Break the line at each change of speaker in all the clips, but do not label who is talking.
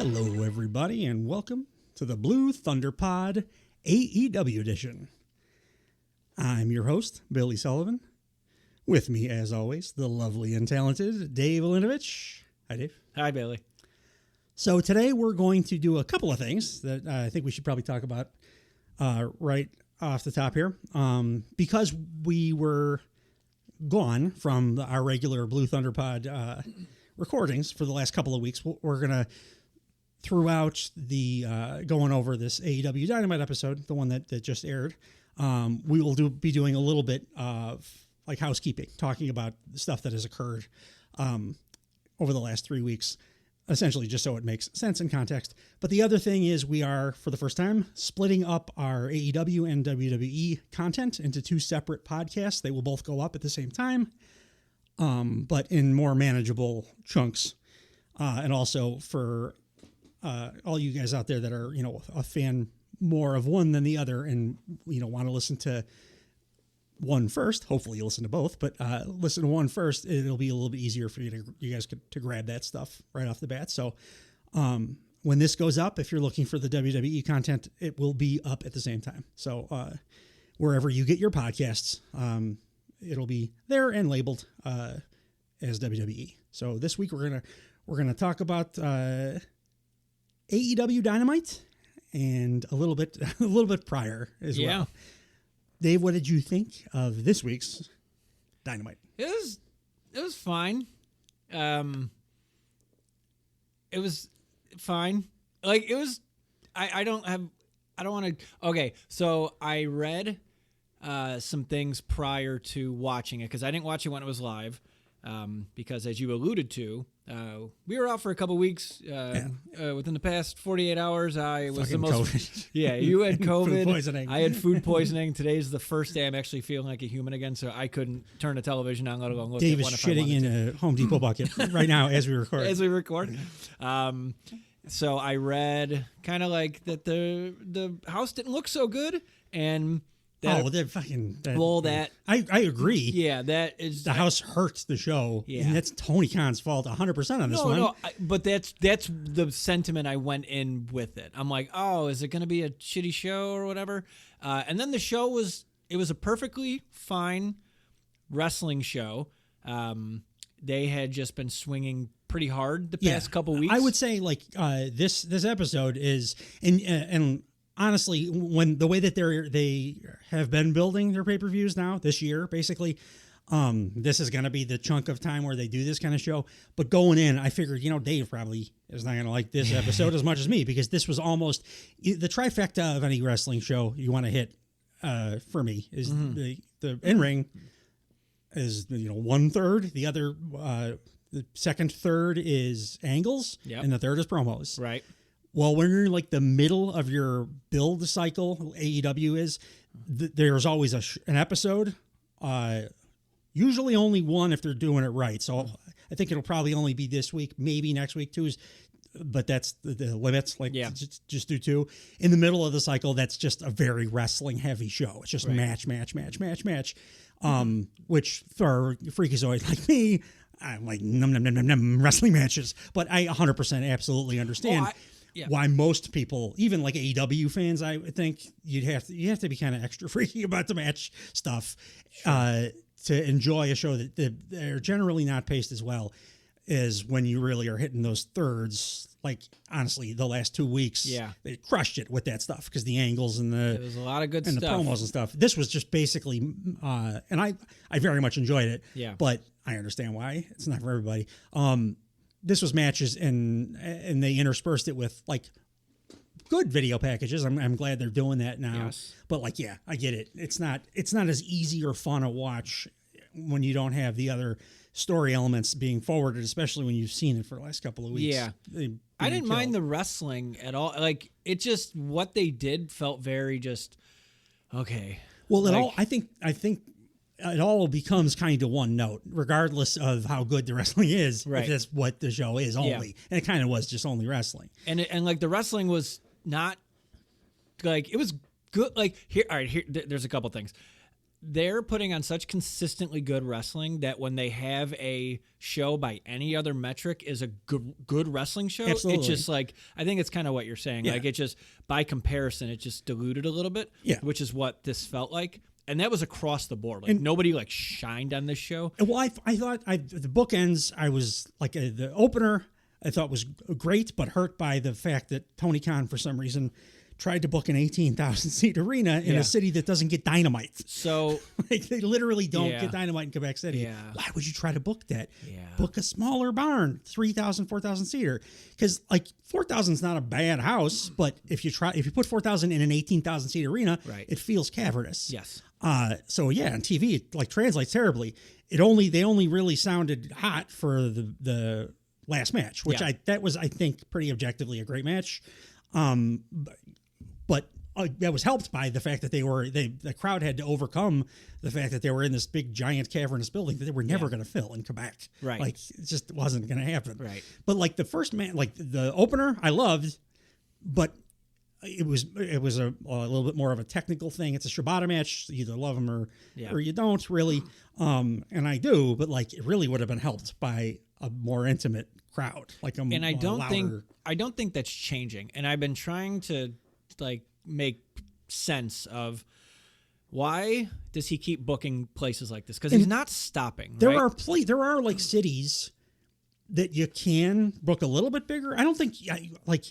Hello, everybody, and welcome to the Blue Thunder Pod AEW edition. I'm your host, Billy Sullivan. With me, as always, the lovely and talented Dave Olinovich. Hi, Dave.
Hi, Billy.
So today we're going to do a couple of things that I think we should probably talk about right off the top here. Because we were gone from our regular Blue Thunder Pod recordings for the last couple of weeks, we're going to, throughout the going over this AEW Dynamite episode, the one that just aired, we will be doing a little bit of like housekeeping, talking about the stuff that has occurred over the last 3 weeks, essentially just so it makes sense in context. But the other thing is we are, for the first time, splitting up our AEW and WWE content into two separate podcasts. They will both go up at the same time, but in more manageable chunks. And also for all you guys out there that are, a fan more of one than the other and, want to listen to one first. Hopefully you listen to both, but listen to one first. It'll be a little bit easier for you guys to grab that stuff right off the bat. So when this goes up, if you're looking for the WWE content, it will be up at the same time. So wherever you get your podcasts, it'll be there and labeled as WWE. So this week we're gonna talk about AEW Dynamite and a little bit prior as well. Dave, what did you think of this week's Dynamite?
It was fine. It was fine. Like it was. I don't want to. Okay, so I read some things prior to watching it because I didn't watch it when it was live. Because as you alluded to, we were out for a couple weeks. Within the past 48 hours, I was
Fucking
the most.
COVID.
Yeah, you had COVID.
Food poisoning.
I had food poisoning. Today's the first day I'm actually feeling like a human again, so I couldn't turn the television on. Let alone look
Dave
at
is
one if
shitting
I wanted
in a Home Depot bucket right now as we record.
So I read kind of like that the house didn't look so good, and.
They're fucking. I agree.
Yeah, that is
the house hurts the show. Yeah, and that's Tony Khan's fault 100% on this one.
No, but that's the sentiment I went in with it. I'm like, oh, is it going to be a shitty show or whatever? And then the show was a perfectly fine wrestling show. They had just been swinging pretty hard the past couple weeks.
I would say like this episode is and. Honestly, when the way that they have been building their pay-per-views now this year, basically, this is going to be the chunk of time where they do this kind of show. But going in, I figured, Dave probably is not going to like this episode as much as me because this was almost the trifecta of any wrestling show you want to hit. For me, is the in-ring is 1/3, the other the second third is angles, and the third is promos.
Right.
Well, when you're in like the middle of your build cycle, AEW is, there's always an episode, usually only one if they're doing it right. So I think it'll probably only be this week, maybe next week too, but that's the limits. Like just do two. In the middle of the cycle, that's just a very wrestling heavy show. It's just match. Which for freakazoid like me, I'm like wrestling matches, but I 100% absolutely understand. Why most people, even like AEW fans, I think you have to be kind of extra freaky about the match stuff to enjoy a show that they're generally not paced as well as when you really are hitting those thirds. Like honestly, the last 2 weeks, they crushed it with that stuff because the angles and there
was a lot of good
and
stuff.
The promos and stuff. This was just basically, and I very much enjoyed it.
Yeah,
but I understand why it's not for everybody. This was matches and they interspersed it with like good video packages. I'm glad they're doing that now.
Yes.
But like, I get it. It's not as easy or fun to watch when you don't have the other story elements being forwarded, especially when you've seen it for the last couple of weeks.
Yeah. I didn't mind the wrestling at all. Like it just, what they did felt very just, okay.
Well, I think it all becomes kind of one note, regardless of how good the wrestling is.
Right.
If that's what the show is only. And it kind of was just only wrestling.
And like the wrestling was not like, it was good. Like here, all right, here, there's a couple things. they're putting on such consistently good wrestling that when they have a show by any other metric is a good wrestling show,
Absolutely.
it's just like, I think it's kind of what you're saying.
Yeah.
Like it just, by comparison, it just diluted a little bit,
Yeah.
which is what this felt like. And that was across the board. Like nobody like shined on this show.
Well, I thought the bookends, I was like the opener, I thought was great, but hurt by the fact that Tony Khan, for some reason, tried to book an 18,000 seat arena in a city that doesn't get Dynamite.
So
like they literally don't get Dynamite in Quebec City.
Yeah.
Why would you try to book that?
Yeah.
Book a smaller barn, 3,000, 4,000 seater. Because like 4,000 is not a bad house, but if you put 4,000 in an 18,000 seat arena,
Right.
it feels cavernous.
Yes.
So yeah, on TV it like translates terribly. They only really sounded hot for the last match, which that was I think pretty objectively a great match. But that was helped by the fact that the crowd had to overcome the fact that they were in this big giant cavernous building that they were never going to fill in Quebec.
Right.
Like it just wasn't going to happen.
Right.
But like the first match, like the opener, I loved, but it was a little bit more of a technical thing. It's a Shibata match. You either love them or you don't really. And I do, but like it really would have been helped by a more intimate crowd. Like
I don't think that's changing. And I've been trying to like make sense of why does he keep booking places like this? Because he's not stopping.
There
right?
there are like cities that you can book a little bit bigger. I don't think like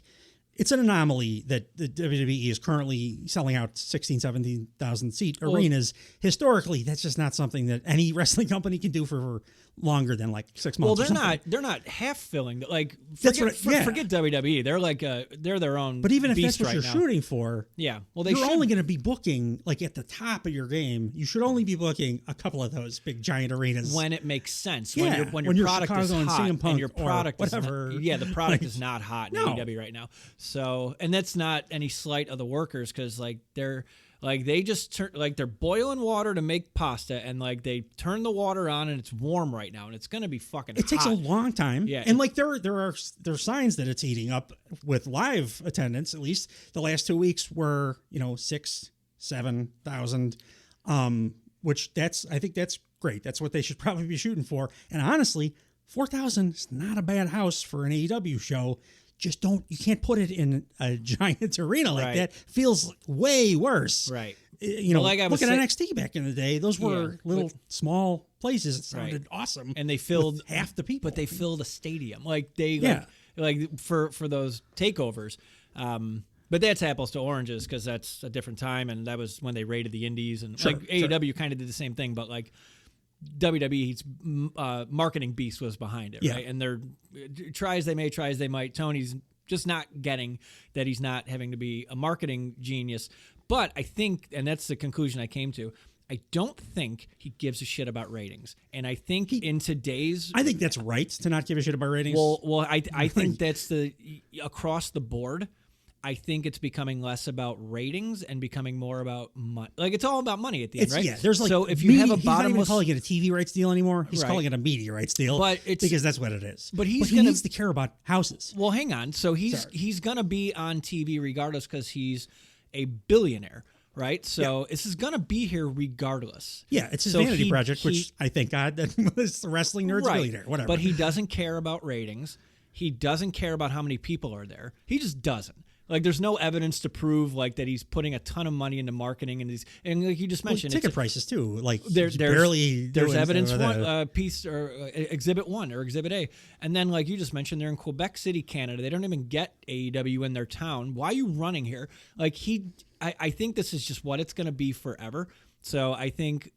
it's an anomaly that the WWE is currently selling out 16, 17,000 seat arenas. Historically, that's just not something that any wrestling company can do for longer than like 6 months.
Well, they're not half filling. Like
forget
WWE. They're like they're their own.
But even if
beast
that's what
right
you're
now.
shooting for,
yeah. Well,
you're only going to be booking like at the top of your game. You should only be booking a couple of those big giant arenas
when it makes sense.
Yeah,
when your product
Chicago
is
and
hot
CM Punk
and your product
or
is
whatever.
the product is not hot in
No.
AEW right now. So, and that's not any slight of the workers because like they're. Like they just turn, like they're boiling water to make pasta, and like they turn the water on, and it's warm right now, and it's gonna be fucking.
It takes a long time,
Yeah,
and like there are signs that it's heating up with live attendance. At least the last 2 weeks were 6,000-7,000, which I think that's great. That's what they should probably be shooting for. And honestly, 4,000 is not a bad house for an AEW show. Just you can't put it in a giant arena like that. Feels way worse.
Right.
Like look at NXT back in the day. Those were little small places. It sounded awesome.
And they filled
half the people.
But they filled a stadium. Like they like for those takeovers. But that's apples to oranges because that's a different time, and that was when they raided the indies, and like AEW kind of did the same thing, but like WWE's marketing beast was behind it, right? And they're try as they might. Tony's just not getting that he's not having to be a marketing genius. But I think, and that's the conclusion I came to, I don't think he gives a shit about ratings. And I think in today's...
I think that's right to not give a shit about ratings.
Well, I think that's across the board. I think it's becoming less about ratings and becoming more about money. Like it's all about money at the end, right?
Yeah, there's like
so if you have a
he's not even
bottomless,
calling it a TV rights deal anymore. He's calling it a media rights deal, because that's what it is.
But
he needs to care about houses.
Well, hang on. So he's gonna be on TV regardless because he's a billionaire, right? So this is gonna be here regardless.
Yeah, it's his vanity project, which I thank God that was the wrestling nerds billionaire, whatever.
But he doesn't care about ratings. He doesn't care about how many people are there. He just doesn't. Like, there's no evidence to prove like that he's putting a ton of money into marketing and like you just mentioned,
ticket prices too. Like
there's evidence piece or exhibit 1 or exhibit A, and then like you just mentioned, they're in Quebec City, Canada. They don't even get AEW in their town. Why are you running here? Like I think this is just what it's going to be forever. So I think.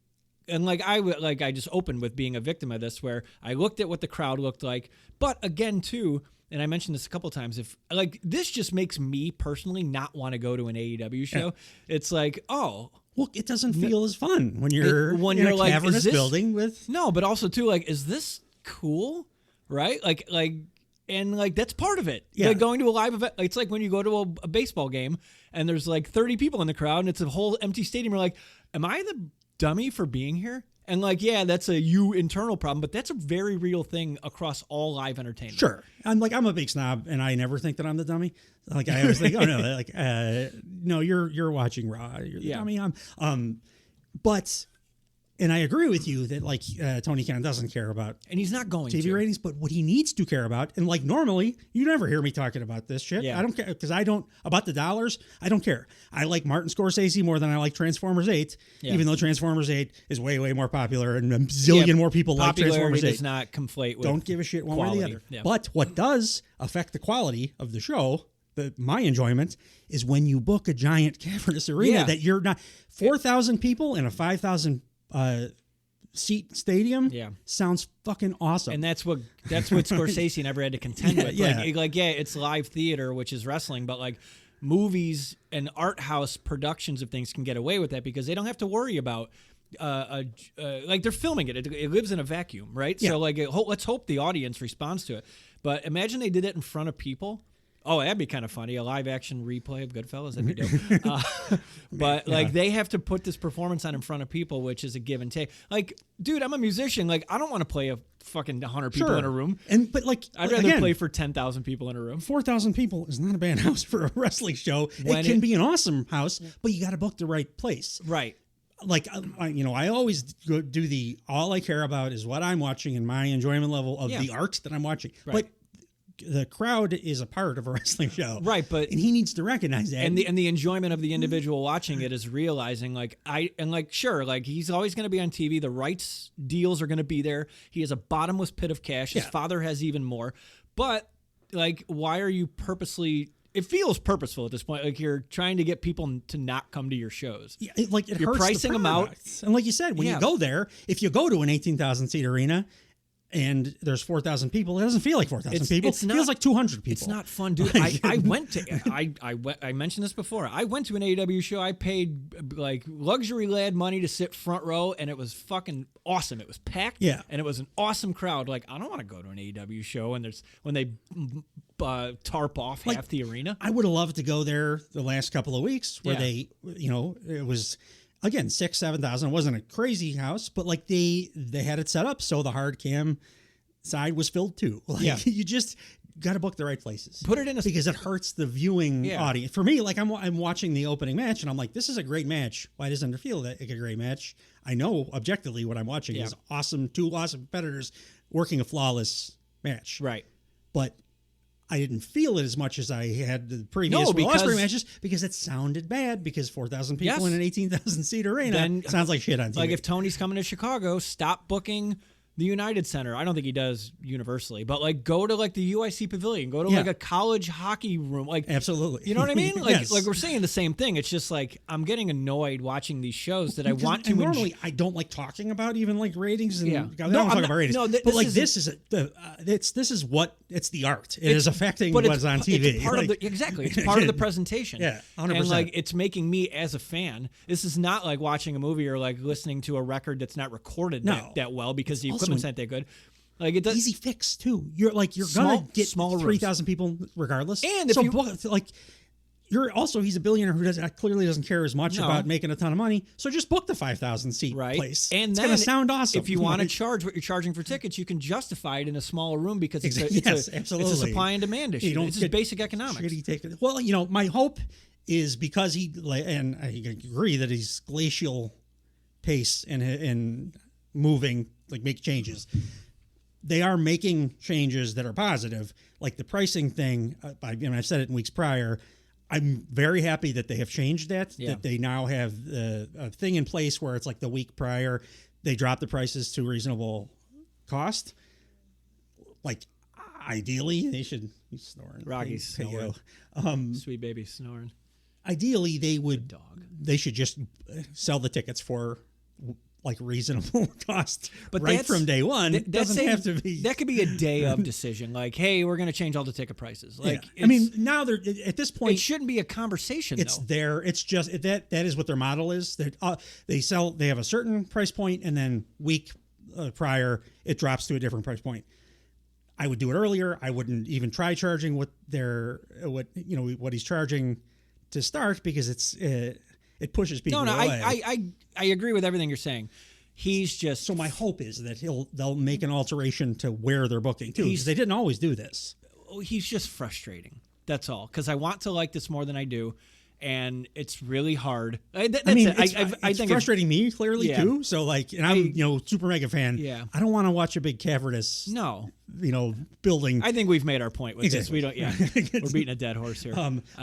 And I just opened with being a victim of this, where I looked at what the crowd looked like, but again too. And I mentioned this a couple of times. If like this just makes me personally not want to go to an AEW show. Yeah. It's like, well,
it doesn't feel as fun when you're in a
like,
cavernous building with
but also too like, is this cool? Right? Like that's part of it. Yeah. Like going to a live event. It's like when you go to a baseball game and there's like 30 people in the crowd and it's a whole empty stadium. You're like, am I the dummy for being here? And like, yeah, that's a internal problem, but that's a very real thing across all live entertainment.
Sure. I'm a big snob and I never think that I'm the dummy. Like I always think, oh no, like, no, you're watching Raw. You're the dummy. But And I agree with you that like Tony Khan doesn't care about
And he's not going
TV
to.
ratings, but what he needs to care about, and like normally, you never hear me talking about this shit.
Yeah.
I don't care because I don't about the dollars. I don't care. I like Martin Scorsese more than I like Transformers 8, even though Transformers 8 is way, way more popular and a zillion more people like Transformers 8.
Does not conflate with
Don't give a shit one way or the other.
Yeah.
But what does affect the quality of the show, my enjoyment, is when you book a giant cavernous arena that you're not 4,000 people in a 5,000 seat stadium. Sounds fucking awesome.
And that's what Scorsese never had to contend with. Like it's live theater, which is wrestling, but like movies and art house productions of things can get away with that because they don't have to worry about like they're filming it. It lives in a vacuum, right? So like let's hope the audience responds to it. But imagine they did it in front of people. Oh, that'd be kind of funny. A live action replay of Goodfellas. That'd be dope. But like they have to put this performance on in front of people, which is a give and take. Like, dude, I'm a musician. Like, I don't want to play a fucking 100 people in a room.
But like,
I'd rather play for 10,000 people in a room.
4,000 people is not a bad house for a wrestling show. It can be an awesome house, but you got to book the right place.
Right.
Like, I always do all I care about is what I'm watching and my enjoyment level of the art that I'm watching. Right. But the crowd is a part of a wrestling show,
right? But
and he needs to recognize that,
and the enjoyment of the individual watching it is realizing sure, like he's always going to be on TV. The rights deals are going to be there. He has a bottomless pit of cash. His father has even more. But like, why are you purposely? It feels purposeful at this point. Like you're trying to get people to not come to your shows.
Yeah, it
you're
hurts
pricing them out,
and like you said, when you go there, if you go to an 18,000 seat arena. And there's 4,000 people. It doesn't feel like 4,000 people. It feels like 200 people.
It's not fun, dude. I went to. I mentioned this before. I went to an AEW show. I paid like luxury lad money to sit front row, and it was fucking awesome. It was packed.
Yeah.
And it was an awesome crowd. Like I don't want to go to an AEW show and when they tarp off half the arena.
I would have loved to go there the last couple of weeks where they, it was. Again, 6,000, 7,000. It wasn't a crazy house, but like they had it set up so the hard cam side was filled too. Like you just got to book the right places.
Put it in
because it hurts the viewing audience. For me, like I'm watching the opening match and I'm like, this is a great match. Why doesn't it feel like a great match? I know objectively what I'm watching is awesome. Two awesome competitors working a flawless match.
Right.
But I didn't feel it as much as I had the previous Ospreay matches because it sounded bad because 4,000 people in an 18,000 seat arena sounds like shit on TV.
Like if Tony's coming to Chicago, stop booking the United Center. I don't think he does universally, but like go to like the UIC Pavilion, go to like a college hockey room. Like
absolutely.
You know what I mean? Like like we're saying the same thing. It's just like I'm getting annoyed watching these shows that I want to
normally I don't like talking about even like ratings and I don't talk about ratings.
No,
but like this is it's the art. It is affecting what's on TV.
It's part of exactly. It's part of the presentation.
Yeah, 100%.
And like it's making me as a fan. This is not like watching a movie or like listening to a record that's not recorded that well because the equipment's not that good. Like it does
easy fix too. You're gonna get 3,000 people regardless.
And if
he's a billionaire who clearly doesn't care as much about making a ton of money. So just book the 5,000 seat place.
And
it's
then
gonna sound awesome.
If you want to charge what you're charging for tickets, you can justify it in a smaller room because it's
absolutely.
It's a supply and demand issue. It's just basic economics.
Well, my hope is because and I agree that he's glacial pace and moving, like make changes. They are making changes that are positive, like the pricing thing. I've said it in weeks prior. I'm very happy that they have changed that. That they now have a thing in place where it's like the week prior, they drop the prices to reasonable cost. Like ideally, they should. He's snoring.
Rocky's snoring. Sweet baby snoring.
Ideally, they should just sell the tickets for like reasonable cost, but from day one. Doesn't have to be.
That could be a day of decision. Like, hey, we're going to change all the ticket prices. Like,
now they're at this point.
It shouldn't be a conversation.
It's there. It's just that is what their model is. That they have a certain price point, and then week prior it drops to a different price point. I would do it earlier. I wouldn't even try charging what he's charging to start because it pushes people away.
I agree with everything you're saying. He's just
so my hope is that they'll make an alteration to where they're booking too because they didn't always do this.
He's just frustrating. That's all. Because I want to like this more than I do, and it's really hard.
I think it's frustrating me clearly too. So like, and I'm super mega fan.
Yeah.
I don't want to watch a big cavernous building.
I think we've made our point with this. We don't. Yeah, we're beating a dead horse here.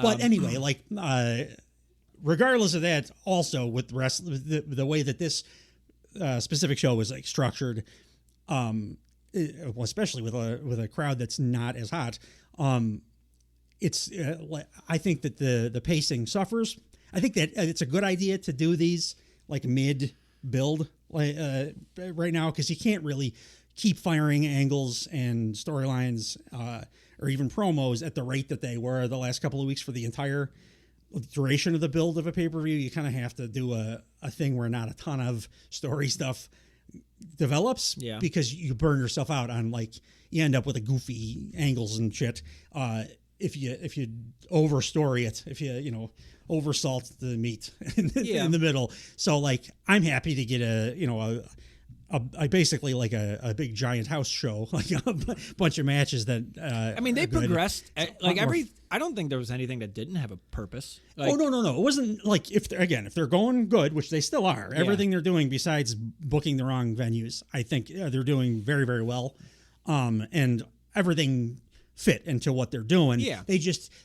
But anyway, like regardless of that, also with the rest the way that this specific show was like structured, especially with a crowd that's not as hot. It's I think that the pacing suffers. I think that it's a good idea to do these like mid build right now, because you can't really keep firing angles and storylines or even promos at the rate that they were the last couple of weeks for the entire duration of the build of a pay-per-view. You kind of have to do a thing where not a ton of story stuff develops, because you burn yourself out on, like, you end up with a goofy angles and shit if you over story it, if you oversalt the meat in the middle. So like, I'm happy to get a basically like a big giant house show, like a bunch of matches that
I mean, they progressed I don't think there was anything that didn't have a purpose. Like,
no, it wasn't like, if they're going good, which they still are, everything they're doing besides booking the wrong venues, I think they're doing very, very well, and everything fit into what they're doing.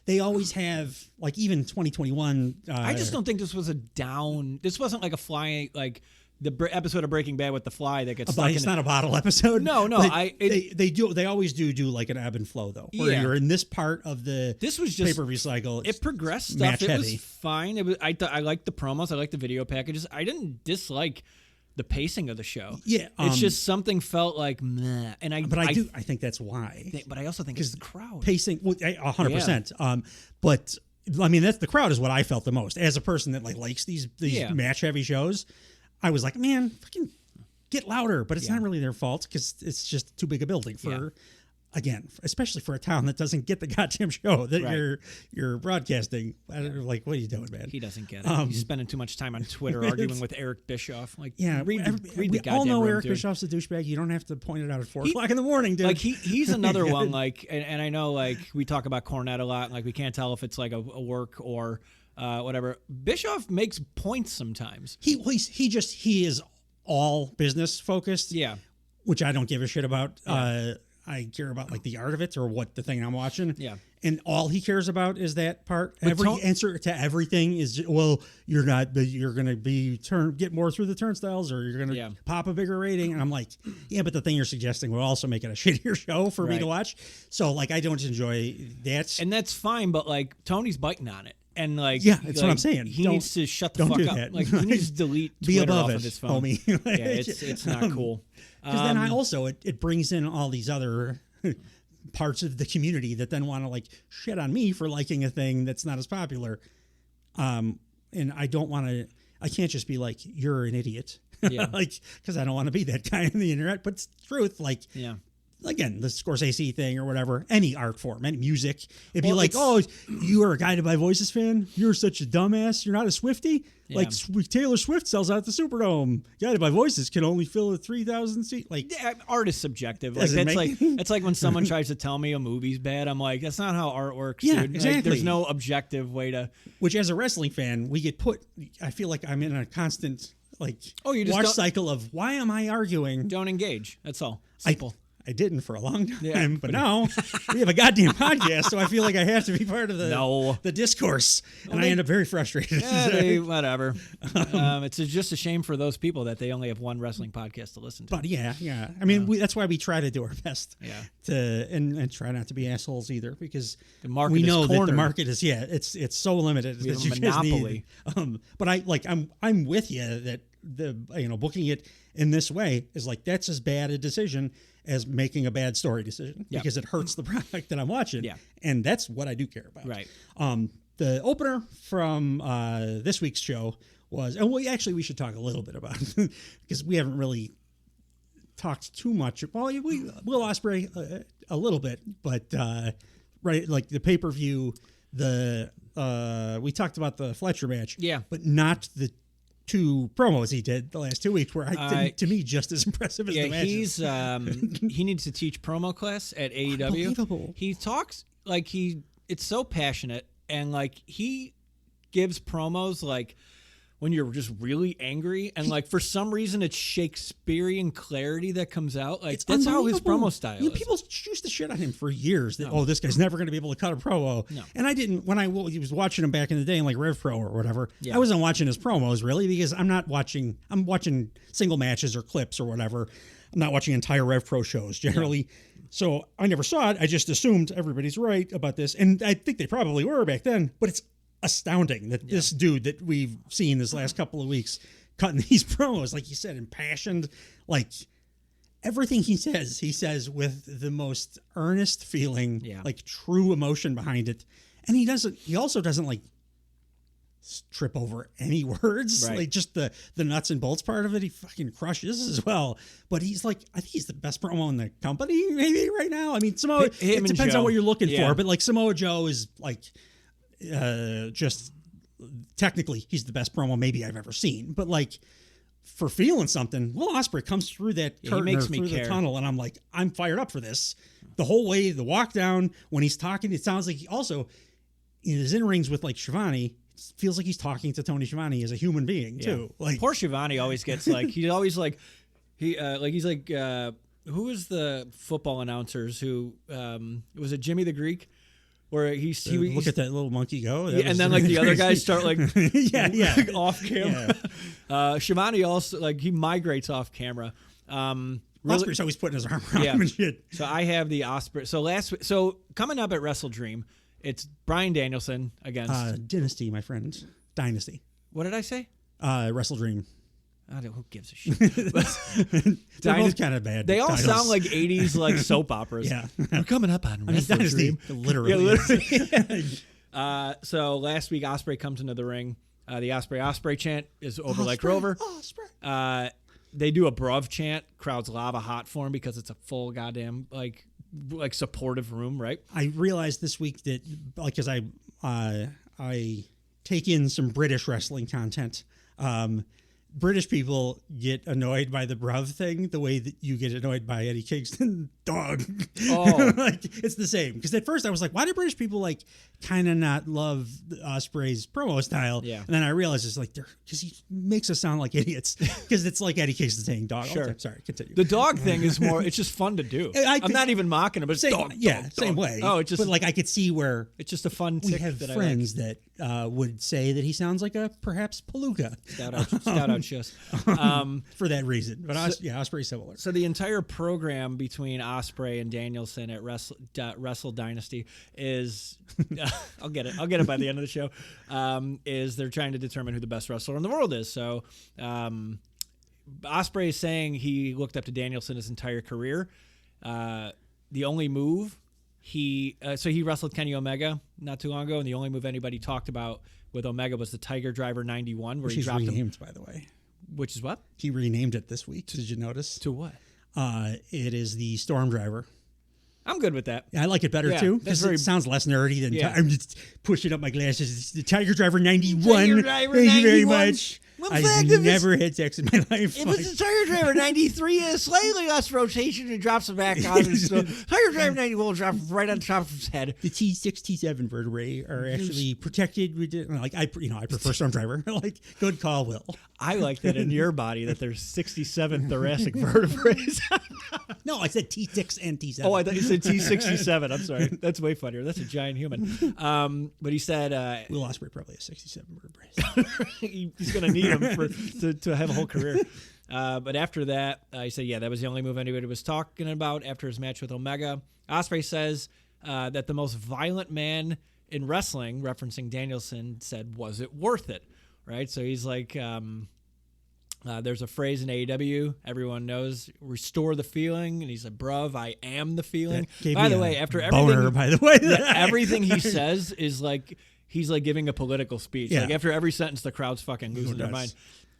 They always have, like, even 2021
I just don't think this was this wasn't like a flying, like the episode of Breaking Bad with the fly that gets stuck in.
It's not a bottle episode.
No.
They always do like an ebb and flow, though, where you're in this part of this was just pay-per-view cycle.
It progressed stuff. It was fine. I liked the promos. I liked the video packages. I didn't dislike the pacing of the show. It's just something felt like meh. And I
think that's why.
But I also think it's the crowd
pacing. 100%. But I mean, that's the crowd is what I felt the most as a person that like likes these match heavy shows. I was like, man, fucking get louder. But it's not really their fault, because it's just too big a building for, again, especially for a town that doesn't get the goddamn show that you're broadcasting. Like, what are you doing, man?
He doesn't get it. He's spending too much time on Twitter arguing with Eric Bischoff. Like, read
we
the goddamn
all know
room,
Eric
dude.
Bischoff's a douchbaag. You don't have to point it out at 4 o'clock in the morning, dude.
Like, he's another one. Like, and I know, like, we talk about Cornette a lot, and like we can't tell if it's like a work or whatever. Bischoff makes points sometimes.
He is all business focused. Which I don't give a shit about. I care about like the art of it or what the thing I'm watching. And all he cares about is that part. Every answer to everything is, well, you're going to get more through the turnstiles, or you're going to pop a bigger rating. And I'm like, yeah, but the thing you're suggesting will also make it a shittier show for me to watch. So like, I don't enjoy that.
And that's fine. But like, Tony's biting on it. And like,
that's what I'm saying.
He needs to shut the fuck up. Like, he needs to delete Twitter off of his phone.
Homie.
It's not cool.
Because then it brings in all these other parts of the community that then want to like shit on me for liking a thing that's not as popular. And I don't want to. I can't just be like, you're an idiot. Like, because I don't want to be that guy on the internet. But it's truth. Like, again, the Scorsese thing or whatever, any art form, any music. It'd be like, oh, you are a Guided by Voices fan? You're such a dumbass. You're not a Swiftie? Like, Taylor Swift sells out the Superdome. Guided by Voices can only fill a 3,000 seat. Like,
art is subjective. Like, that's like when someone tries to tell me a movie's bad. I'm like, that's not how art works, dude.
Exactly.
Like, there's no objective way to.
Which, as a wrestling fan, we get put. I feel like I'm in a constant watch cycle of, why am I arguing?
Don't engage. That's all. Simple.
I didn't for a long time, but now we have a goddamn podcast, so I feel like I have to be part of the discourse, and I end up very frustrated.
Whatever. It's just a shame for those people that they only have one wrestling podcast to listen to.
But I mean, that's why we try to do our best. And try not to be assholes either, because
the market
we know
is
that the market is it's so limited.
We have a monopoly.
But I'm with you that the booking it in this way is like, that's as bad a decision as making a bad story decision, because it hurts the product that I'm watching. And that's what I do care about.
Right.
The opener from this week's show was, and we should talk a little bit about it, because we haven't really talked too much. Well, Will Ospreay a little bit, but like the pay-per-view, we talked about the Fletcher match, but not the 2 promos he did the last 2 weeks, were to me just as impressive as the matches.
He needs to teach promo class at AEW.
Unbelievable.
He talks like it's so passionate, and like he gives promos like when you're just really angry, and like for some reason it's Shakespearean clarity that comes out. Like that's how his promo style is.
People used to shit on him for years. That this guy's never going to be able to cut a promo.
No.
And I didn't when I was watching him back in the day in like Rev Pro or whatever.
Yeah.
I wasn't watching his promos really because I'm watching single matches or clips or whatever. I'm not watching entire Rev Pro shows generally. Yeah. So I never saw it. I just assumed everybody's right about this, and I think they probably were back then. But it's astounding that this dude that we've seen this last couple of weeks cutting these promos, like you said, impassioned, like everything he says with the most earnest feeling, like true emotion behind it. And he also doesn't like trip over any words, like just the nuts and bolts part of it. He fucking crushes as well. But he's like, I think he's the best promo in the company maybe right now. I mean, Samoa, it depends on what you're looking for, but like Samoa Joe is like, just technically he's the best promo maybe I've ever seen, but like for feeling something, Will Ospreay comes through that curtain or through the tunnel, and I'm like, I'm fired up for this the whole way. The walk down when he's talking, it sounds like he also in his in rings with like Shivani, it feels like he's talking to Tony Schiavone as a human being too. Like
poor Shivani always gets like he's always like he's like who is the football announcers who was it Jimmy the Greek? Where he
look at that little monkey go,
and then like the other guys start like
like,
off camera. Shivani also like he migrates off camera.
Ospreay's always putting his arm around him and shit.
So I have the Ospreay. So coming up at Wrestle Dream, it's Bryan Danielson against
Dynasty, my friend. Dynasty.
What did I say?
Wrestle Dream.
I don't. Who gives a shit?
They're both kind of bad.
They all sound like '80s like soap operas.
Yeah,
we're coming up on Wrestle Dream.
Literally.
So last week, Ospreay comes into the ring. The Ospreay chant is over like Rover. They do a Bruv chant. Crowd's lava hot for him because it's a full goddamn like supportive room, right?
I realized this week that because I take in some British wrestling content. British people get annoyed by the bruv thing the way that you get annoyed by Eddie Kingston dog.
Oh,
like it's the same. Because at first I was like, why do British people like kind of not love Ospreay's promo style?
Yeah.
And then I realized it's like because he makes us sound like idiots. Because it's like Eddie Kingston saying dog.
Sure.
Sorry, continue.
The dog thing is more. It's just fun to do. I'm not even mocking him, but it's dog.
Same way.
Oh, it's just.
But like I could see where
it's just a fun.
We have
that
friends that would say that he sounds like a perhaps Palooka.
Stout out just.
For that reason. But Ospreay's similar.
So the entire program between Ospreay and Danielson at Wrestle Dynasty is I'll get it by the end of the show. Is they're trying to determine who the best wrestler in the world is. So Ospreay is saying he looked up to Danielson his entire career. The only move he wrestled Kenny Omega not too long ago, and the only move anybody talked about with Omega was the Tiger Driver 91, where he dropped
renamed, by the way.
Which is what?
He renamed it this week. Did you notice?
To what?
It is the Storm Driver.
I'm good with that.
I like it better too because it sounds less nerdy than. I'm just pushing up my glasses. It's the Tiger Driver 91.
Tiger Driver
Thank
91.
you very much. I've never had sex in my life.
It was the Tiger Driver 93, slightly less rotation, and drops it back on. So Tiger Driver 91 will drop right on top of his head.
The T6, T7 vertebrae are actually protected. I prefer Storm Driver. Like, good call, Will.
I like that in your body that there's 67 thoracic vertebrae.
No, I said T6 and T7.
Oh, I thought you said T67. I'm sorry. That's way funnier. That's a giant human. But he said...
Will Ospreay probably has 67 vertebrae.
He's going to need them to have a whole career. But after that, he said, that was the only move anybody was talking about after his match with Omega. Ospreay says that the most violent man in wrestling, referencing Danielson, said, was it worth it? Right? So he's like... there's a phrase in AEW everyone knows, restore the feeling, and he's like, bruv, I am the feeling. By the way, after everything, everything he says is like he's like giving a political speech. Like after every sentence, the crowd's fucking losing their mind.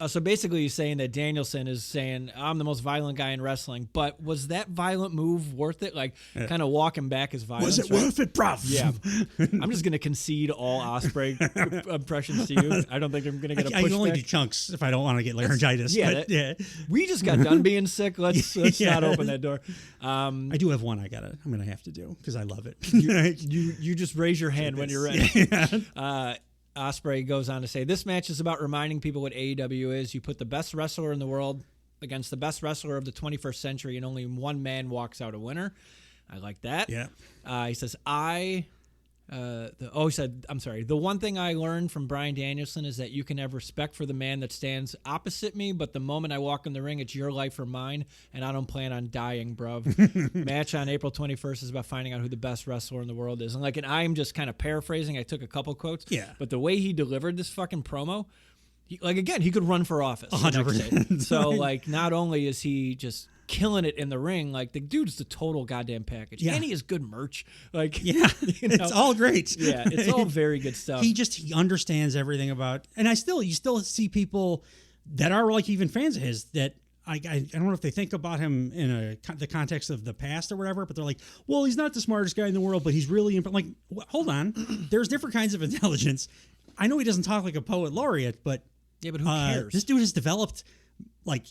So basically, he's saying that Danielson is saying, I'm the most violent guy in wrestling. But was that violent move worth it? Like, kind of walking back his violence.
Was it worth it, bruv?
Yeah. I'm just going to concede all Ospreay impressions to you. I don't think I'm going to get a pushback.
I can only do chunks if I don't want to get laryngitis.
We just got done being sick. Let's not open that door.
I do have one I'm going to have to do because I love it.
You just raise your hand when you're ready. Ospreay goes on to say, this match is about reminding people what AEW is. You put the best wrestler in the world against the best wrestler of the 21st century, and only one man walks out a winner. I like that.
Yeah.
He says, he said, I'm sorry. The one thing I learned from Bryan Danielson is that you can have respect for the man that stands opposite me, but the moment I walk in the ring, it's your life or mine, and I don't plan on dying, bruv. Match on April 21st is about finding out who the best wrestler in the world is. And I'm just kind of paraphrasing. I took a couple quotes.
Yeah.
But the way he delivered this fucking promo, he could run for office.
100%.
So, not only is he just killing it in the ring, the dude's the total goddamn package.
Yeah.
And he has good merch.
It's all great.
Yeah, it's all very good stuff.
He understands everything about, and you still see people that are even fans of his that I don't know if they think about him in the context of the past or whatever, but they're like, well, he's not the smartest guy in the world, but he's really hold on, there's different kinds of intelligence. I know he doesn't talk like a poet laureate, but
yeah, but who cares?
This dude has developed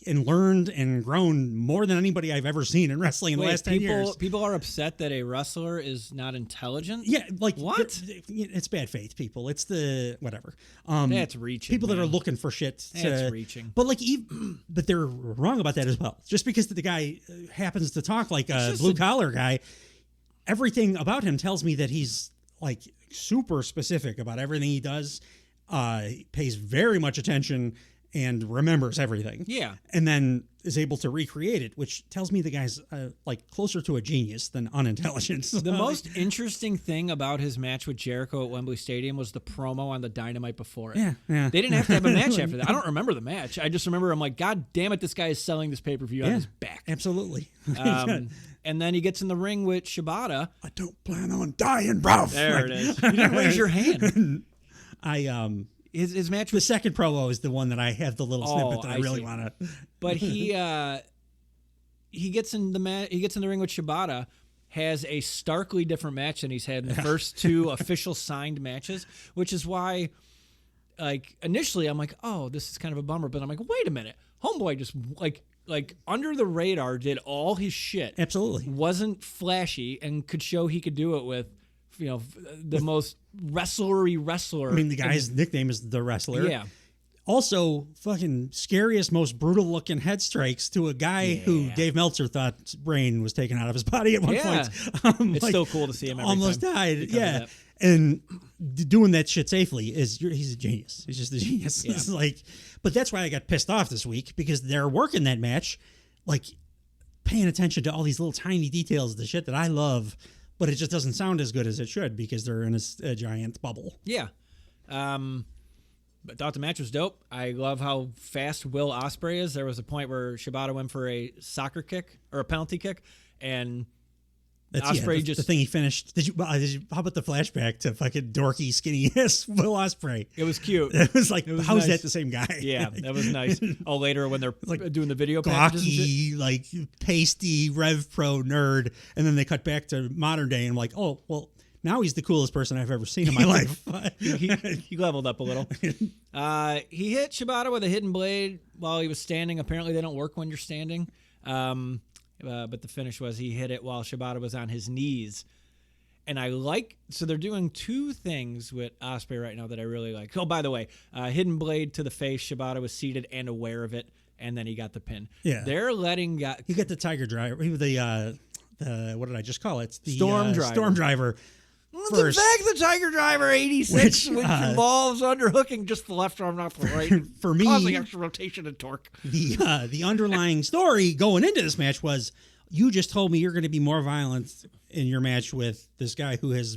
and learned and grown more than anybody I've ever seen in wrestling in the last 10 years.
People are upset that a wrestler is not intelligent?
Yeah,
what?
It's bad faith, people. It's the whatever.
That's reaching.
People that are looking for shit.
That's reaching.
But but they're wrong about that as well. Just because the guy happens to talk like a blue collar guy, everything about him tells me that he's super specific about everything he does. He pays very much attention and remembers everything.
Yeah.
And then is able to recreate it, which tells me the guy's closer to a genius than unintelligent.
The most interesting thing about his match with Jericho at Wembley Stadium was the promo on the Dynamite before it.
Yeah.
They didn't have to have a match after that. I don't remember the match. I just remember I'm like, God damn it, this guy is selling this pay-per-view on his back.
Absolutely.
And then he gets in the ring with Shibata.
I don't plan on dying, bro.
There it is. You didn't raise your hand. His match
the second promo is the one that I have the little snippet that I really want to.
But he gets in the ring with Shibata, has a starkly different match than he's had in the first two official signed matches, which is why initially I'm like, oh, this is kind of a bummer, but I'm like, wait a minute, homeboy just under the radar did all his shit.
Absolutely.
Wasn't flashy and could show he could do it with the most wrestlery wrestler.
I mean, the guy's nickname is The Wrestler.
Yeah.
Also, fucking scariest, most brutal looking head strikes to a guy who Dave Meltzer thought brain was taken out of his body at one point.
It's still cool to see him every
almost
time
died. Yeah. And doing that shit safely he's a genius. He's just a genius.
Yeah.
It's but that's why I got pissed off this week, because they're working that match, paying attention to all these little tiny details, the shit that I love. But it just doesn't sound as good as it should because they're in a giant bubble.
Yeah. But thought the match was dope. I love how fast Will Ospreay is. There was a point where Shibata went for a soccer kick or a penalty kick, and Ospreay
the thing he finished. Did you? How about the flashback to fucking dorky, skinny ass Will Ospreay?
It was cute.
It was how is
nice.
that the same guy?
Yeah, that was nice. Oh, later when they're doing the video packages and shit.
Gawky, pasty Rev Pro nerd, and then they cut back to modern day, and I'm like, oh well, now he's the coolest person I've ever seen in my life.
he leveled up a little. He hit Shibata with a hidden blade while he was standing. Apparently, they don't work when you're standing. But the finish was he hit it while Shibata was on his knees. And so they're doing two things with Ospreay right now that I really like. Oh, by the way, hidden blade to the face. Shibata was seated and aware of it, and then he got the pin.
Yeah.
They're letting...
He got the Tiger Driver. The what did I just call it? The
Storm Driver.
Storm Driver. First,
in fact, the Tiger Driver 86, which involves underhooking just the left arm, not the right.
For me,
causing extra rotation and torque.
The underlying story going into this match was, you just told me you're going to be more violent in your match with this guy who has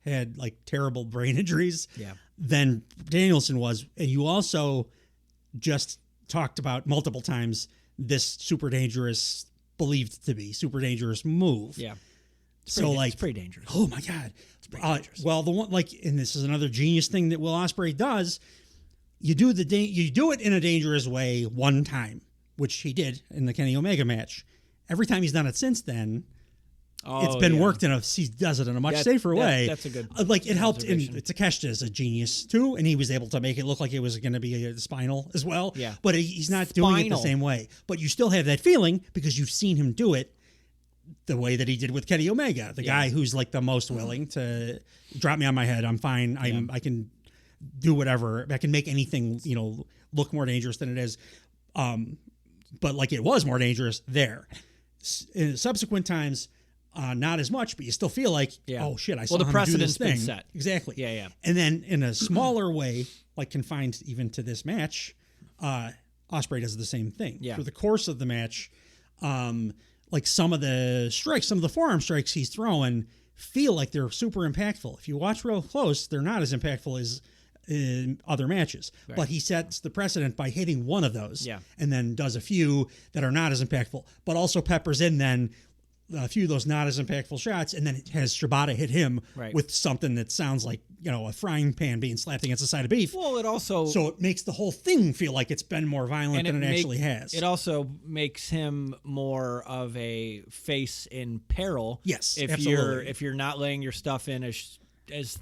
had terrible brain injuries than Danielson was, and you also just talked about multiple times this super dangerous, believed to be super dangerous move.
Yeah.
It's
pretty dangerous.
Oh my God.
It's pretty dangerous.
Well, the one and this is another genius thing that Will Ospreay does. You do it in a dangerous way one time, which he did in the Kenny Omega match. Every time he's done it since then, it's been worked he does it in a much safer way.
That's a good.
It helped. And Takeshita is a genius too, and he was able to make it look like it was going to be a spinal as well.
Yeah.
But he's not doing it the same way. But you still have that feeling because you've seen him do it the way that he did with Kenny Omega, the guy who's the most willing to drop me on my head. I'm fine. do whatever, that can make anything, look more dangerous than it is. But like it was more dangerous there. In subsequent times, not as much, but you still feel like, oh shit, I saw him do this thing.
Been set.
Exactly.
Yeah.
And then in a smaller way, like confined even to this match, Ospreay does the same thing.
Yeah.
Through the course of the match, like some of the strikes, some of the forearm strikes he's throwing feel like they're super impactful. If you watch real close, they're not as impactful as in other matches. Right. But he sets the precedent by hitting one of those and then does a few that are not as impactful, but also peppers in then a few of those not as impactful shots, and then has Shibata hit him with something that sounds like, a frying pan being slapped against the side of beef.
Well, so
it makes the whole thing feel like it's been more violent than it actually has.
It also makes him more of a face in peril.
Yes,
absolutely. If you're not laying your stuff in as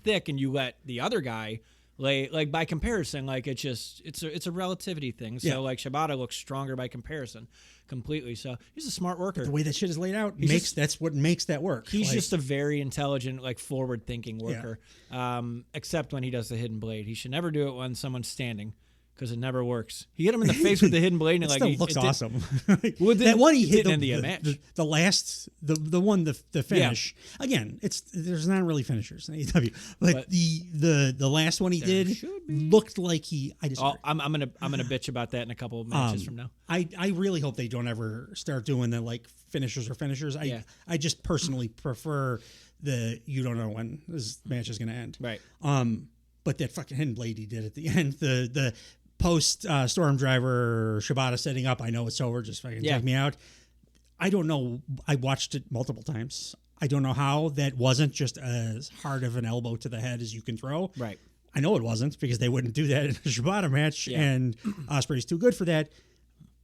thick and you let the other guy lay, like by comparison, like it's a relativity thing. So like Shibata looks stronger by comparison. Completely. So he's a smart worker.
The way that shit is laid out that's what makes that work.
He's just a very intelligent, like forward-thinking worker.
Yeah.
Except when he does the hidden blade. He should never do it when someone's standing because it never works. He hit him in the face with the hidden blade, and
it still looks awesome.
That
one he hit
the
last the finish. Yeah. Again, there's not really finishers in AEW, but the last one he did looked like I disagree.
I'm gonna bitch about that in a couple of matches from now.
I really hope they don't ever start doing the like finishers. I just personally prefer you don't know when this match is gonna end.
Right.
But that fucking hidden blade he did at the end, the post Storm Driver Shibata setting up, I know it's over, just fucking take me out. I don't know. I watched it multiple times. I don't know how that wasn't just as hard of an elbow to the head as you can throw.
Right.
I know it wasn't because they wouldn't do that in a Shibata match, and Ospreay's too good for that.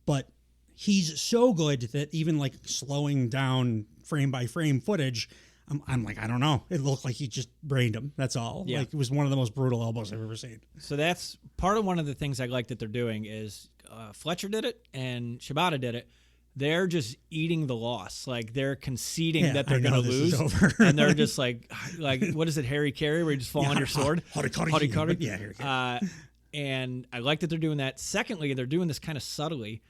But he's so good that even like slowing down frame by frame footage, I'm like, I don't know. It looked like he just brained him. That's all. Yeah. Like it was one of the most brutal elbows I've ever seen.
So that's part of one of the things I like that they're doing is Fletcher did it and Shibata did it. They're just eating the loss. Like they're conceding that they're going to lose. And they're just like, what is it, Harry Carey, where you just fall on your sword?
Harikari. Yeah, Harry Carey.
And I like that they're doing that. Secondly, they're doing this kind of subtly,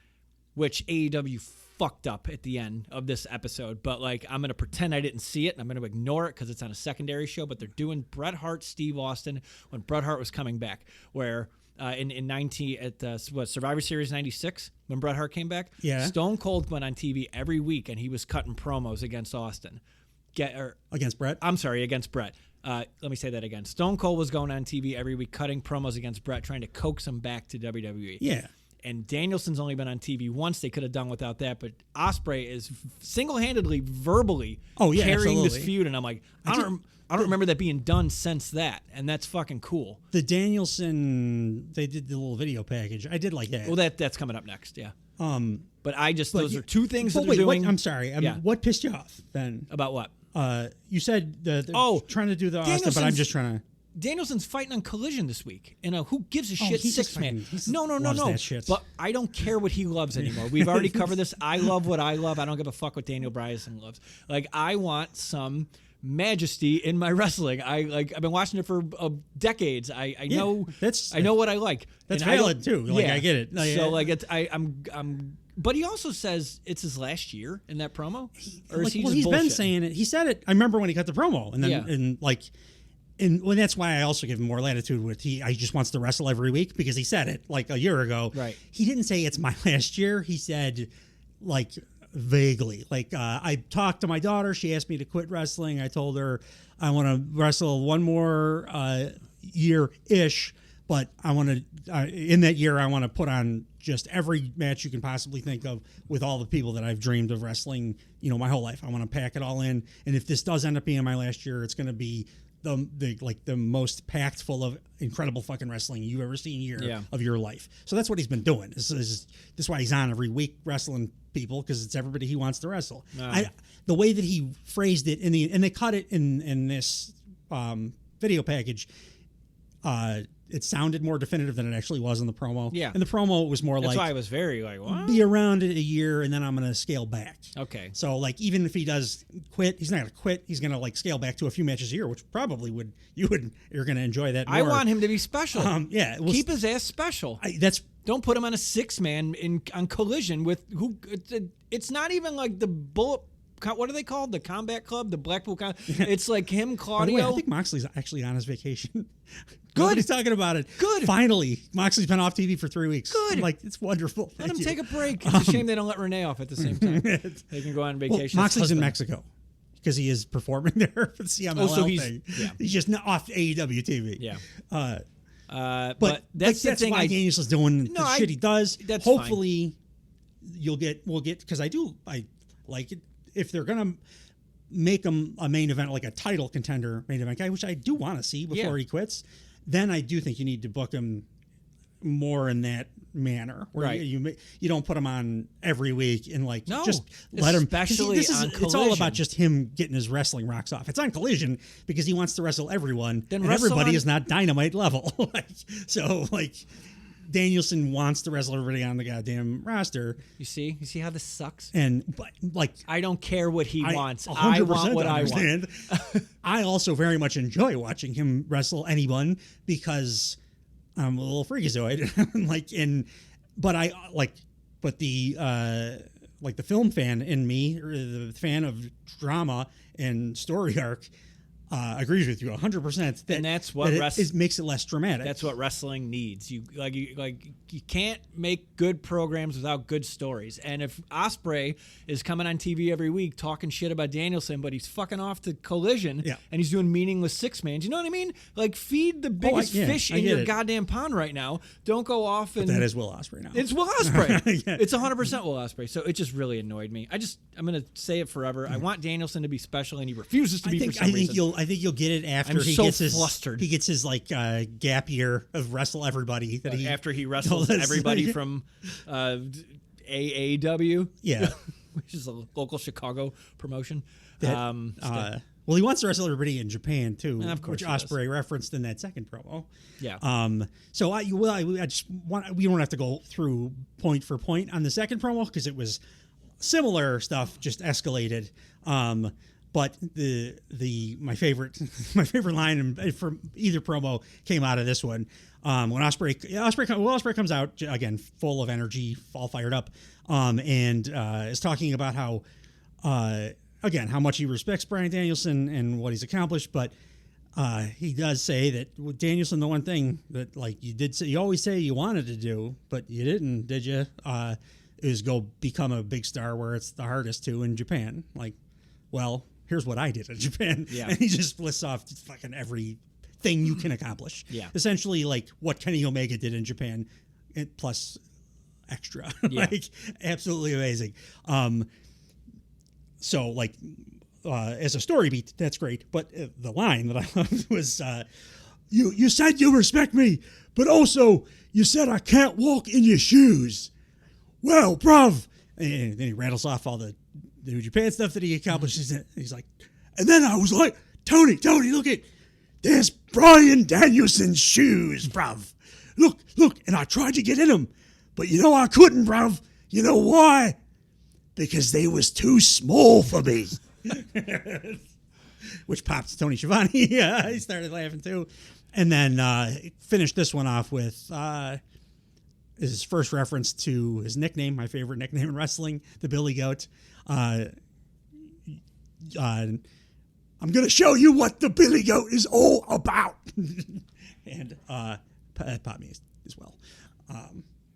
which AEW fucked up at the end of this episode, but like I'm going to pretend I didn't see it and I'm going to ignore it because it's on a secondary show, but they're doing Bret Hart, Steve Austin when Bret Hart was coming back, where in 90 at Survivor Series 96 when Bret Hart came back, Stone Cold went on TV every week and he was cutting promos against Austin.
Against Bret?
I'm sorry, against Bret. Let me say that again. Stone Cold was going on TV every week cutting promos against Bret, trying to coax him back to WWE.
Yeah.
And Danielson's only been on TV once. They could have done without that. But Ospreay is single-handedly, verbally carrying this feud. And I'm like, I don't remember that being done since that. And that's fucking cool.
The Danielson, they did the little video package. I did like that.
Well, that's coming up next, yeah. But those are two things that they're doing.
I'm sorry. What pissed you off then?
About what?
You said trying to do the Austin, but I'm just trying to.
Danielson's fighting on Collision this week. Who gives a shit?
He's
6-man. No.
That shit.
But I don't care what he loves anymore. We've already covered this. I love what I love. I don't give a fuck what Daniel Bryan loves. Like I want some majesty in my wrestling. I've been watching it for decades. I know what I like.
That's valid too. Like I get it.
So like I'm. But he also says it's his last year in that promo.
He's been saying it. He said it. I remember when he cut the promo, and then And that's why I also give him more latitude with he just wants to wrestle every week because he said it like a year ago.
Right.
He didn't say it's my last year. He said like vaguely. Like I talked to my daughter. She asked me to quit wrestling. I told her I want to wrestle one more year-ish, but I want to in that year I want to put on just every match you can possibly think of with all the people that I've dreamed of wrestling, my whole life. I want to pack it all in. And if this does end up being my last year, it's going to be the most packed full of incredible fucking wrestling you've ever seen year of your life. So that's what he's been doing. This is why he's on every week wrestling people, because it's everybody he wants to wrestle. The way that he phrased it and they cut it in this video package, it sounded more definitive than it actually was in the promo.
Yeah.
And the promo was more
That's
like,
why I was very like, what?
be around a year and then I'm going to scale back.
Okay.
So like, even if he does quit, he's not going to quit. He's going to like scale back to a few matches a year, which probably you're going to enjoy that more.
I want him to be special.
Yeah.
Keep his ass special.
Don't
put him on a 6-man on Collision with who. It's not even like the Bullet. What are they called? The Combat Club, the Blackpool. It's like him, Claudio.
By the way, I think Moxley's actually on his vacation.
Good.
He's talking about it.
Good.
Finally, Moxley's been off TV for 3 weeks.
Good.
I'm like, it's wonderful.
Let him take a break. It's a shame they don't let Renee off at the same time. They can go on vacation.
Well, Moxley's in Mexico because he is performing there for the CMLL thing.
Yeah.
He's just not off AEW TV.
Yeah.
But that's the thing. Why Danielson's doing the shit he does.
That's
hopefully we'll get because I like it if they're gonna make him a main event, like a title contender main event guy, which I do want to see before he quits. Then I do think you need to book him more in that manner, where
right.
you don't put him on every week and like just
let him.
Especially it's all about just him getting his wrestling rocks off. It's on Collision because he wants to wrestle everyone, and everybody is not Dynamite level. So Danielson wants to wrestle everybody on the goddamn roster.
You see how this sucks.
But like,
I don't care what he wants. I want what I want.
I also very much enjoy watching him wrestle anyone because I'm a little freakazoid. But the film fan in me, or the fan of drama and story arc, agrees with you 100%.
And that's what
it makes it less dramatic.
That's what wrestling needs. You can't make good programs without good stories. And if Ospreay is coming on TV every week talking shit about Danielson, but he's fucking off to Collision and he's doing meaningless 6-man, you know what I mean? Like, feed the biggest fish in your goddamn pond right now. Don't go off and.
But that is Will Ospreay now.
It's Will Ospreay. It's 100% Will Ospreay. So it just really annoyed me. I'm gonna say it forever. I want Danielson to be special, and he refuses to be for some reason.
I think you'll get it after
flustered.
He gets his like gap year of wrestle everybody
after he wrestles everybody from AEW.
Yeah,
which is a local Chicago promotion.
Well, he wants to wrestle everybody in Japan too,
of course,
which Ospreay referenced in that second promo.
Yeah.
So I just want, we don't have to go through point for point on the second promo because it was similar stuff, just escalated. But my favorite line from either promo came out of this one. When Ospreay comes out again, full of energy, all fired up, and is talking about how how much he respects Bryan Danielson and what he's accomplished. But he does say that with Danielson, the one thing that you always say you wanted to do, but you didn't, did you? Is go become a big star where it's the hardest to in Japan. Like, well, here's what I did in Japan.
Yeah.
And he just lists off fucking everything you can accomplish.
Yeah.
Essentially, like what Kenny Omega did in Japan, plus extra.
Yeah.
Like, absolutely amazing. So, like, as a story beat, that's great. But the line that I loved was, you said you respect me, but also you said I can't walk in your shoes. Well, bruv. And then he rattles off all the New Japan stuff that he accomplishes. He's like, and then I was like, Tony, look there's Bryan Danielson's shoes, bruv. Look, and I tried to get in them, but I couldn't, bruv. You know why? Because they was too small for me. Which popped Tony Schiavone. Yeah, he started laughing too. And then finished this one off with his first reference to his nickname, my favorite nickname in wrestling, the Billy Goat. I'm going to show you what the Billy Goat is all about. And that popped me as well.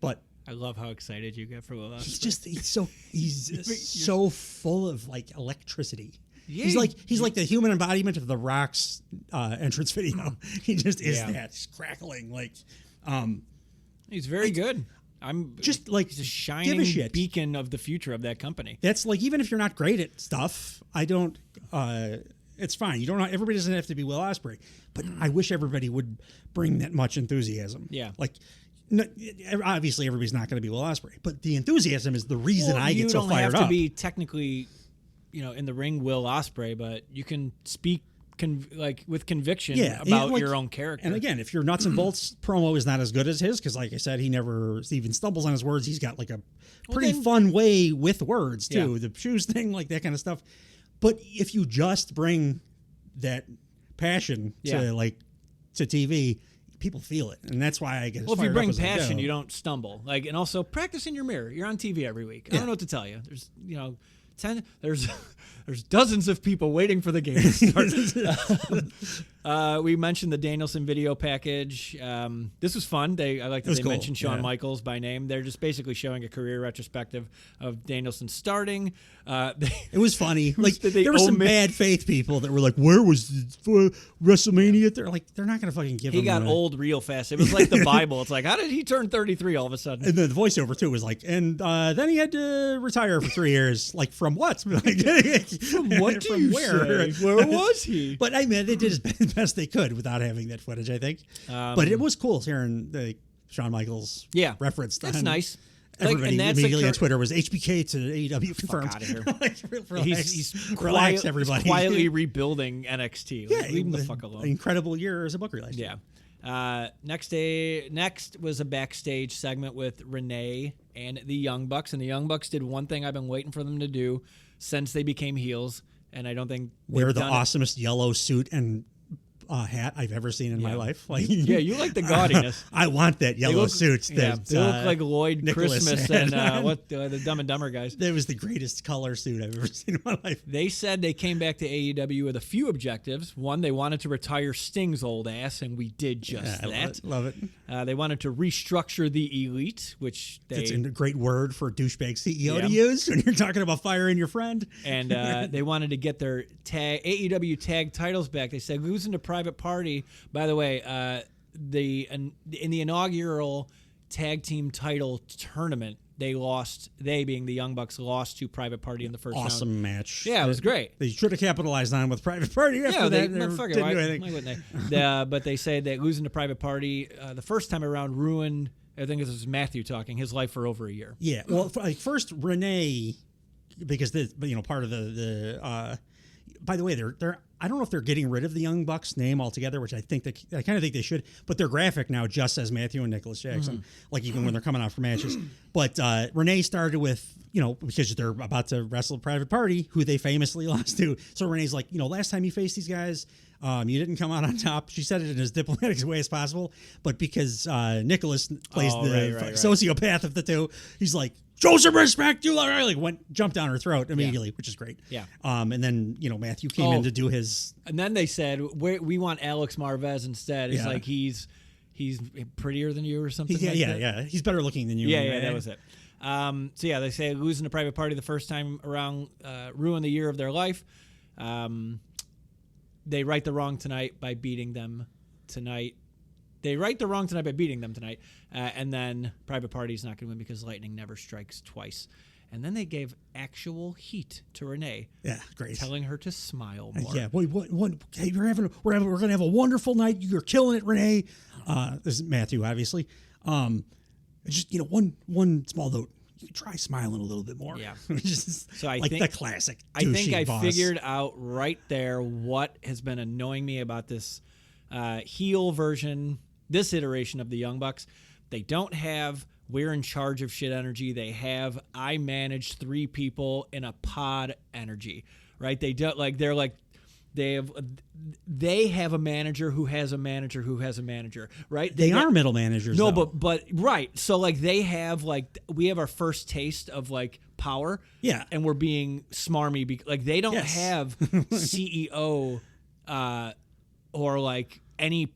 But
I love how excited you get for Will
Ospreay. He's so full of like electricity.
Yeah,
he's like the human embodiment of The Rock's entrance video. He just is that. He's crackling like.
He's very good. I'm just like he's a shining beacon of the future of that company.
That's like, even if you're not great at stuff, I don't. It's fine. You don't. Everybody doesn't have to be Will Ospreay, but I wish everybody would bring that much enthusiasm.
Yeah.
Like, no, obviously everybody's not going to be Will Ospreay, but the enthusiasm is the reason I get so fired up.
You don't have to be technically, in the ring Will Ospreay, but you can speak with conviction
Yeah,
about
like,
your own character.
And again, if your nuts and bolts promo is not as good as his, because like I said, he never even stumbles on his words. He's got like a pretty fun way with words too. The shoes thing, like that kind of stuff. But if you just bring that passion to TV, people feel it, and that's why I get.
Well, if you bring passion, you don't stumble. Like, and also practice in your mirror. You're on TV every week. I don't know what to tell you. There's there's dozens of people waiting for the game to start. We mentioned the Danielson video package. This was fun. I like that they mentioned Shawn Michaels by name. They're just basically showing a career retrospective of Danielson starting.
It was funny. Like there were some bad faith people that were like, "Where was WrestleMania?" They're like, they're not going to fucking give him.
He got old real fast. It was like the Bible. It's like, how did he turn 33 all of a sudden?
And the voiceover too was like, and then he had to retire for 3 years. Like from what?
From what? From where? Where was he?
But I mean, they did as best they could without having that footage, I think. But it was cool hearing the Shawn Michaels reference.
That's nice.
Everybody immediately on Twitter was HBK to AEW confirmed.
Fuck out of here.
Relax,
he's
relax, everybody.
Quietly rebuilding NXT. Leave him the fuck alone.
Incredible year as a booker last year.
Next was a backstage segment with Renee and the Young Bucks, and the Young Bucks did one thing I've been waiting for them to do since they became heels, and I don't think
wear the awesomest yellow suit and hat I've ever seen in my life. Like,
you like the gaudiness.
I want that yellow suit.
They look like Lloyd
Nicholas
Christmas and the Dumb and Dumber guys.
That was the greatest color suit I've ever seen in my life.
They said they came back to AEW with a few objectives. One, they wanted to retire Sting's old ass, and we did just that.
Love it.
They wanted to restructure the Elite, which
it's a great word for douchebag CEO to use when you're talking about firing your friend.
And they wanted to get their AEW tag titles back. They said losing to Private Party. By the way, in the inaugural tag team title tournament, they being the Young Bucks lost to Private Party in the first round.
Awesome match.
Yeah, it was great.
They should have capitalized on with Private Party after that.
Why wouldn't they? But they say that losing to Private Party the first time around ruined, I think this was Matthew talking, his life for over a year.
Yeah. Well, first Renee, because part of the by the way, they're I don't know if they're getting rid of the Young Bucks name altogether, which I kind of think they should. But their graphic now just says Matthew and Nicholas Jackson, like even when they're coming out for matches. But Renee started with, because they're about to wrestle Private Party, who they famously lost to. So Renee's like, last time you faced these guys, you didn't come out on top. She said it in as diplomatic a way as possible. But because Nicholas plays sociopath of the two, he's like, show some respect. You jumped down her throat immediately, which is great.
Yeah.
And then Matthew came in to do his.
And then they said we want Alex Marvez instead. It's like he's prettier than you or something.
Yeah. He's better looking than you.
Yeah, that was it. They say losing to Private Party the first time around ruined the year of their life. They right the wrong tonight by beating them tonight. And then Private Party's not going to win because lightning never strikes twice. And then they gave actual heat to Renee. Yeah, great. Telling her to smile more.
Yeah, hey, we're going to have a wonderful night. You're killing it, Renee. This is Matthew, obviously. Just one small note. You can try smiling a little bit more.
Yeah.
So I think the classic.
I think I figured out right there what has been annoying me about this heel version, this iteration of the Young Bucks. They don't have we're in charge of shit energy. They have I manage 3 people in a pod energy, right? They don't they have a manager who has a manager who has a manager, right?
They are middle managers.
No,
though.
but right. So they have we have our first taste of power.
Yeah.
And we're being smarmy they don't have CEO or any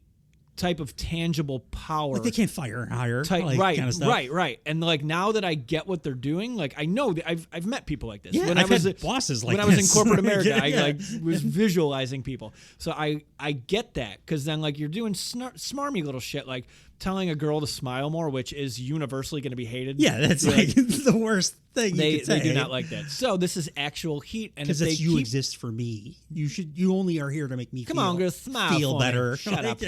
type of tangible power.
They can't fire and hire.
Right.
Kind of stuff.
Right. And now that I get what they're doing, I know that I've met people like this.
Yeah,
when
I've had bosses like
when
this.
I was in corporate America, I was visualizing people. So I get that because then you're doing smarmy little shit telling a girl to smile more, which is universally going to be hated.
Yeah, that's the worst thing you could say.
They do not like that. So this is actual heat, and if
you exist for me, you only are here to make me
smile
feel better.
Shut up.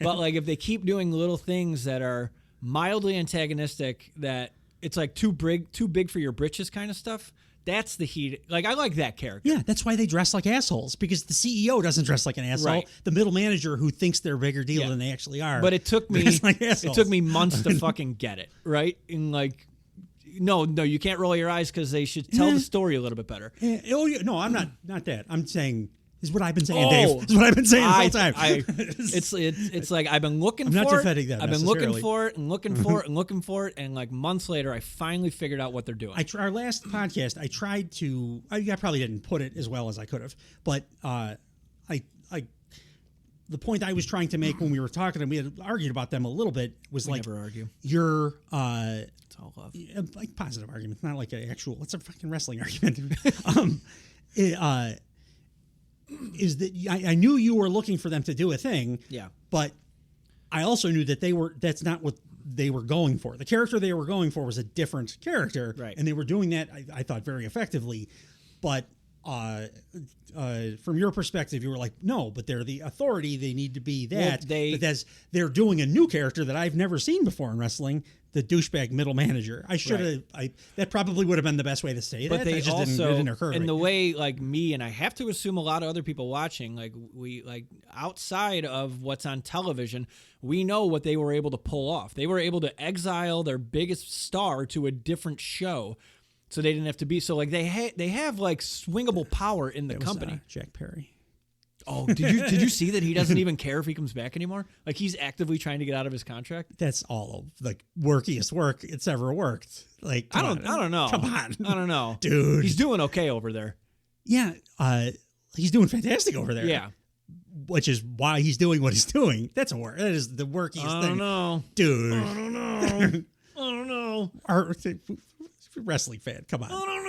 But if they keep doing little things that are mildly antagonistic, that it's too big for your britches kind of stuff. That's the heat. Like, I like that character.
Yeah, that's why they dress like assholes, because the CEO doesn't dress like an asshole.
Right.
The middle manager who thinks they're a bigger deal than they actually are.
But it took me
like
it took me months to fucking get it, right? And like, no, you can't roll your eyes because they should tell the story a little bit better.
Oh, yeah, no, I'm not that. I'm saying, this is what I've been saying, Dave. This is what I've been saying the whole time.
It's like I've been looking
I'm
for
not
it.
defending that
I've been looking
necessarily.
for it and looking for it and looking for it, and like months later, I finally figured out what they're doing.
Our last podcast, I tried to. I probably didn't put it as well as I could have, but the point I was trying to make when we were talking and we had argued about them a little bit was
we
like,
never argue.
You're
It's all love.
like positive argument, not like an actual. What's a fucking wrestling argument? Is that I knew you were looking for them to do a thing,
Yeah.
but I also knew that that's not what they were going for. The character they were going for was a different character,
Right.
and they were doing that, I thought, very effectively. But from your perspective, you were like, no, but they're the authority. They need to be that. But they're doing a new character that I've never seen before in wrestling, the douchebag middle manager. I should have. That probably would have been the best way to say that.
But they
it just
also,
didn't occur to
in
me.
the way, like me, and I have to assume a lot of other people watching, like we, like outside of what's on television, we know what they were able to pull off. They were able to exile their biggest star to a different show, so they didn't have to be. So like they have like swingable power in the company.
Jack Perry.
Oh, did you see that he doesn't even care if he comes back anymore? Like he's actively trying to get out of his contract.
That's all of the workiest work it's ever worked. Like
I don't know.
Come on,
I don't know,
dude.
He's doing okay over there.
Yeah, he's doing fantastic over there.
Yeah,
which is why he's doing what he's doing. That's a work. That is the workiest thing.
I don't know,
dude.
I don't know. I don't know.
Our wrestling fan, come on.
I don't know.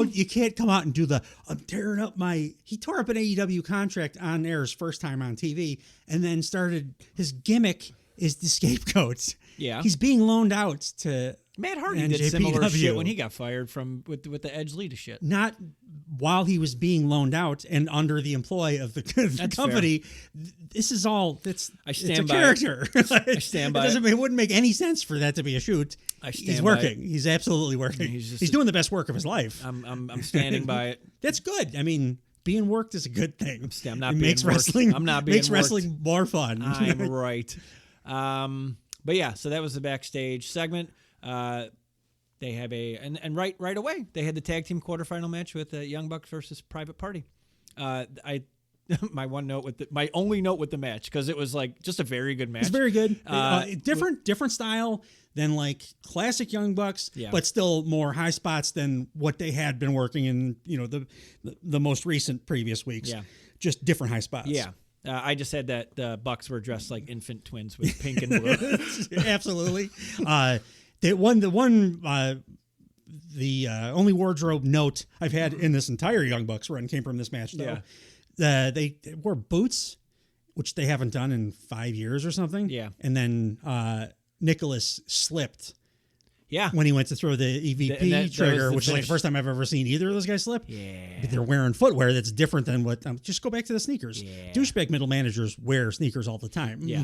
You can't come out and do I'm tearing up he tore up an AEW contract on air his first time on TV, and then started his gimmick is the scapegoat.
Yeah.
He's being loaned out to
Matt Hardy did
NJPW.
similar shit when he got fired with the Edge leadership.
Not while he was being loaned out and under the employ of the company. This is all. It's a character.
I stand by
it. It wouldn't make any sense for that to be a shoot. He's working. He's absolutely working. He's doing the best work of his life.
I'm standing by it.
That's good. I mean, being worked is a good thing.
I'm not
it
being
makes
worked.
wrestling.
I'm not being
makes
worked.
wrestling more fun.
I'm right. But yeah, so that was the backstage segment. They have and right away they had the tag team quarterfinal match with Young Bucks versus Private Party. My only note with the match, because it was like just a very good match.
It's very good. Different style than like classic Young Bucks, but still more high spots than what they had been working in. The most recent previous weeks. Yeah, just different high spots.
Yeah. I just said that the Bucks were dressed like infant twins with pink and blue.
Absolutely. The only wardrobe note I've had in this entire Young Bucks run came from this match, though. Yeah. They wore boots, which they haven't done in 5 years or something.
Yeah.
And then Nicholas slipped.
Yeah.
When he went to throw the EVP trigger, which is like the first time I've ever seen either of those guys slip.
Yeah.
But they're wearing footwear that's different than what. Just go back to the sneakers.
Yeah.
Douchebag middle managers wear sneakers all the time.
Yeah.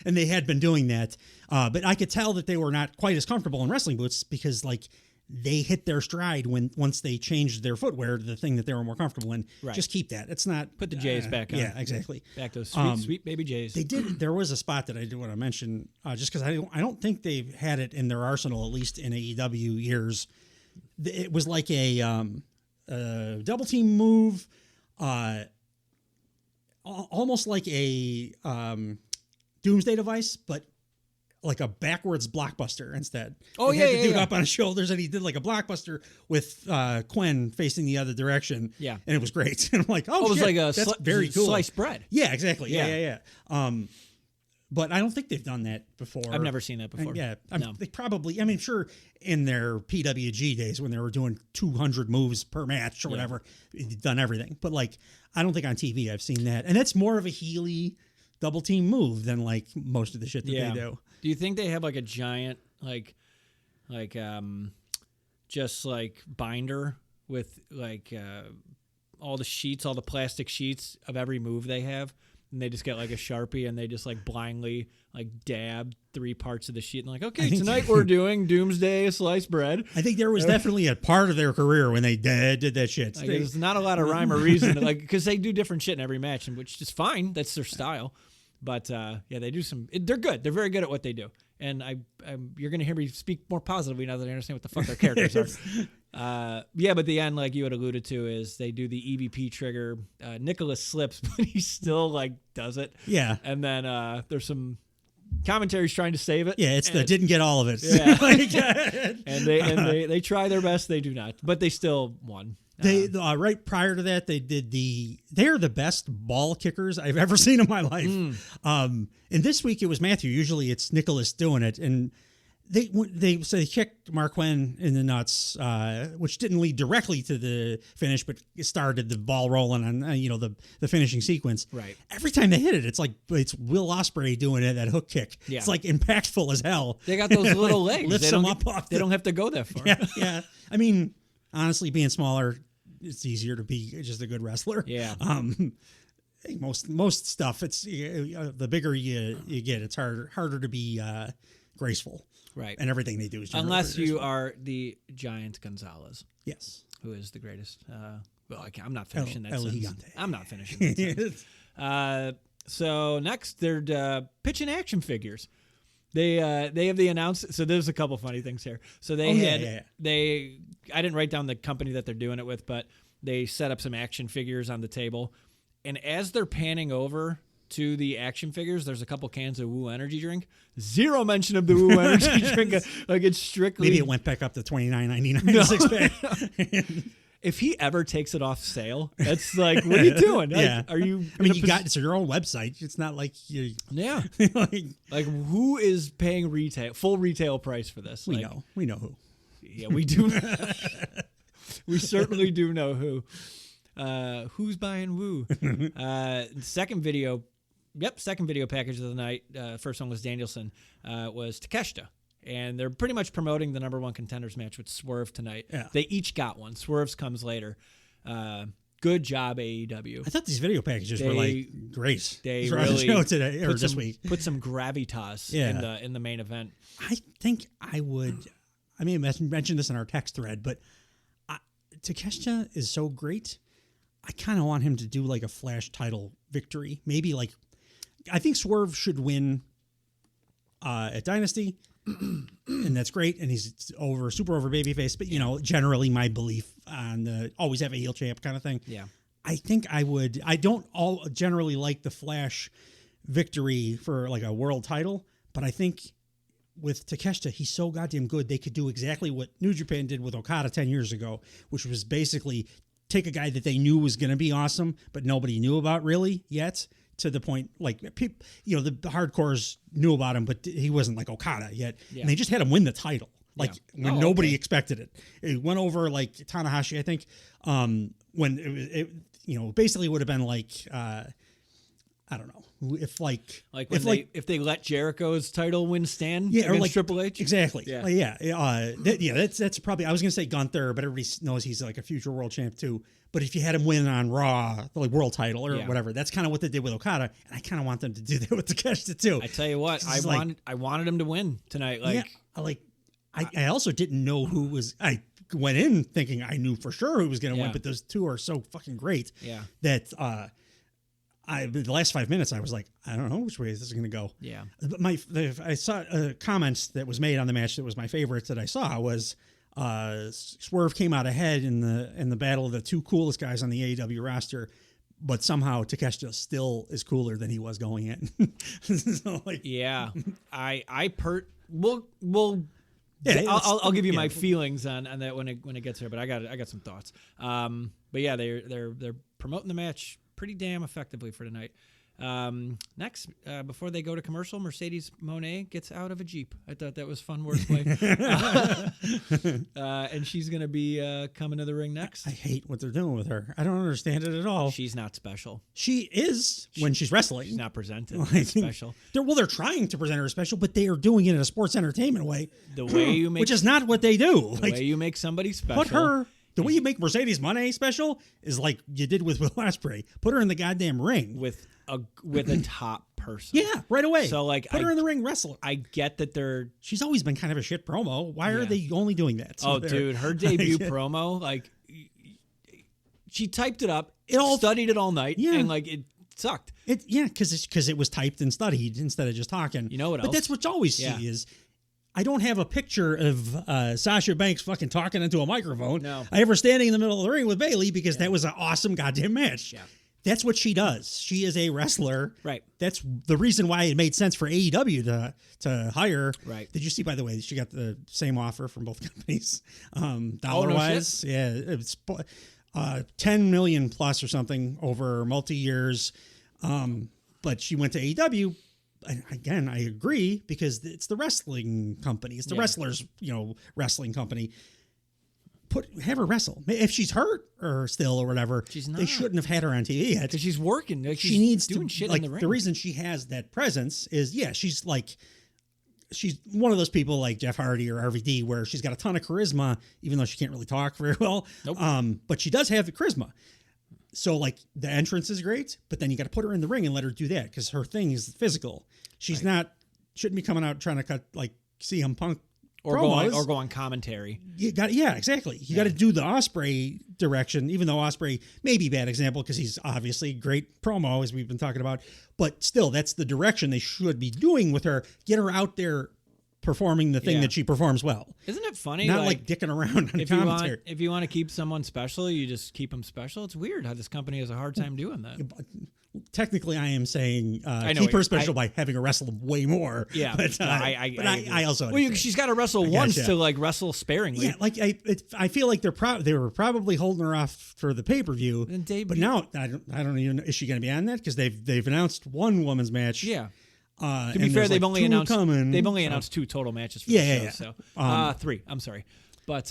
And they had been doing that. But I could tell that they were not quite as comfortable in wrestling boots because, like, they hit their stride once they changed their footwear to the thing that they were more comfortable in.
Right.
Just keep that. It's not
put the J's back on.
Yeah, exactly.
Back those sweet, sweet baby J's.
They did. There was a spot that I do want to mention, just because I don't think they've had it in their arsenal, at least in AEW years. It was like a double team move, almost like a Doomsday Device, but like a backwards blockbuster instead.
Oh,
he
yeah,
had the dude
yeah.
up on his shoulders, and he did like a blockbuster with Quinn facing the other direction.
Yeah,
and it was great. And I'm like, oh,
it was
shit,
like
that's very cool.
Sliced bread.
Yeah, exactly. Yeah. But I don't think they've done that before.
I've never seen that before.
They probably. I mean, sure, in their PWG days when they were doing 200 moves per match or whatever, they've done everything. But like, I don't think on TV I've seen that, and that's more of a Healy double team move than like most of the shit that they do.
Do you think they have like a giant just like binder with like all the sheets, all the plastic sheets of every move they have? and they just get like a Sharpie and they just like blindly like dab 3 parts of the sheet and like, okay,
I think-
tonight we're doing Doomsday sliced bread.
I think there was definitely a part of their career when they did that shit.
Like, there's not a lot of rhyme or reason, like because they do different shit in every match, and which is fine. That's their style. But yeah, they do some. They're good. They're very good at what they do. And you're gonna hear me speak more positively now that I understand what the fuck their characters are. Yeah, but the end, like you had alluded to, is they do the EVP trigger. Nicholas slips, but he still like does it.
Yeah.
And then there's some commentaries trying to save it.
Yeah, it's the didn't get all of it.
Yeah.
Like,
they try their best. They do not, but they still won.
They right prior to that, they did they're the best ball kickers I've ever seen in my life. And this week it was Matthew. Usually it's Nicholas doing it, and they kicked Marquand in the nuts, which didn't lead directly to the finish, but it started the ball rolling on the finishing sequence.
Right.
Every time they hit it, it's Will Ospreay doing it, that hook kick.
Yeah.
It's like impactful as hell.
They got those little legs.
Lifts them up off.
They don't have to go that far.
Yeah. I mean, honestly, being smaller, it's easier to be just a good wrestler.
Yeah.
Most stuff, it's the bigger you get, it's harder to be graceful.
Right.
And everything they do is generally
unless you
graceful.
are the Giant Gonzalez,
Yes.
who is the greatest. I'm not finishing that
El
sentence.
Gigante.
I'm not finishing that sentence. So next, they're pitching action figures. They have the announce. So there's a couple funny things here. So they I didn't write down the company that they're doing it with, but they set up some action figures on the table, and as they're panning over to the action figures, there's a couple cans of Woo Energy drink. Zero mention of the Woo Energy drink. Like it's strictly
Maybe it went back up to $29.99 six pack.
If he ever takes it off sale, that's like, what are you doing? Like,
Yeah.
Are you?
I mean, it's your own website. It's not like you.
Yeah.
like,
Who is paying full retail price for this?
we know who.
Yeah, we do. We certainly do know who. Who's buying Woo? Second video package of the night. First one was Danielson. Was Takeshita. And they're pretty much promoting the number 1 contenders match with Swerve tonight.
Yeah.
They each got one. Swerve's comes later. Good job, AEW.
I thought these video packages were like great.
They
for the
really
show today or this week.
Put some gravitas in the main event.
I think I would. I may have mentioned this in our text thread, but Takeshita is so great. I kind of want him to do like a flash title victory. Maybe like, I think Swerve should win at Dynasty, and that's great. And he's super over babyface. But generally my belief on the always have a heel champ kind of thing.
Yeah,
I think I would. I don't generally like the flash victory for like a world title, but I think with Takeshita, he's so goddamn good. They could do exactly what New Japan did with Okada 10 years ago, which was basically take a guy that they knew was going to be awesome, but nobody knew about really yet, to the point like the hardcores knew about him, but he wasn't like Okada yet. Yeah. And they just had him win the title. Like when nobody expected it. It went over like Tanahashi, I think, when it basically would have been like, I don't know if if they
let Jericho's title win stand
or
against
like
Triple H.
Exactly.
Yeah.
That's probably, I was going to say Gunther, but everybody knows he's like a future world champ too. But if you had him win on Raw, the like world title or whatever, that's kind of what they did with Okada, and I kind of want them to do that with Takeshita too.
I tell you what, I wanted him to win tonight.
I also didn't know who was. I went in thinking I knew for sure who was going to win, but those two are so fucking great.
Yeah.
That the last 5 minutes I was like, I don't know which way this is going to go.
Yeah.
But I saw a comment that was made on the match that was my favorite that I saw was Swerve came out ahead in the battle of the 2 coolest guys on the AEW roster, but somehow Takeshita still is cooler than he was going in. So
I'll give you my feelings on that when it gets there, but I got some thoughts. But yeah, they're promoting the match pretty damn effectively for tonight. Next, before they go to commercial, Mercedes Moné gets out of a Jeep. I thought that was fun wordplay. And she's going to be coming to the ring next.
I hate what they're doing with her. I don't understand it at all.
She's not special.
She is when she's wrestling.
She's not presented as special.
They're trying to present her as special, but they are doing it in a sports entertainment way.
The way you make,
which is not what they do.
The way you make somebody special.
Put her The way you make Mercedes Moné special is like you did with Will Ospreay. Put her in the goddamn ring
with a top person.
Yeah, right away.
So like,
put her in the ring, wrestle.
I get that they're.
She's always been kind of a shit promo. Why are they only doing that?
So dude, her debut promo, like, she typed it up, studied it all night, and like it sucked.
Because it was typed and studied instead of just talking.
You know what else?
But that's what you always see is. I don't have a picture of Sasha Banks fucking talking into a microphone.
No.
I have her standing in the middle of the ring with Bayley because that was an awesome goddamn match.
Yeah.
That's what she does. She is a wrestler.
Right.
That's the reason why it made sense for AEW to hire.
Right.
Did you see, by the way, she got the same offer from both companies, dollar-wise?
No,
yeah, it's $10 million plus or something over multi-years. But she went to AEW. And again, I agree because it's the wrestling company. It's the wrestlers, wrestling company. Have her wrestle. If she's hurt or still or whatever,
she's not.
They shouldn't have had her on TV yet.
Because she's working. Like,
she needs
doing
to,
shit
like,
in the ring.
The reason she has that presence is, she's one of those people like Jeff Hardy or RVD where she's got a ton of charisma, even though she can't really talk very well.
Nope.
But she does have the charisma. So like the entrance is great, but then you got to put her in the ring and let her do that because her thing is physical. She's shouldn't be coming out trying to cut like CM Punk
or
promos.
go on commentary.
Exactly. You got to do the Ospreay direction, even though Ospreay may be a bad example because he's obviously great promo as we've been talking about, but still that's the direction they should be doing with her. Get her out there performing the thing that she performs well.
Isn't it funny?
Not like dicking around on commentary.
If you want to keep someone special, you just keep them special. It's weird how this company has a hard time doing that.
Technically, I am saying keep her special by having her wrestle way more.
Yeah,
but I also
she's got to wrestle once to like wrestle sparingly.
Yeah, like I feel like they were probably holding her off for the pay per view. But now I don't even is she going to be on that because they've announced one woman's match.
Yeah. To be fair, they've only announced announced 2 total matches for the show. So 3. I'm sorry, but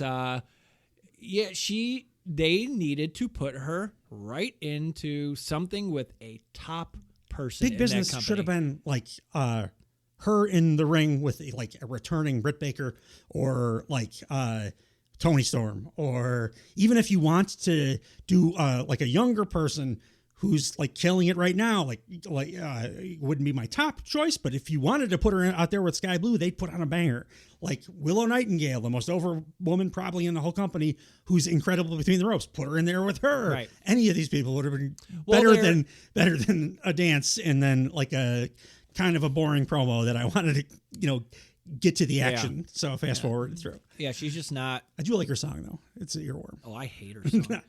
they needed to put her right into something with a top person.
Big Business should have been like her in the ring with like a returning Britt Baker or like Tony Storm, or even if you want to do like a younger person who's like killing it right now, it wouldn't be my top choice, but if you wanted to put her out there with Sky Blue, they'd put on a banger. Like Willow Nightingale, the most over woman probably in the whole company, who's incredible between the ropes. Put her in there with her.
Right.
Any of these people would have been better than a dance and then like a kind of a boring promo that I wanted to, get to the action. Yeah. So fast forward through.
Yeah, she's just not.
I do like her song though. It's an earworm.
Oh, I hate her song.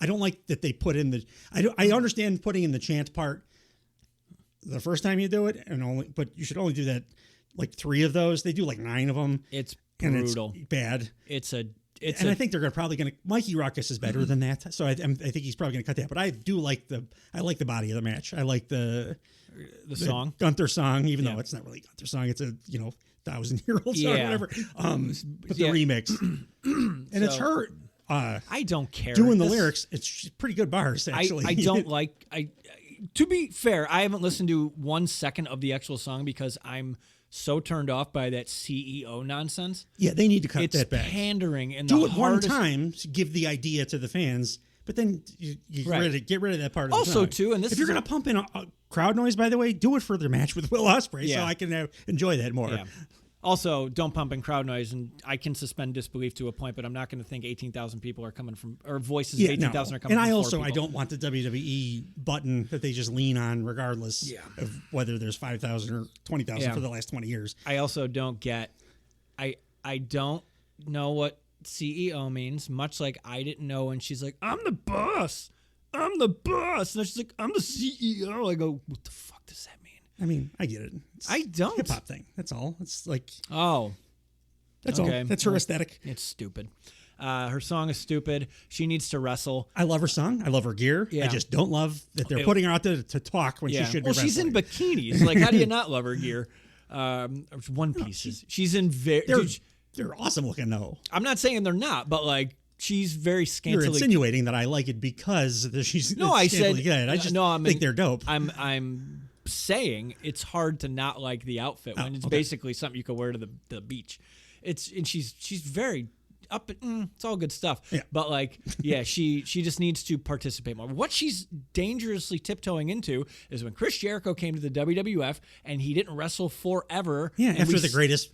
I don't like that they put in the. I understand putting in the chant part the first time you do it, but you should only do that like 3 of those. They do like 9 of them.
It's brutal.
It's bad.
I
think they're probably going to. Mikey Ruckus is better than that, so I think he's probably going to cut that. But I do like the body of the match. I like the
song,
Gunther song, even though it's not really Gunther song. It's a 1,000-year-old song, or whatever. But the remix, and it's her.
I don't care.
Doing the lyrics, it's pretty good bars, actually.
I don't like. To be fair, I haven't listened to 1 second of the actual song because I'm so turned off by that CEO nonsense.
Yeah, they need to cut that back.
It's pandering and
do it one time to give the idea to the fans, but then you get rid of that part of the song.
Also, too, and this
if you're going to pump in a crowd noise, by the way, do it for their match with Will Ospreay, so I can enjoy that more.
Yeah. Also, don't pump in crowd noise, and I can suspend disbelief to a point, but I'm not going to think 18,000 people are coming from, or voices of 18,000 are coming from.
And I don't want the WWE button that they just lean on regardless of whether there's 5,000 or 20,000 for the last 20 years.
I also don't get, I don't know what CEO means, much like I didn't know when she's like, I'm the boss. And then she's like, I'm the CEO. I go, what the fuck does that mean?
I mean, I get it.
I don't.
Hip hop thing. That's all. It's like.
Oh.
That's all. That's her aesthetic.
It's stupid. Her song is stupid. She needs to wrestle.
I love her song. I love her gear. Yeah. I just don't love that they're putting her out there to talk when she should be wrestling.
She's in bikinis. Like, how do you not love her gear? One pieces. She's in very.
They're awesome looking though.
I'm not saying they're not, but like. She's very scantily.
You're insinuating that I like it because she's
I said
good. I just think they're dope.
I'm saying it's hard to not like the outfit when it's basically something you could wear to the beach. And she's very. it's all good stuff.
Yeah.
But like, yeah, she just needs to participate more. What she's dangerously tiptoeing into is when Chris Jericho came to the WWF and he didn't wrestle forever.
Yeah,
and
after the greatest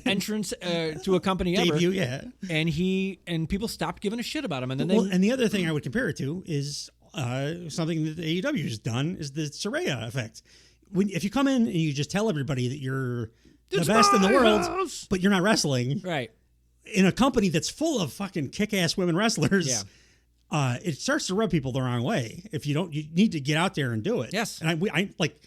entrance to a company ever.
debut, yeah.
And people stopped giving a shit about him. And then
And the other thing I would compare it to is something that AEW has done is the Saraya effect. If you come in and you just tell everybody that you're the best in the world, but you're not wrestling,
right,
in a company that's full of fucking kick-ass women wrestlers, it starts to rub people the wrong way. If you don't, you need to get out there and do it.
Yes.
And I like,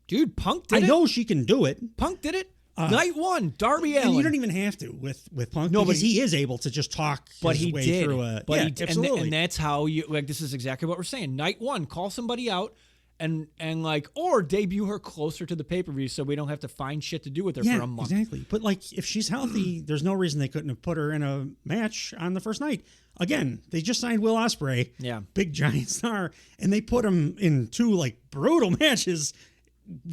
dude, Punk did it.
I know she can do it.
Punk did it. Night one, Darby Allin.
And you don't even have to with Punk, because he is able to just talk his way through a... absolutely.
And that's how you, like, this is exactly what we're saying. Night one, call somebody out and like, or debut her closer to the pay-per-view so we don't have to find shit to do with her for a month.
Exactly. But like, if she's healthy, there's no reason they couldn't have put her in a match on the first night. Again, they just signed Will Ospreay, big giant star, and they put him in 2 like brutal matches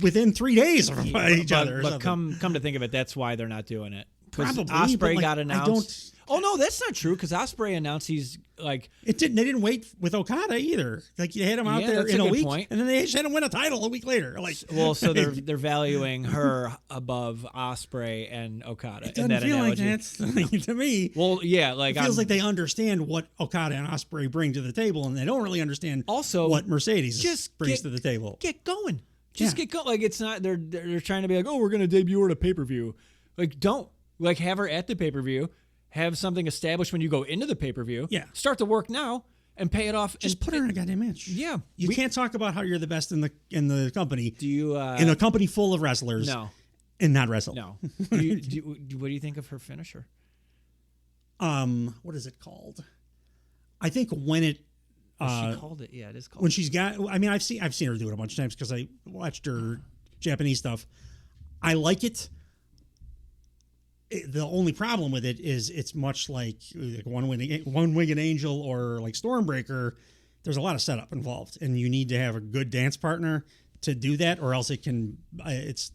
within 3 days of each other.
But come to think of it, that's why they're not doing it.
Probably.
Ospreay got announced. Oh no, that's not true. Because Ospreay announced he's like
it didn't. They didn't wait with Okada either. Like you had him out there in a week, and then they just had him win a title a week later. Like,
well, so they're valuing her above Ospreay and Okada.
It doesn't feel like that's to me.
Well, yeah, like
it feels like they understand what Okada and Ospreay bring to the table, and they don't really understand
also
what Mercedes brings to the table.
Get going. Just get going. Like it's not. They're trying to be like, oh, we're gonna debut her at a pay-per-view. Like don't have her at the pay-per-view. Have something established when you go into the pay-per-view.
Yeah.
Start the work now and pay it off.
Just put her in a goddamn match.
Yeah.
You can't talk about how you're the best in the company.
Do you
in a company full of wrestlers?
No.
And not wrestle.
No. What do you think of her finisher?
What is it called? I think when it.
She called it. Yeah, it is called.
When she's got. I mean, I've seen her do it a bunch of times because I watched her Japanese stuff. I like it. The only problem with it is it's much like One-Winged Angel or like Stormbreaker. There's a lot of setup involved, and you need to have a good dance partner to do that, or else it can. It's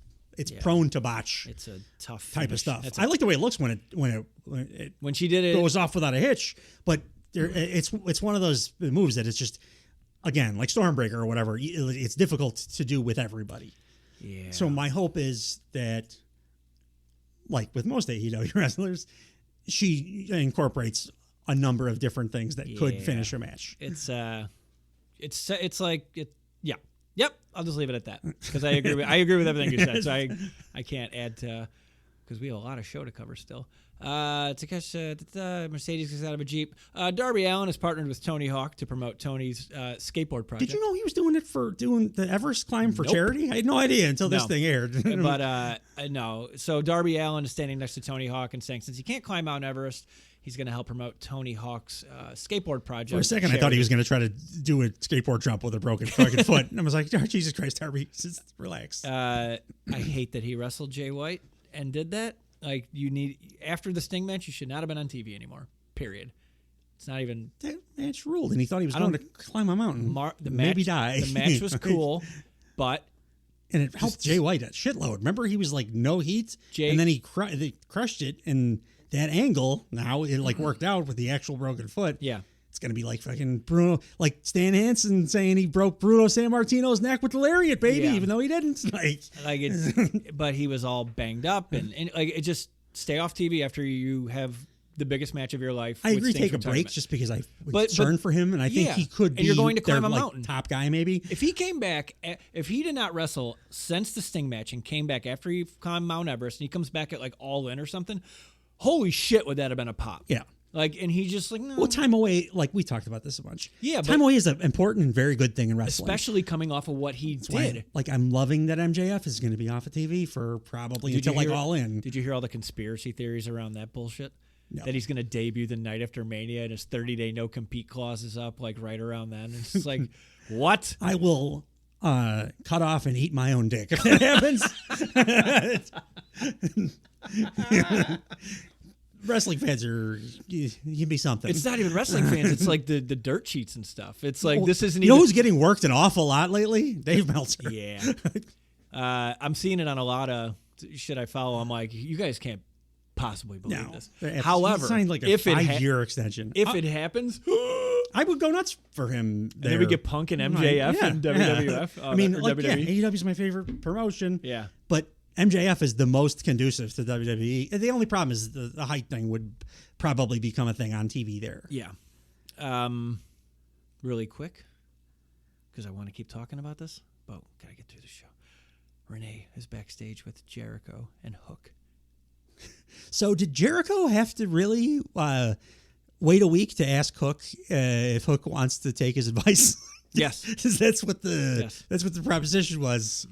prone to botch.
It's a tough
type of stuff. I like the way it looks when
she did it
goes off without a hitch, but it's one of those moves that it's just again like Stormbreaker or whatever. It's difficult to do with everybody.
Yeah.
So my hope is that, like with most AEW wrestlers, she incorporates a number of different things that could finish a match.
It's like yep. I'll just leave it at that because I agree with everything you said. So I can't add to because we have a lot of show to cover still. Mercedes gets out of a Jeep. Darby Allin is partnered with Tony Hawk to promote Tony's skateboard project.
Did you know he was doing it for doing the Everest climb for charity? I had no idea until this thing aired.
But no. So Darby Allin is standing next to Tony Hawk and saying since he can't climb Mount Everest, he's going to help promote Tony Hawk's skateboard project.
For a second, I thought he was going to try to do a skateboard jump with a broken foot. And I was like, oh, Jesus Christ, Darby, just relax.
I hate that he wrestled Jay White and did that. Like after the Sting match, you should not have been on TV anymore. Period. It's not even
that match ruled, and he thought he was going to climb a mountain, maybe die.
The match was cool, but
and it helped Jay White a shitload. Remember, he was like no heat, and then they crushed it, and that angle now it like worked out with the actual broken foot.
Yeah.
It's going to be like fucking Bruno, like Stan Hansen saying he broke Bruno Sammartino's neck with the lariat, baby, even though he didn't. Like
it's, but he was all banged up and like it just stay off TV after you have the biggest match of your life.
I agree, take a break just because I was concerned for him, and I think he could be.
And you're going to climb a mountain,
top guy maybe.
If he came back, if he did not wrestle since the Sting match and came back after he climbed Mount Everest and he comes back at like All In or something, holy shit, would that have been a pop?
Yeah.
Like, and he's just like, no.
Well, time away, like we talked about this a bunch.
Yeah,
time away is an important and very good thing in wrestling,
especially coming off of what he did.
Like, I'm loving that MJF is going to be off of TV for probably until like All In.
Did you hear all the conspiracy theories around that bullshit?
No.
That he's going to debut the night after Mania and his 30-day no compete clause is up, like right around then. It's just like, what?
I will cut off and eat my own dick if that happens. Wrestling fans you'd be something.
It's not even wrestling fans. It's like the dirt sheets and stuff. It's like this isn't.
You know who's getting worked an awful lot lately? Dave Meltzer.
Yeah, I'm seeing it on a lot of shit I follow. I'm like, you guys can't possibly believe
No.
this.
He
However,
signed like a
if it
5-year extension.
if it happens,
I would go nuts for him.
and
There.
then we get Punk and MJF and WWF.
I mean,
or
like,
WWE.
AEW is my favorite promotion.
Yeah.
But MJF is the most conducive to WWE. The only problem is the height thing would probably become a thing on TV there.
Yeah. Really quick, because I want to keep talking about this, but gotta get through the show. Renee is backstage with Jericho and Hook.
So did Jericho have to really wait a week to ask Hook if Hook wants to take his advice?
Yes.
that's what the proposition was.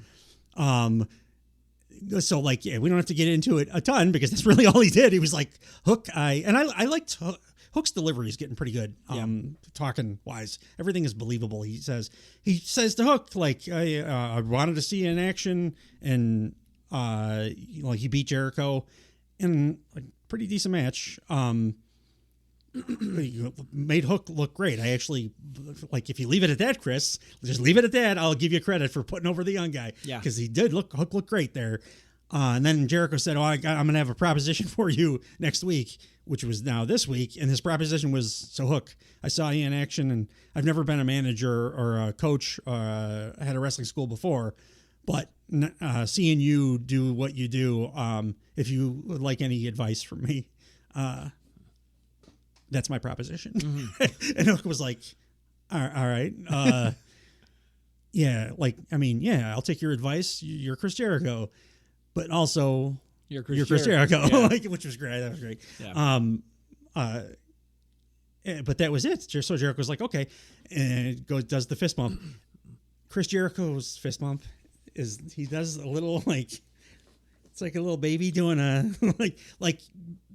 So like, yeah, we don't have to get into it a ton because that's really all he did. He was like, Hook, I liked Hook's delivery is getting pretty good. Talking wise, everything is believable. He says to Hook, like, I wanted to see you in action, and like he beat Jericho in a pretty decent match. Made Hook look great. I actually, like, if you leave it at that, Chris, just leave it at that. I'll give you credit for putting over the young guy.
Yeah.
Because Hook looked great there. And then Jericho said, I'm going to have a proposition for you next week, which was now this week. And his proposition was, so Hook, I saw you in action, and I've never been a manager or a coach. I had a wrestling school before, but seeing you do what you do, if you would like any advice from me, that's my proposition. Mm-hmm. And Hook was like, all right. Yeah, like, I mean, yeah, I'll take your advice. You're Chris Jericho. But also, you're Chris Jericho,
yeah.
like, which was great. That was great.
Yeah.
But that was it. So Jericho's like, okay, and does the fist bump. Chris Jericho's fist bump he does a little, like, it's like a little baby doing a like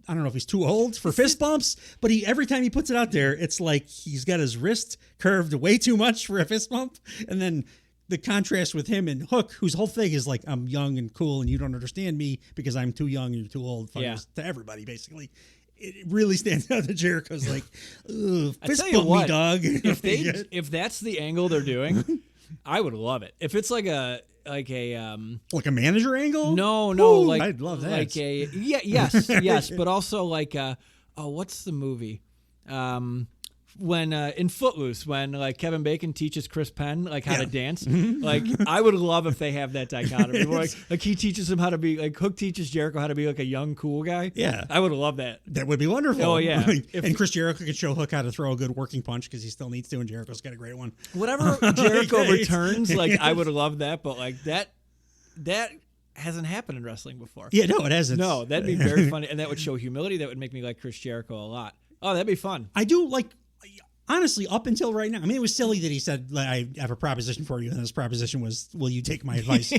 I don't know if he's too old for fist bumps, but every time he puts it out there, it's like he's got his wrist curved way too much for a fist bump, and then the contrast with him and Hook, whose whole thing is like, I'm young and cool and you don't understand me because I'm too young and you're too old. To everybody, basically. It really stands out that Jericho's like, fist bump me, dog.
If that's the angle they're doing, I would love it. If it's like a
manager angle?
No,
Ooh,
like
I'd love that.
Like yes, but also like what's the movie? When in Footloose, when like Kevin Bacon teaches Chris Penn like how to dance, like I would love if they have that dichotomy. Where, like he teaches him how to be like Hook teaches Jericho how to be like a young cool guy.
Yeah,
I would love that.
That would be wonderful.
Oh yeah,
and Chris Jericho could show Hook how to throw a good working punch because he still needs to, and Jericho's got a great one.
Whatever Jericho returns, like I would love that, but like that hasn't happened in wrestling before.
Yeah, no, it hasn't.
No, that'd be very funny, and that would show humility. That would make me like Chris Jericho a lot. Oh, that'd be fun.
I do like. Honestly, up until right now, I mean, it was silly that he said, I have a proposition for you, and his proposition was, will you take my advice?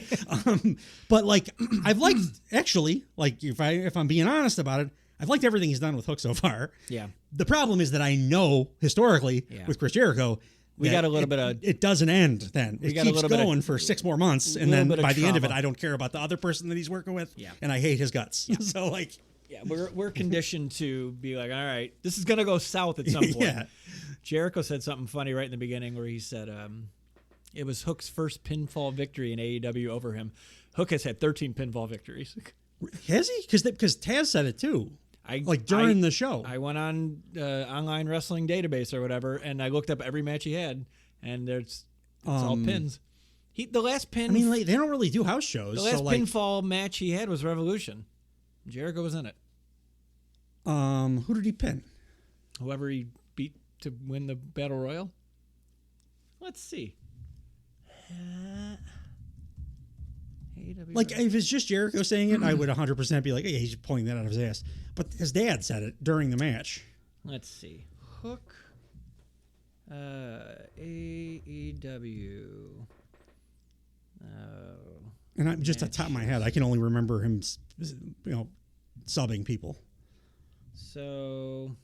But, like, I've liked, actually, like, if I'm being honest about it, I've liked everything he's done with Hook so far.
Yeah.
The problem is that I know, historically, with Chris Jericho,
we got a little bit of...
It doesn't end then. It keeps going for 6 more months, and then by the end of it, I don't care about the other person that he's working with, and I hate his guts. Yeah. So, like...
Yeah, we're conditioned to be like, all right, this is going to go south at some point.
Yeah.
Jericho said something funny right in the beginning where he said it was Hook's first pinfall victory in AEW over him. Hook has had 13 pinfall victories.
Has he? Because Taz said it too. During the show.
I went on online wrestling database or whatever, and I looked up every match he had, and it's all pins. The last pin...
I mean, like, they don't really do house shows.
The last pinfall match he had was Revolution. Jericho was in it.
Who did he pin?
Whoever he beat to win the Battle Royal. Let's see.
Like, if it's just Jericho saying it, I would 100% be like, hey, he's pulling that out of his ass. But his dad said it during the match.
Let's see. Hook. AEW.
And I'm just at the top of my head, I can only remember him, subbing people.
So,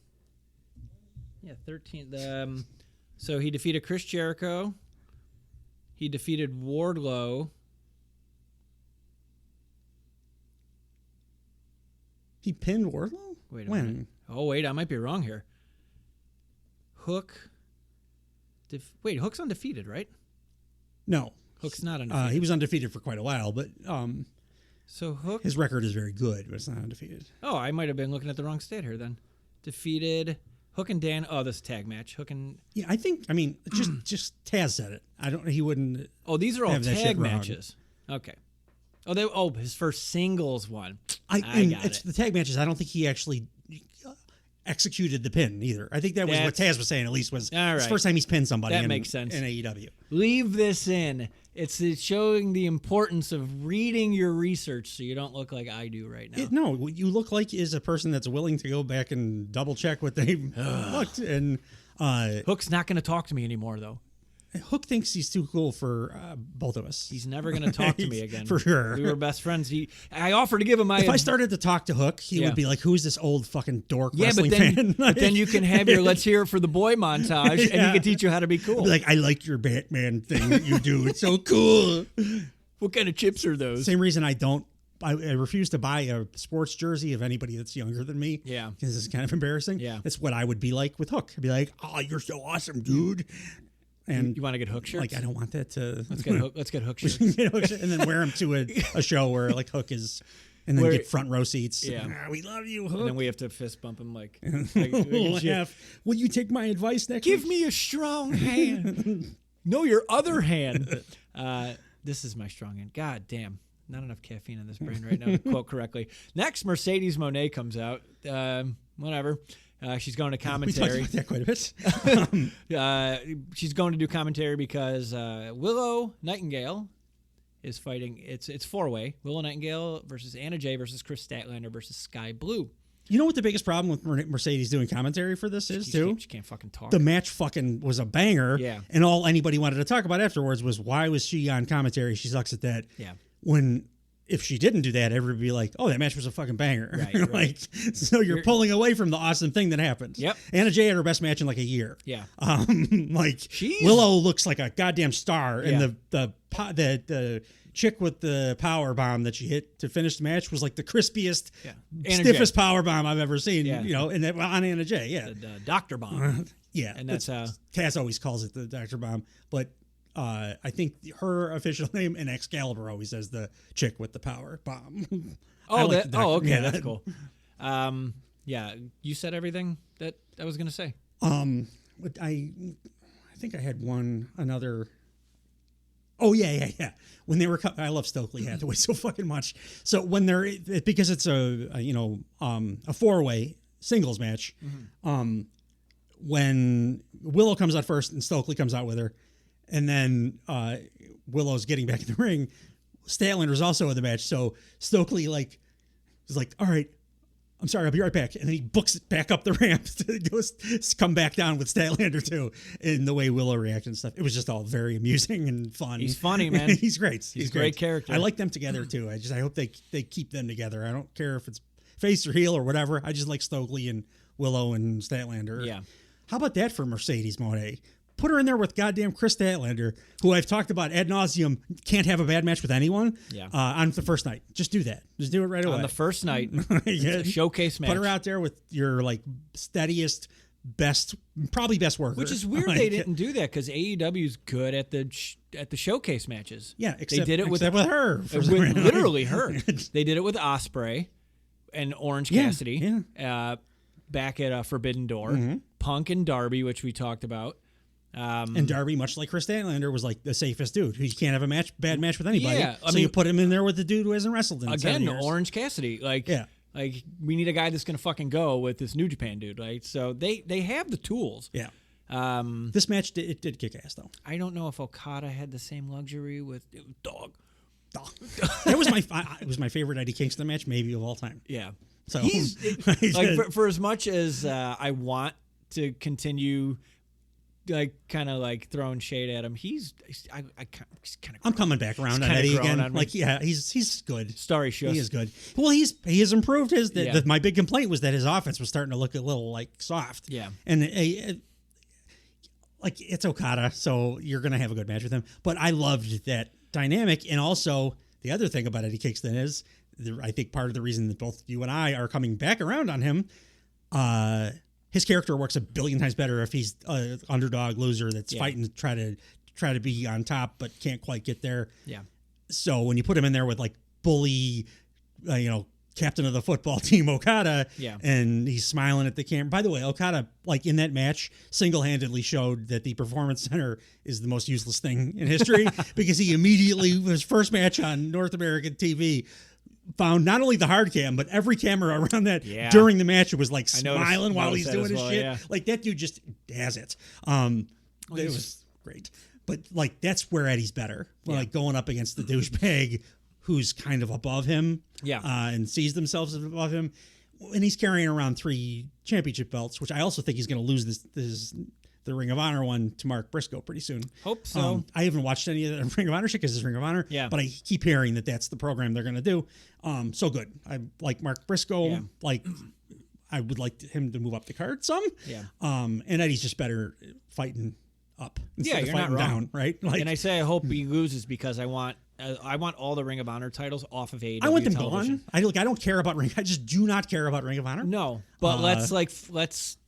yeah, 13. So he defeated Chris Jericho. He defeated Wardlow.
He pinned Wardlow?
Wait a minute. Oh, wait, I might be wrong here. Hook. Hook's undefeated, right?
No.
Hook's not undefeated.
He was undefeated for quite a while, but
So Hook.
His record is very good, but it's not undefeated.
Oh, I might have been looking at the wrong stat here then. Defeated Hook and Dan. Oh, this is a tag match. Hook and.
Yeah, I mean, just Taz said it. He wouldn't.
Oh, these are all
have that shit
tag
wrong.
matches. Okay. His first singles one.
It's the tag matches. I don't think he actually executed the pin either. I think that was what Taz was saying. At least was it's the first time he's pinned somebody.
That makes sense
in AEW.
Leave this in. It's showing the importance of reading your research, so you don't look like I do right now.
No, what you look like is a person that's willing to go back and double check what they looked. And
Hook's not going to talk to me anymore, though.
Hook thinks he's too cool for both of us.
He's never going to talk to me again.
For sure.
We were best friends. I offered to give him my...
If I started to talk to Hook, he would be like, who's this old fucking dork wrestling fan?
But then you can have your Let's Hear It for the Boy montage, and he can teach you how to be cool.
Like, I like your Batman thing that you do. It's so cool.
What kind of chips are those?
Same reason I refuse to buy a sports jersey of anybody that's younger than me.
Yeah.
Because it's kind of embarrassing.
Yeah.
That's what I would be like with Hook. I'd be like, oh, you're so awesome, dude. And
you want to get Hook shirts?
Like, I don't want that to...
Let's get Hook shirts.
And then wear them to a show where like Hook is... And then get front row seats.
Yeah.
We love you, Hook.
And then we have to fist bump him like
will you take my advice next
Give
week?
me a strong hand. No, your other hand. This is my strong hand. God damn. Not enough caffeine in this brain right now to quote correctly. Next, Mercedes Moné comes out. Whatever. She's going to commentary.
We talked about that quite a
bit. She's going to do commentary because Willow Nightingale is fighting. It's four-way. Willow Nightingale versus Anna Jay versus Chris Statlander versus Sky Blue.
You know what the biggest problem with Mercedes doing commentary for this is, too?
She can't fucking talk.
The match fucking was a banger.
Yeah.
And all anybody wanted to talk about afterwards was, why was she on commentary? She sucks at that.
Yeah.
If she didn't do that, everybody would be like, oh, that match was a fucking banger.
Right.
Like, so you're pulling away from the awesome thing that happened.
Yep.
Anna Jay had her best match in like a year.
Yeah.
Willow looks like a goddamn star. And the chick with the power bomb that she hit to finish the match was like the crispiest, stiffest power bomb I've ever seen.
Yeah.
And on Anna Jay. Yeah.
The Dr. Bomb.
Yeah.
And that's
Cass always calls it the Dr. Bomb. But I think her official name in Excalibur always says the chick with the power bomb.
Okay, that's cool. Yeah, you said everything that I was gonna say.
But I think I had another. Oh yeah. When they were, I love Stokely Hathaway so fucking much. So when because it's a four-way singles match. Mm-hmm. When Willow comes out first and Stokely comes out with her. And then Willow's getting back in the ring. Statlander's also in the match. So Stokely is like, all right, I'm sorry, I'll be right back. And then he books it back up the ramp to come back down with Statlander too. And the way Willow reacted and stuff. It was just all very amusing and fun.
He's funny, man.
He's great.
He's a great character.
I like them together too. I hope they keep them together. I don't care if it's face or heel or whatever. I just like Stokely and Willow and Statlander.
Yeah.
How about that for Mercedes Moné? Put her in there with goddamn Chris Statlander, who I've talked about ad nauseum, can't have a bad match with anyone.
Yeah.
On the first night. Just do that. Just do it right away.
On the first night. It's a showcase match.
Put her out there with your steadiest, probably best worker.
Which is weird they didn't do that because AEW is good at the showcase matches.
Yeah,
they did it with
her.
Literally her. They did it with Ospreay and Orange Cassidy.
Yeah.
Back at Forbidden Door. Mm-hmm. Punk and Darby, which we talked about.
And Darby, much like Chris Statlander, was like the safest dude. He can't have a bad match with anybody.
Yeah,
so you put him in there with the dude who hasn't wrestled in 7 years.
Orange Cassidy. Like we need a guy that's going to fucking go with this New Japan dude. Right? So they have the tools.
Yeah. This match did kick ass though.
I don't know if Okada had the same luxury with Dog.
That was it was my favorite Eddie Kingston match maybe of all time.
Yeah.
So
he's for as much as I want to continue. Throwing shade at him. He's kind of.
I'm coming back around on Eddie again. He's good.
Story shows
he is good. Well, he has improved his. My big complaint was that his offense was starting to look a little soft.
Yeah.
And it's Okada, so you're gonna have a good match with him. But I loved that dynamic, and also the other thing about Eddie Kingston is, I think part of the reason that both you and I are coming back around on him. His character works a billion times better if he's an underdog loser that's fighting to try to be on top but can't quite get there.
Yeah.
So when you put him in there with bully, captain of the football team, Okada.
Yeah.
And he's smiling at the camera. By the way, Okada, like in that match, single-handedly showed that the Performance Center is the most useless thing in history because he immediately, his first match on North American TV, found not only the hard cam, but every camera around that during the match, it was like smiling while he's doing his shit. Yeah. Like that dude just has it. It was great. But like, that's where Eddie's better. Like going up against the douchebag who's kind of above him, and sees themselves as above him, and he's carrying around 3 championship belts, which I also think he's going to lose the Ring of Honor one to Mark Briscoe pretty soon.
Hope so.
I haven't watched any of the Ring of Honor shit because it's Ring of Honor, but I keep hearing that that's the program they're going to do. So good. I like Mark Briscoe. Yeah. Like, I would like him to move up the card some.
Yeah.
And Eddie's just better fighting up instead of
you're
fighting
not wrong.
down, right? Like,
and I say I hope he loses because I want all the Ring of Honor titles off of AEW
I want them
television.
gone. I don't care about Ring. I just do not care about Ring of Honor.
No, but let's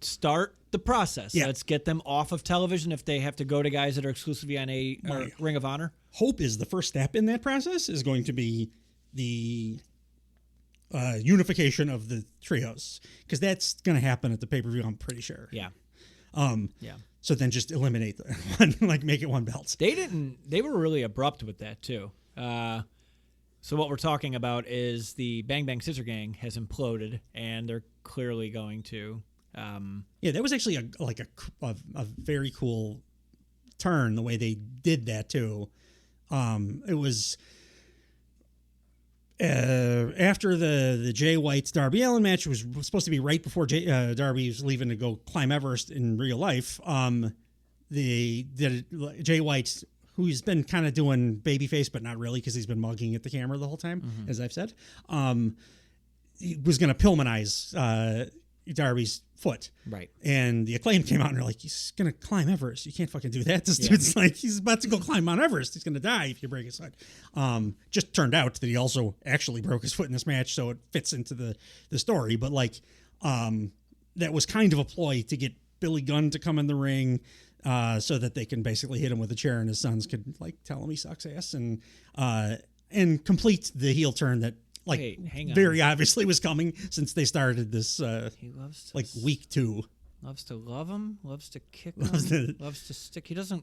start the process.
Yeah.
Let's get them off of television if they have to go to guys that are exclusively on Ring of Honor.
Hope is the first step in that process is going to be the unification of the trios, because that's going to happen at the pay-per-view, I'm pretty sure.
Yeah.
So then just eliminate the one, like make it one belt.
They were really abrupt with that too. So what we're talking about is the Bang Bang Scissor Gang has imploded, and they're clearly going to.
That was actually a very cool turn the way they did that too. It was after the Jay White's Darby Allin match was supposed to be right before Darby was leaving to go climb Everest in real life. Jay White's, who's been kind of doing babyface, but not really because he's been mugging at the camera the whole time, as I've said. He was going to Pillmanize Darby's foot.
Right.
And the Acclaim came out and they're like, he's going to climb Everest. You can't fucking do that. This dude's like, he's about to go climb Mount Everest. He's going to die if you break his foot. Just turned out that he also actually broke his foot in this match, so it fits into the story. But that was kind of a ploy to get Billy Gunn to come in the ring, so that they can basically hit him with a chair and his sons could tell him he sucks ass and complete the heel turn that very obviously was coming since they started this
he loves to
week 2.
Loves to love him, loves to kick him, loves to stick. He doesn't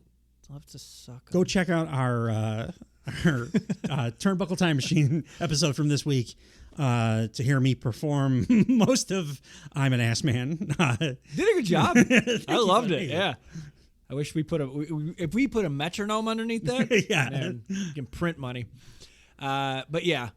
love to suck him.
Go check out our Turnbuckle Time Machine episode from this week to hear me perform most of I'm an Ass Man.
Did a good job. I loved it. Yeah. I wish if we put a metronome underneath that, man, you can print money. But yeah,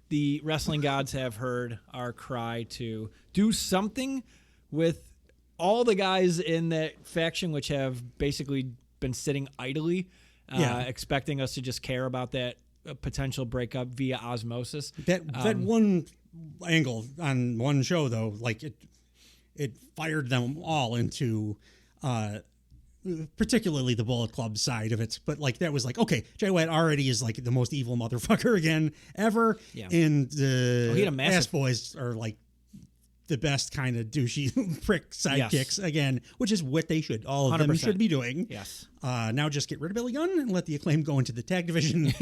the wrestling gods have heard our cry to do something with all the guys in that faction, which have basically been sitting idly, expecting us to just care about that potential breakup via osmosis.
That one angle on one show, though, it fired them all into particularly the Bullet Club side of it, but that was okay, Jay White already is the most evil motherfucker again ever, and the Ass Boys are the best kind of douchey prick sidekicks again, which is what they should all of 100%. Them should be doing.
Yes.
Now just get rid of Billy Gunn and let the Acclaim go into the tag division.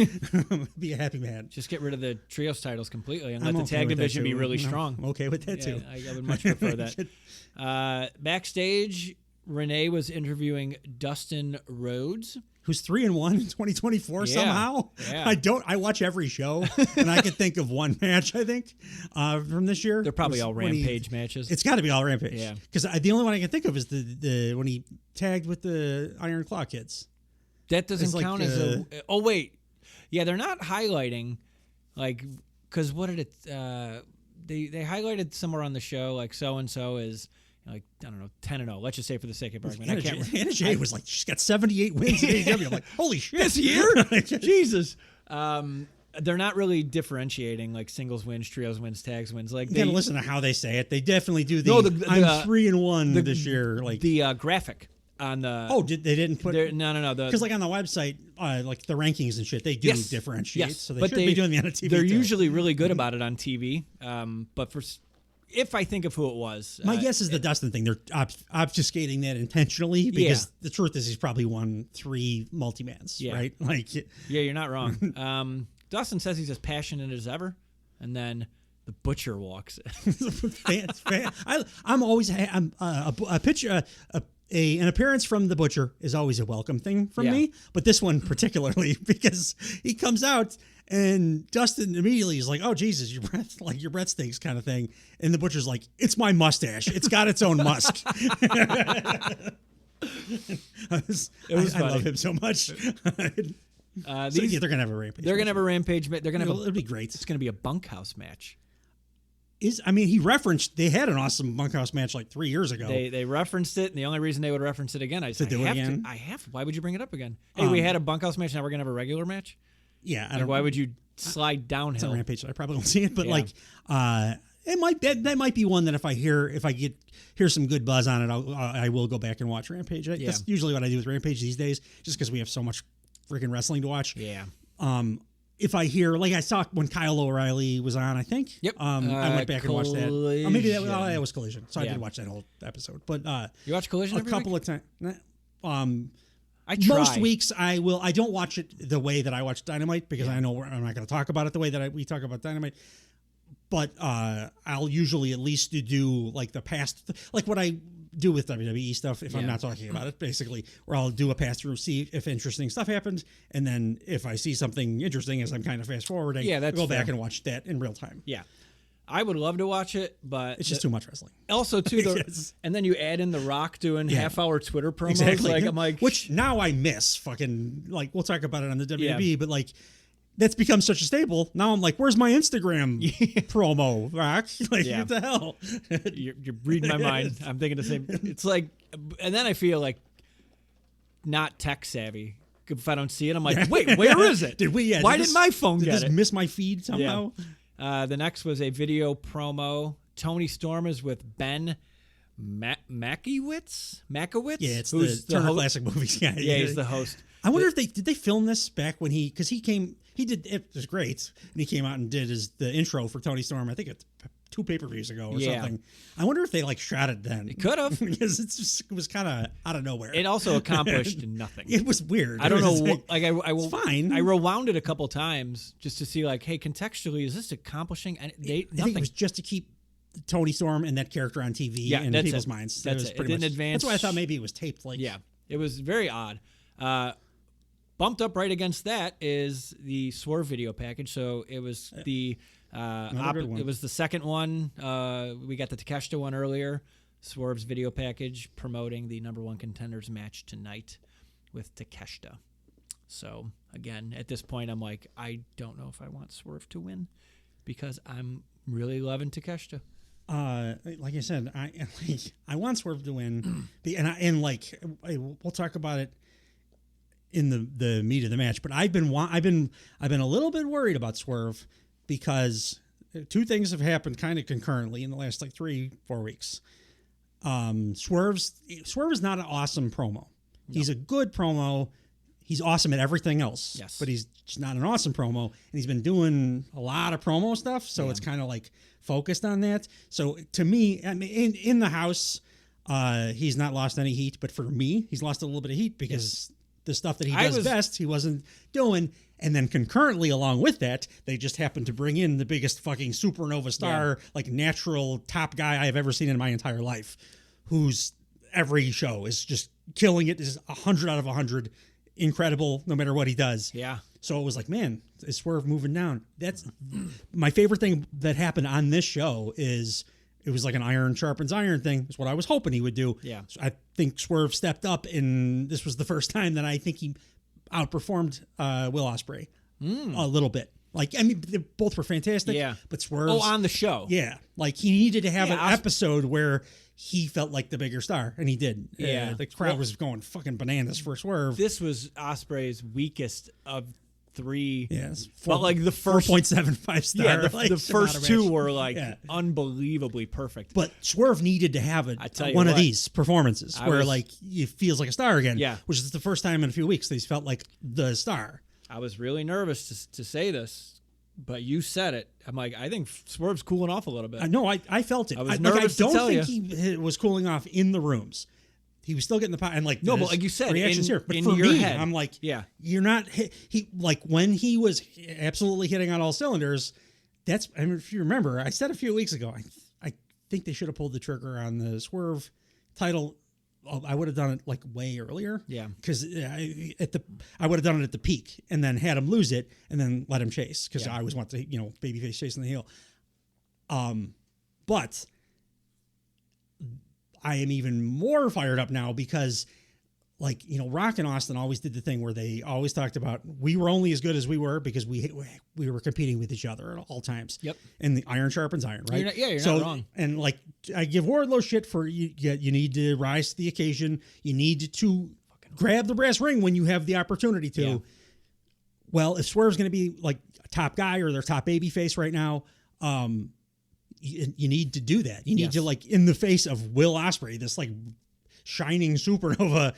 Be a happy man.
Just get rid of the trios titles completely and let the tag division be really strong.
I'm okay with that too.
I would much prefer that. Backstage, Renee was interviewing Dustin Rhodes,
who's 3-1 in 2024 somehow. Yeah. I watch every show, and I can think of one match, I think, from this year.
They're probably all Rampage matches.
It's got to be all Rampage.
Yeah.
Because the only one I can think of is the when he tagged with the Iron Claw kids.
That doesn't count as a... Oh, wait. Yeah, they're not highlighting, because what did it... They highlighted somewhere on the show, so-and-so is... I don't know, 10-0. Let's just say for the sake of argument.
Anna Jay was she's got 78 wins in AEW. I'm holy shit.
This year? Jesus. They're not really differentiating singles wins, trios wins, tags wins.
You gotta listen to how they say it. They definitely do I'm 3-1 this year.
The graphic on the...
Oh, they didn't put...
No.
Because on the website, the rankings and shit, they do differentiate.
Yes.
So they should be doing the on TV.
They're usually really good about it on TV. But if I think of who it was...
My guess is the Dustin thing. They're obfuscating that intentionally because the truth is he's probably won 3 multi-mans, right?
Yeah, you're not wrong. Dustin says he's as passionate as ever, and then the Butcher walks in.
I'm always an appearance from the Butcher is always a welcome thing from me, but this one particularly because he comes out and Dustin immediately is like, "Oh Jesus, your breath stinks," kind of thing, and the Butcher's like, "It's my mustache. It's got its own musk." I love him so much. They're gonna have a rampage.
They're gonna have a rampage.
It'll be great.
It's gonna be a bunkhouse match.
He referenced they had an awesome bunkhouse match like 3 years ago.
They referenced it, and the only reason they would reference it again, I have to. Why would you bring it up again? Hey, we had a bunkhouse match. Now we're gonna have a regular match.
Yeah,
why would you slide downhill?
It's on Rampage. So I probably won't see it, but that might be one that if I hear some good buzz on it, I will go back and watch Rampage. That's usually what I do with Rampage these days, just because we have so much freaking wrestling to watch.
Yeah.
If I hear, like I saw when Kyle O'Reilly was on, I think.
Yep.
I went back and watched that. Or maybe that was Collision. So I did watch that whole episode. But
you watch Collision
a couple
week?
of times.
I try.
Most weeks I will. I don't watch it the way that I watch Dynamite because I know I'm not going to talk about it the way that we talk about Dynamite. But I'll usually at least do like the past, like what I do with WWE stuff if I'm not talking about it, basically, where I'll do a pass through, see if interesting stuff happens, and then if I see something interesting as I'm kind of fast forwarding, I'll go back and watch that in real time.
Yeah. I would love to watch it, but
it's just too much wrestling.
Also, too, and then you add in The Rock doing half-hour Twitter promos.
Exactly.
Like, I'm like,
which now I miss. Fucking like, we'll talk about it on the WWE, but like, that's become such a staple. Now I'm like, where's my Instagram promo, Rock? Like, what the hell?
You're reading my mind. I'm thinking the same. It's like, and then I feel like not tech savvy. If I don't see it, I'm like, wait, where is it? Why did my phone get it?
Did this miss my feed somehow?
Yeah. The next was a video promo. Tony Storm is with Ben Makowitz.
Yeah, it's the Turner Classic Movies guy.
Yeah, he's the host.
I wonder if did they film this back when because he did, it was great, and he came out and did the intro for Tony Storm, I think it's 2 pay-per-views ago or something. I wonder if they like shot it then.
It could have.
Because it was kind of out of nowhere.
It also accomplished nothing.
It was weird.
I don't know.
It's fine.
I rewound it a couple times just to see like, hey, contextually, is this accomplishing? And
I think it was just to keep Tony Storm and that character on TV in people's minds.
That's it. It didn't advance.
That's why I thought maybe it was taped.
It was very odd. Bumped up right against that is the Swerve video package. So it was it was the second one. We got the Takeshita one earlier. Swerve's video package promoting the #1 contenders match tonight with Takeshita. So again, at this point, I'm like, I don't know if I want Swerve to win because I'm really loving Takeshita.
Like I said, I want Swerve to win, we'll talk about it in the meat of the match. But I've been a little bit worried about Swerve because 2 things have happened kind of concurrently in the last 3-4 weeks. Swerve is not an awesome promo. No. He's a good promo. He's awesome at everything else.
Yes.
But he's just not an awesome promo. And he's been doing a lot of promo stuff, so it's kind of like focused on that. So to me, I mean, in the house, he's not lost any heat. But for me, he's lost a little bit of heat because the stuff that he does best, he wasn't doing. And then concurrently along with that, they just happened to bring in the biggest fucking supernova star, like natural top guy I've ever seen in my entire life, who's every show is just killing it. Is 100 out of 100. Incredible no matter what he does.
Yeah.
So it was like, man, is Swerve moving down? That's my favorite thing that happened on this show is it was like an iron sharpens iron thing. It's what I was hoping he would do.
Yeah.
So I think Swerve stepped up, and this was the first time that I think he outperformed Will Ospreay a little bit. Like, I mean, they both were fantastic.
Yeah.
But Swerve.
Oh, on the show.
Yeah. Like, he needed to have an episode where he felt like the bigger star, and he did.
Yeah.
The crowd was going fucking bananas for Swerve.
This was Ospreay's weakest of 3.
Yes.
But like the first
4.75 star.
Yeah, the first 2 were like unbelievably perfect.
But Swerve needed to have one of these performances where like he feels like a star again.
Yeah.
Which is the first time in a few weeks that he's felt like the star.
I was really nervous to say this, but you said it. I'm like, I think Swerve's cooling off a little bit.
No, I felt it.
I was nervous to tell you.
I don't think he was cooling off in the rooms. he was still getting the pop, and like
No, but like you said,
reactions here. But
in
for
your
me,
head.
I'm like,
Yeah.
you're not he like when he was absolutely hitting on all cylinders. That's, I mean, if you remember, I said a few weeks ago, I think they should have pulled the trigger on the Swerve title. I would have done it like way earlier.
Yeah.
Because I would have done it at the peak and then had him lose it and then let him chase, because I always want to, babyface chasing the heel. But I am even more fired up now because, like, Rock and Austin always did the thing where they always talked about we were only as good as we were because we were competing with each other at all times.
Yep.
And the iron sharpens iron, right?
You're not wrong.
And like, I give Wardlow shit for you need to rise to the occasion. You need to grab the brass ring when you have the opportunity to.
Yeah.
Well, if Swerve's going to be like a top guy or their top baby face right now, you need to do that. You need to, like, in the face of Will Ospreay, this like shining supernova,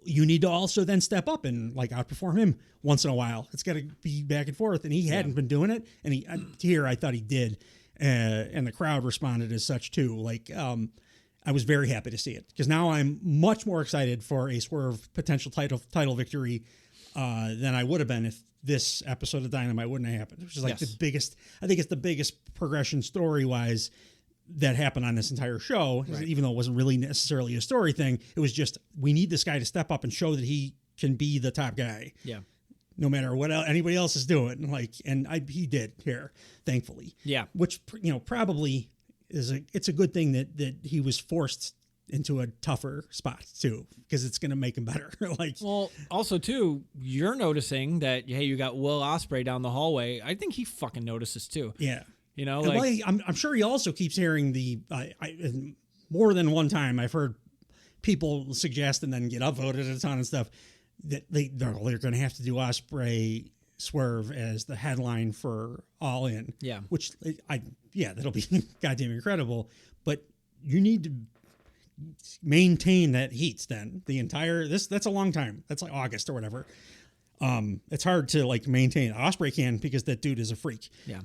you need to also then step up and like outperform him once in a while. It's got to be back and forth, and he hadn't been doing it. And here I thought he did, and the crowd responded as such too. Like, I was very happy to see it, because now I'm much more excited for a Swerve potential title victory than I would have been if this episode of Dynamite wouldn't have happened. Which is like the biggest. I think it's the biggest progression story wise that happened on this entire show, even though it wasn't really necessarily a story thing. It was just, we need this guy to step up and show that he can be the top guy.
Yeah.
No matter what anybody else is doing. He did here, thankfully.
Yeah.
Which, probably it's a good thing that he was forced into a tougher spot too, because it's going to make him better.
Well, also too, you're noticing that, hey, you got Will Ospreay down the hallway. I think he fucking notices too.
Yeah.
And
I'm sure he also keeps hearing more than one time I've heard people suggest and then get upvoted a ton and stuff that they're going to have to do Ospreay Swerve as the headline for All In.
Yeah.
Which that'll be goddamn incredible. But you need to maintain that heat then the entire that's a long time. That's like August or whatever. It's hard to like maintain. Ospreay can, because that dude is a freak.
Yeah.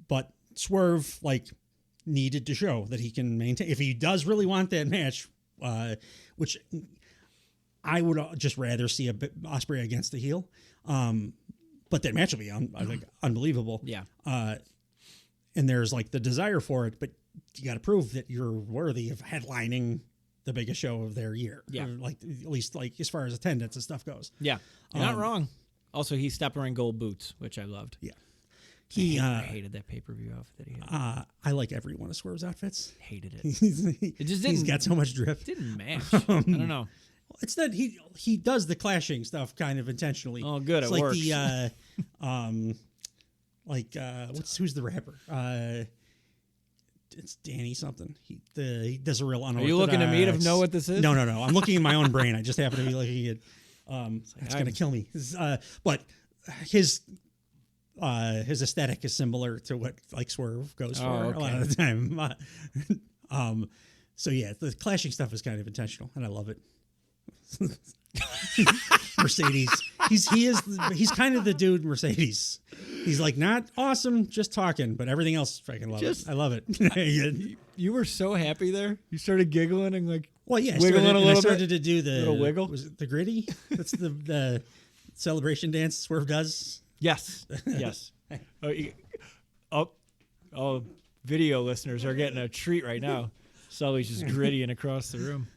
But Swerve needed to show that he can maintain, if he does really want that match, which I would just rather see Ospreay against the heel. But that match will be unbelievable.
Yeah.
And there's like the desire for it, but you got to prove that you're worthy of headlining the biggest show of their year.
Yeah.
Or at least as far as attendance and stuff goes.
Yeah. You're not wrong. Also, he's stepping wearing gold boots, which I loved.
Yeah.
I hated that pay-per-view outfit that he had.
I like every one of Swerve's outfits.
Hated it.
It
just didn't.
He's got so much drift.
Didn't match. I don't know.
It's that he does the clashing stuff kind of intentionally.
Oh, good.
It's
it
like
works.
Who's the rapper? It's Danny something. He does a real unorthodox.
Are you looking at me to know what this is?
No. I'm looking in my own brain. I just happen to be looking at. It's gonna kill me. But his aesthetic is similar to what like Swerve goes for a lot of the time. So yeah, the clashing stuff is kind of intentional, and I love it. Mercedes, he's kind of the dude Mercedes. He's like not awesome, just talking, but everything else, freaking love it. I love it.
You were so happy there. You started giggling and like
wiggling
a little bit.
I started to do the
little wiggle.
Was it the gritty? That's the celebration dance Swerve does.
Yes. Oh, video listeners are getting a treat right now. Sully's just grittying across the room.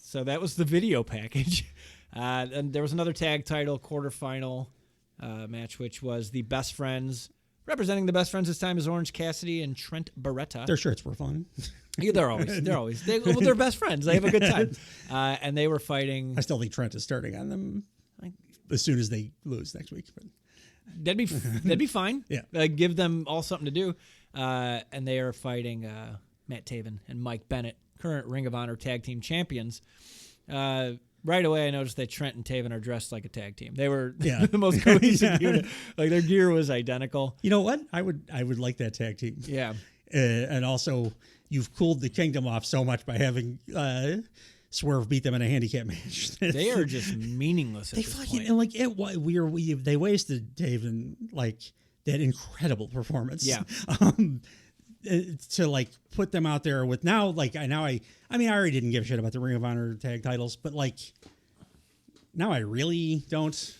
So that was the video package. And there was another tag title quarterfinal match, which was the Best Friends. Representing the Best Friends this time is Orange Cassidy and Trent Barretta.
Their shirts were fun.
Yeah, they're best friends. They have a good time. And they were fighting.
I still think Trent is starting on them as soon as they lose next week. But
that'd be fine.
Yeah.
Give them all something to do. And they are fighting Matt Taven and Mike Bennett, current Ring of Honor tag team champions. Right away, I noticed that Trent and Taven are dressed like a tag team. They were the most cohesive unit. Like their gear was identical.
You know what? I would like that tag team.
Yeah.
And also, you've cooled the Kingdom off so much by having Swerve beat them in a handicap match.
They are just meaningless at
they
this
fucking
point.
And they wasted Taven like that incredible performance.
Yeah.
to like put them out there with now, like I mean, I already didn't give a shit about the Ring of Honor tag titles, but like now I really don't,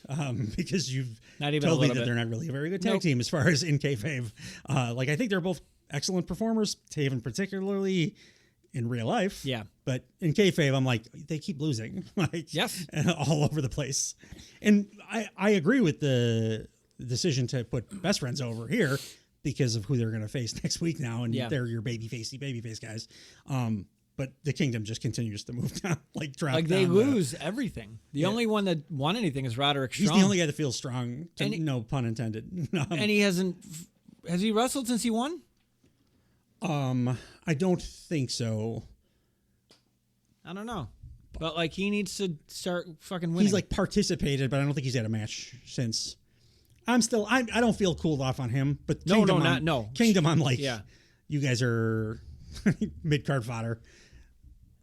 because you've
Not even
told
a
me
little
that
bit.
they're not really a very good tag team as far as in kayfabe. Like I think they're both excellent performers, Taven particularly in real life.
Yeah.
But in kayfabe, I'm like, they keep losing, like
Yes.
all over the place. And I agree with the decision to put Best Friends over here because of who they're going to face next week now, and they're your babyface guys. But the Kingdom just continues to move down, drop.
Like they lose everything. The only one that won anything is Roderick Strong.
He's the only guy that feels strong. No pun intended.
And he hasn't. Has he wrestled since he won?
I don't think so.
I don't know, but like he needs to start fucking winning.
He's like participated, but I don't think he's had a match since. I don't feel cooled off on him, but Kingdom, Kingdom, I'm like, you guys are mid card fodder.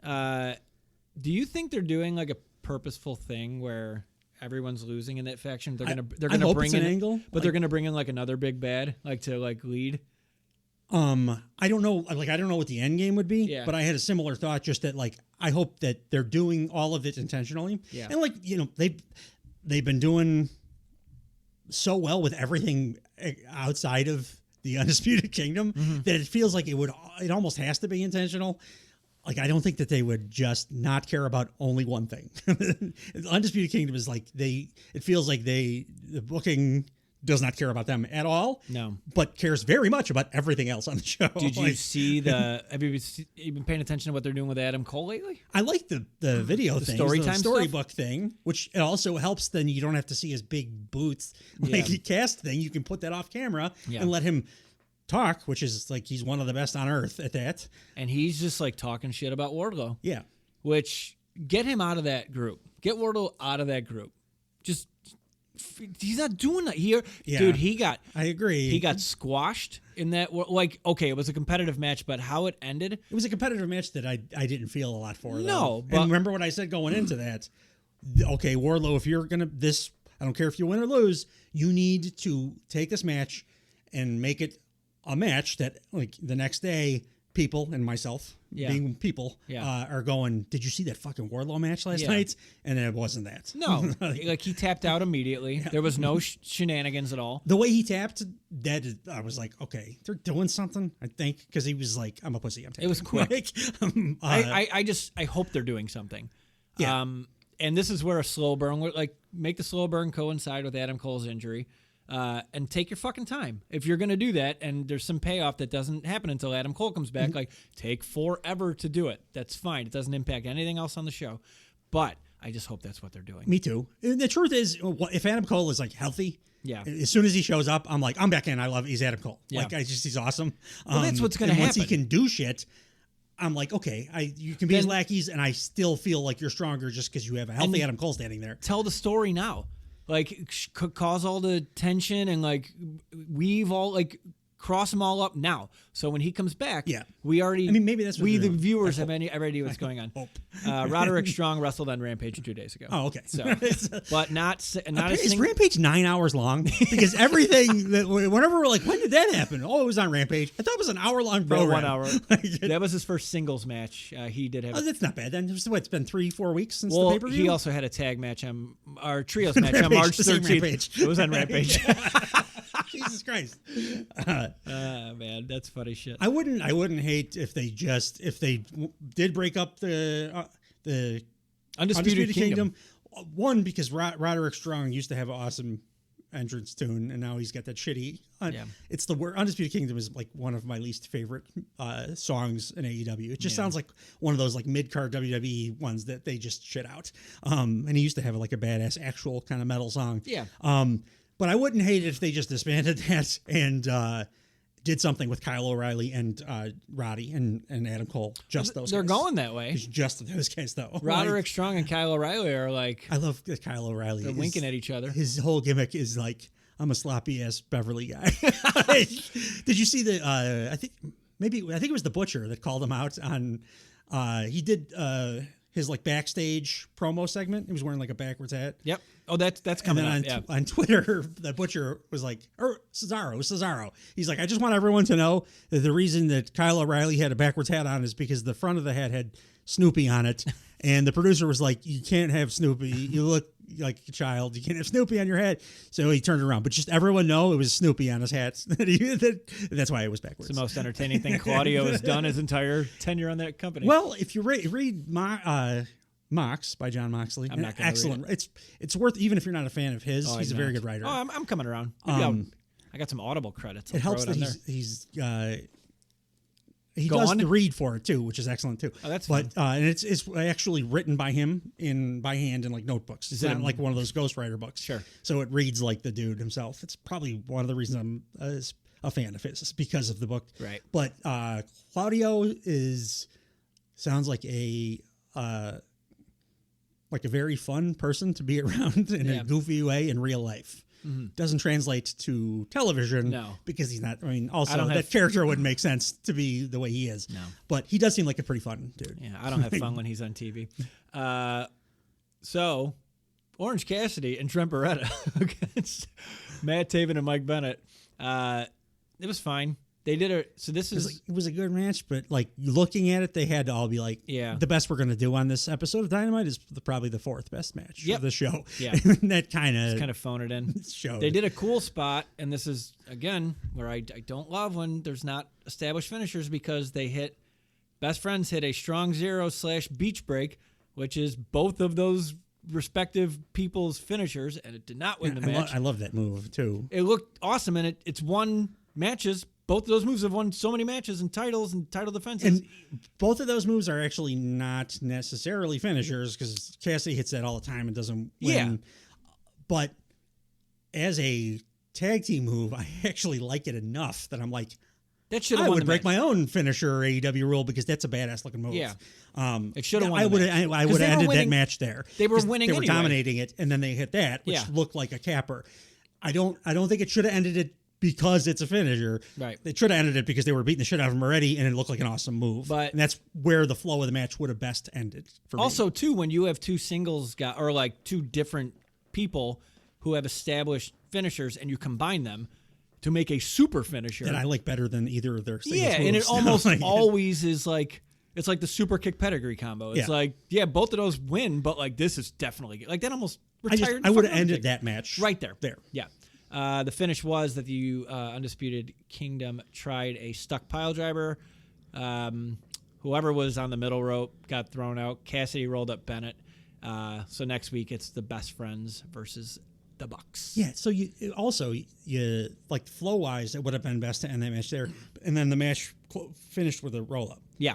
Do you think they're doing like a purposeful thing where everyone's losing in that faction? They're gonna bring in an angle, but they're gonna bring in like another big bad, like to like lead.
I don't know. Like, I don't know what the end game would be, but I had a similar thought. Just that, like, I hope that they're doing all of it intentionally.
Yeah.
And like, they've been doing so well with everything outside of the Undisputed Kingdom that it feels like it almost has to be intentional. Like, I don't think that they would just not care about only one thing. The Undisputed Kingdom is like it feels like the booking does not care about them at all.
No.
But cares very much about everything else on the show.
Did you see have you been paying attention to what they're doing with Adam Cole lately?
I like the video thing, the storybook thing, which it also helps. Then you don't have to see his big boots. Like the cast thing, you can put that off camera and let him talk, which is like he's one of the best on earth at that. And
he's just like talking shit about Wardlow.
Yeah.
Which, get him out of that group. Get Wardlow out of that group. Just... He's not doing that here, dude.
I agree.
He got squashed in that. Like, okay, it was a competitive match, but how it ended,
it was a competitive match that I didn't feel a lot for.
No,
but and remember what I said going into that. Okay, Wardlow, if you're gonna I don't care if you win or lose, you need to take this match and make it a match that, like, the next day, people and myself being people are going, did you see that fucking Wardlow match last night? And it wasn't that.
No, like he tapped out immediately. There was no shenanigans at all.
The way he tapped, I was like, okay, they're doing something, I think, because he was like, I'm a pussy. I'm tapping.
It was quick. I hope they're doing something. Yeah. And this is where a slow burn, like, make the slow burn coincide with Adam Cole's injury. And take your fucking time. If you're going to do that and there's some payoff that doesn't happen until Adam Cole comes back, like, take forever to do it. That's fine. It doesn't impact anything else on the show. But I just hope that's what they're doing.
Me too. And the truth is, if Adam Cole is, like, healthy, as soon as he shows up, I'm like, I'm back in. He's Adam Cole. Yeah. Like, he's awesome.
Well, that's what's going to happen.
Once he can do shit, I'm like, okay, you can be his lackeys, and I still feel like you're stronger just because you have a healthy Adam Cole standing there.
Tell the story now. Like, cause all the tension and, like, weave all, like, cross them all up now. So when he comes back, we already...
I mean, maybe that's what
we, the viewers, have any idea what's going on. Roderick Strong wrestled on Rampage 2 days ago.
Oh, okay.
So, but not
is Rampage 9 hours long? Because everything that whenever we're like, when did that happen? Oh, it was on Rampage. I thought it was an hour-long program.
1 hour. That was his first singles match. He did have.
Oh, that's not bad then. It's been 3-4 weeks since
the
pay-per-view?
He also had a tag match our trios match on March 13th. It was on Rampage.
Jesus Christ.
Man, that's funny shit.
I wouldn't hate if they did break up the Undisputed Kingdom. One, because Roderick Strong used to have an awesome entrance tune, and now he's got that shitty. It's the word Undisputed Kingdom is like one of my least favorite songs in AEW. It just sounds like one of those like mid-card WWE ones that they just shit out. And he used to have like a badass actual kind of metal song.
Yeah.
But I wouldn't hate it if they just disbanded that and did something with Kyle O'Reilly and Roddy and Adam Cole. Just those
They're
guys.
going that way.
It's just those guys, though.
Roderick Strong and Kyle O'Reilly are like...
I love that Kyle O'Reilly.
They're winking at each other.
His whole gimmick is like, I'm a sloppy-ass Beverly guy. Did you see the... I think it was the Butcher that called him out on... he did... his like backstage promo segment. He was wearing like a backwards hat.
Yep. Oh, that's
And
coming
then
up.
on Twitter, the Butcher was like, or Cesaro. He's like, I just want everyone to know that the reason that Kyle O'Reilly had a backwards hat on is because the front of the hat had Snoopy on it. And the producer was like, you can't have Snoopy. You look like a child. You can't have Snoopy on your hat. So he turned it around. But just everyone know it was Snoopy on his hat. That's why it was backwards.
It's the most entertaining thing Claudio has done his entire tenure on that company.
Well, if you read Mox by John Moxley,
I'm not gonna
excellent.
read
It's worth, even if you're not a fan of his. He's a very good writer.
Oh, I'm coming around. Maybe I got some Audible credits.
It helps that he
Go
does
on.
the read for it too, which is excellent too.
Oh, that's
but and it's actually written by him by hand in like notebooks. It's not like one of those ghostwriter books.
Sure.
So it reads like the dude himself. It's probably one of the reasons I'm a fan of his, because of the book.
Right.
But Claudio sounds like a very fun person to be around in a goofy way in real life. Mm-hmm. Doesn't translate to television because he's not. I mean, also that character wouldn't make sense to be the way he is.
No,
but he does seem like a pretty fun dude.
Yeah, I don't have fun when he's on TV. So, Orange Cassidy and Trent Beretta against Matt Taven and Mike Bennett. It was fine. They did it. So it
was a good match, but like looking at it, they had to all be like, the best we're going to do on this episode of Dynamite is probably the fourth best match of the show.
Yeah,
that kind of
phone it in.
Showed.
They did a cool spot, and this is again where I don't love when there's not established finishers, because Best Friends hit a strong 0/beach break, which is both of those respective people's finishers, and it did not win the match.
I love that move too.
It looked awesome, and it's won matches. Both of those moves have won so many matches and titles and title defenses.
And both of those moves are actually not necessarily finishers, because Cassidy hits that all the time and doesn't win. Yeah. But as a tag team move, I actually like it enough that I'm like,
that should have won
I would
the
break
match.
my own finisher AEW rule, because that's a badass looking move.
Yeah. It should have won.
I would have ended that match there.
They were winning.
They were dominating it, and then they hit that, which looked like a capper. I don't think it should have ended it because it's a finisher.
Right.
They should have ended it because they were beating the shit out of him already, and it looked like an awesome move. And that's where the flow of the match would have best ended for me.
Also, too, when you have two singles or like two different people who have established finishers, and you combine them to make a super finisher
that I like better than either of their singles moves.
And it almost always is like, it's like the super kick pedigree combo. It's like, both of those win, but like this is definitely like that almost retired.
I would have ended that match
right there.
Yeah.
The finish was that the Undisputed Kingdom tried a stuck pile driver. Whoever was on the middle rope got thrown out. Cassidy rolled up Bennett. So next week it's the Best Friends versus the Bucks.
Yeah. So you like flow wise, it would have been best to end that match there, and then the match finished with a roll up.
Yeah.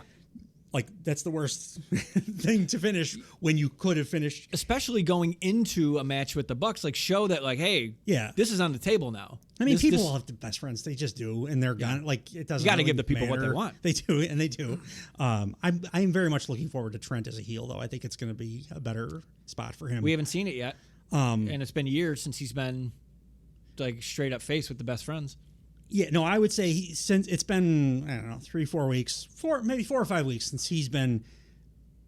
Like, that's the worst thing to finish when you could have finished.
Especially going into a match with the Bucks, like, show that, like, hey, this is on the table now.
I mean, people have the Best Friends. They just do, and they're gone. Like, it doesn't.
You got to
really
give the people
matter.
what they want.
They do, and they do. I'm very much looking forward to Trent as a heel, though. I think it's going to be a better spot for him.
We haven't seen it yet, and it's been years since he's been like straight up face with the Best Friends.
Yeah, no, I would say since it's been, I don't know, 3-4 weeks, maybe 4 or 5 weeks since he's been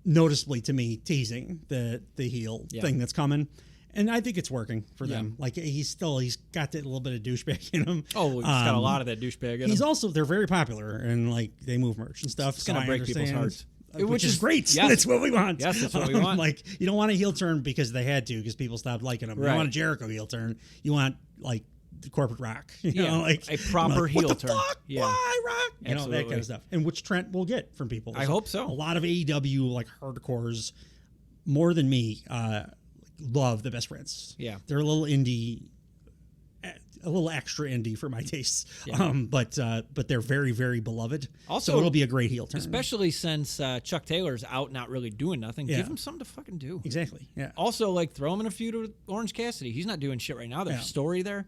noticeably to me teasing the heel thing that's coming. And I think it's working for them. Like, he's got that little bit of douchebag in him.
Oh, he's got a lot of that douchebag in him.
He's also, they're very popular, and like they move merch and stuff.
It's going to break people's hearts.
Which is great.
Yes.
That's what we want.
Yes, that's what we want.
Like, you don't want a heel turn because they had to, because people stopped liking him. You don't want a Jericho heel turn. You want, like, the corporate Rock. You know, like
a proper heel
what the
turn.
Fuck? Why Rock? You know, that kind of stuff. And which Trent will get from people.
I hope so.
A lot of AEW, like, hardcores, more than me, love the Best Friends.
Yeah.
They're a little indie, a little extra indie for my tastes. Yeah. But they're very, very beloved. Also, so it'll be a great heel turn.
Especially since Chuck Taylor's out not really doing nothing. Yeah. Give him something to fucking do.
Exactly. Yeah.
Also, like, throw him in a feud with Orange Cassidy. He's not doing shit right now. There's a story there.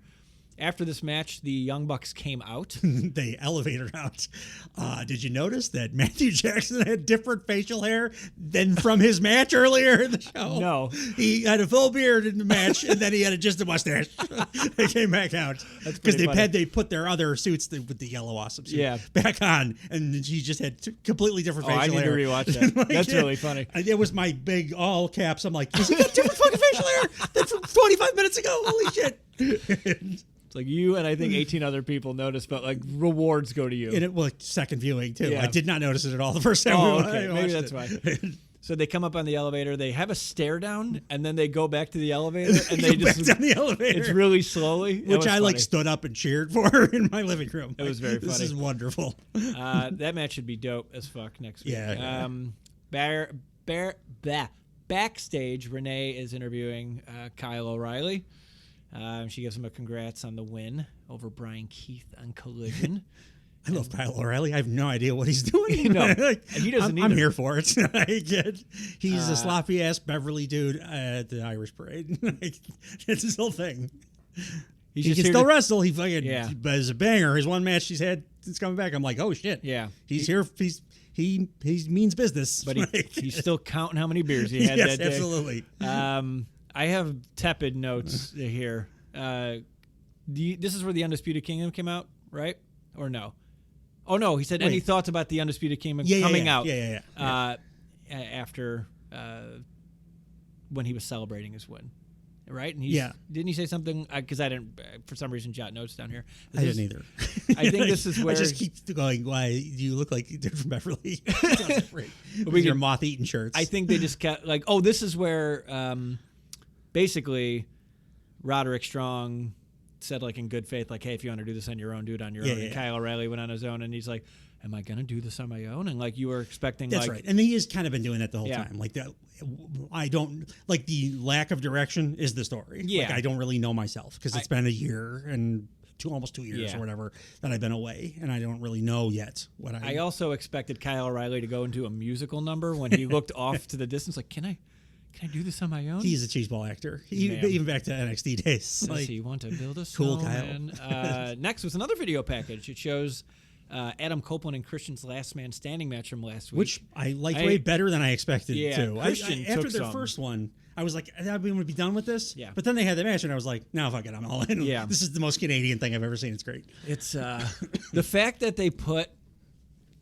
After this match, the Young Bucks came out.
They elevated out. Did you notice that Matthew Jackson had different facial hair than from his match earlier in the show?
No.
He had a full beard in the match, and then he had just a mustache. They came back out. Because they put their other suits with the yellow awesome suit back on, and he just had completely different facial hair.
I need to rewatch that. Like, that's really funny.
It was my big all caps. I'm like, is he got different fucking facial hair than from 25 minutes ago? Holy shit.
Like you and I think 18 other people noticed, but like rewards go to you.
And it was second viewing too. Yeah. I did not notice it at all the first time.
Okay, maybe that's why. So they come up on the elevator. They have a stare down, and then they go back to the elevator, and they just
back down the elevator.
It's really slowly,
which I like stood up and cheered for in my living room.
It was very funny.
This is wonderful.
That match should be dope as fuck next week.
Yeah.
Backstage, Renee is interviewing Kyle O'Reilly. She gives him a congrats on the win over Brian Keith on Collision.
I love Kyle O'Reilly. I have no idea what he's doing.
No, and he doesn't
I'm here for it. I get. He's a sloppy ass Beverly dude at the Irish Parade. That's his whole thing. He can still wrestle. He fucking but as a banger. His one match he's had since coming back. I'm like, oh shit.
Yeah,
he's here. He means business.
But he's still counting how many beers he had that day.
Yes, absolutely.
I have tepid notes here. This is where the Undisputed Kingdom came out, right? Or no? Oh, no. He said, any thoughts about the Undisputed Kingdom coming out after when he was celebrating his win, right? And didn't he say something? Because I didn't, for some reason, jot notes down here.
I didn't either.
I think this is where...
I just keep going, why you look like you're from Beverly. With your moth-eaten shirts.
I think they just kept, like, this is where... basically, Roderick Strong said, like, in good faith, like, hey, if you want to do this on your own, do it on your own. And Kyle O'Reilly went on his own, and he's like, am I going to do this on my own? And, like, you were expecting,
That's right. And he has kind of been doing that the whole time. Like, I don't, like, the lack of direction is the story.
Yeah.
Like, I don't really know myself, because it's been a year and almost 2 years or whatever that I've been away, and I don't really know yet what I
also expected Kyle O'Reilly to go into a musical number when he looked off to the distance, like, Can I do this on my own?
He's a cheeseball actor. Even back to NXT days.
Does he want to build a
cool
Kyle? Next was another video package. It shows Adam Copeland and Christian's last man standing match from last week.
Which I liked way better than I expected to.
After
their first one, I was like, I'm going to be done with this.
Yeah.
But then they had the match, and I was like, no, fuck it, I'm all in.
Yeah.
This is the most Canadian thing I've ever seen. It's great.
It's the fact that they put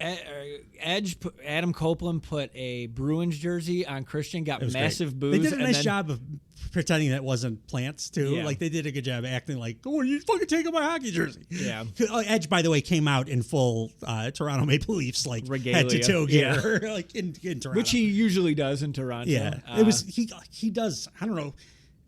Adam Copeland put a Bruins jersey on Christian, got massive boos.
They did a nice job of pretending that wasn't plants, too.
Yeah.
Like, they did a good job acting like, you fucking taking my hockey jersey.
Yeah.
Edge, by the way, came out in full Toronto Maple Leafs, like,
regalia.
head-to-toe gear, like, in Toronto.
Which he usually does in Toronto.
Yeah. He does, I don't know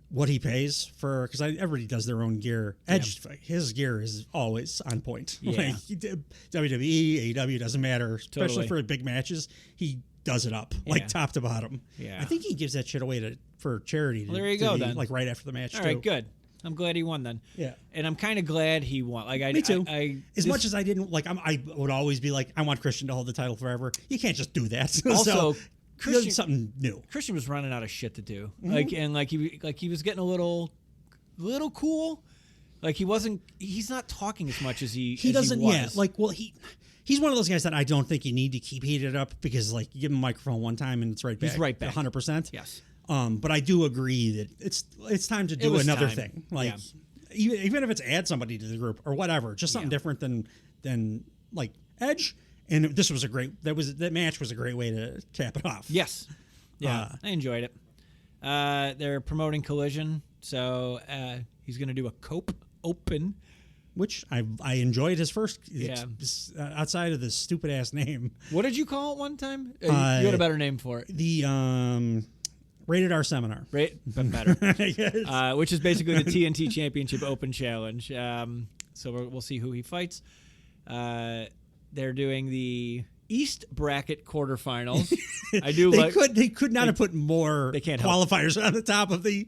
what he pays for, because everybody does their own gear. Edge, his gear is always on point.
Yeah.
Like, WWE, AEW, doesn't matter, especially for big matches. He does it up, like top to bottom.
Yeah.
I think he gives that shit away for charity.
Well, there you go, then.
Like right after the match,
All right, good. I'm glad he won then.
Yeah.
And I'm kind of glad he won. Like
Me too. As much as I didn't, like, I would always be like, I want Christian to hold the title forever. You can't just do that.
Also,
Christian, something new.
Christian was running out of shit to do. Mm-hmm. He was getting a little cool. Like he's not talking as much as he doesn't.
Yeah. Like, well, he's one of those guys that I don't think you need to keep heated up, because like you give him a microphone one time and it's right back.
He's right back.
100%.
Yes.
But I do agree that it's time to do another thing. Like even if it's add somebody to the group or whatever, just something different than like Edge. And this was that match was a great way to cap it off.
Yes. Yeah. I enjoyed it. They're promoting Collision, so he's going to do a Cope Open,
which I enjoyed his first. Outside of this stupid ass name.
What did you call it one time? You had a better name for it.
The Rated R Seminar.
But better. Which is basically the TNT Championship Open Challenge. So we'll see who he fights. They're doing the East bracket quarterfinals.
They could not have put more qualifiers on the top of the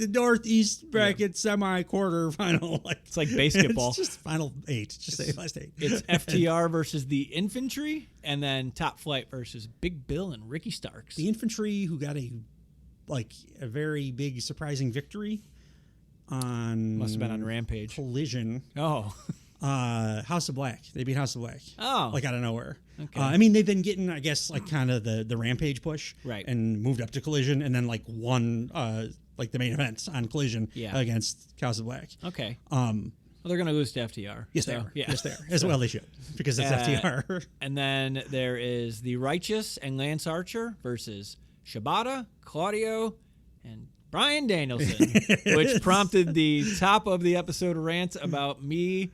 Northeast bracket semi quarterfinal.
It's like basketball.
It's just final 8. Just say last 8.
It's FTR versus the Infantry, and then Top Flight versus Big Bill and Ricky Starks.
The Infantry, who got a very big surprising victory on
Must have been on Rampage.
Collision.
Oh.
House of Black. They beat House of Black.
Oh.
Like out of nowhere.
Okay.
I mean, they've been getting, I guess, like kind of the Rampage push.
Right.
And moved up to Collision and then like won like the main events on Collision against House of Black.
Okay. Well, they're going to lose to FTR.
Yes,
so,
they are.
Yeah.
Yes, they are. As well they should. Because it's FTR.
And then there is The Righteous and Lance Archer versus Shibata, Claudio, and Bryan Danielson, which prompted the top of the episode rant about me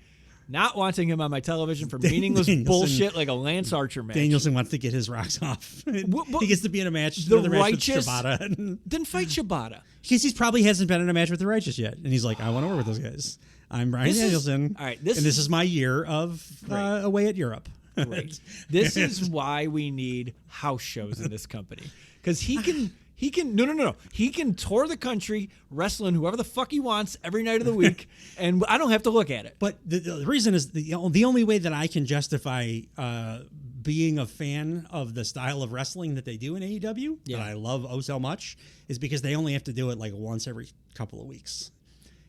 not wanting him on my television for meaningless bullshit like a Lance Archer match.
Danielson wants to get his rocks off. He gets to be in a match.
The
match
Righteous
with Shibata.
Then fight Shibata.
Because he probably hasn't been in a match with the Righteous yet. And he's like, I want to work with those guys. I'm Bryan Danielson.
All right,
this is my year of away at Europe.
Great. This is why we need house shows in this company. Because he can no. He can tour the country wrestling whoever the fuck he wants every night of the week, and I don't have to look at it.
But the reason is the only way that I can justify being a fan of the style of wrestling that they do in AEW, that I love oh so much, is because they only have to do it like once every couple of weeks.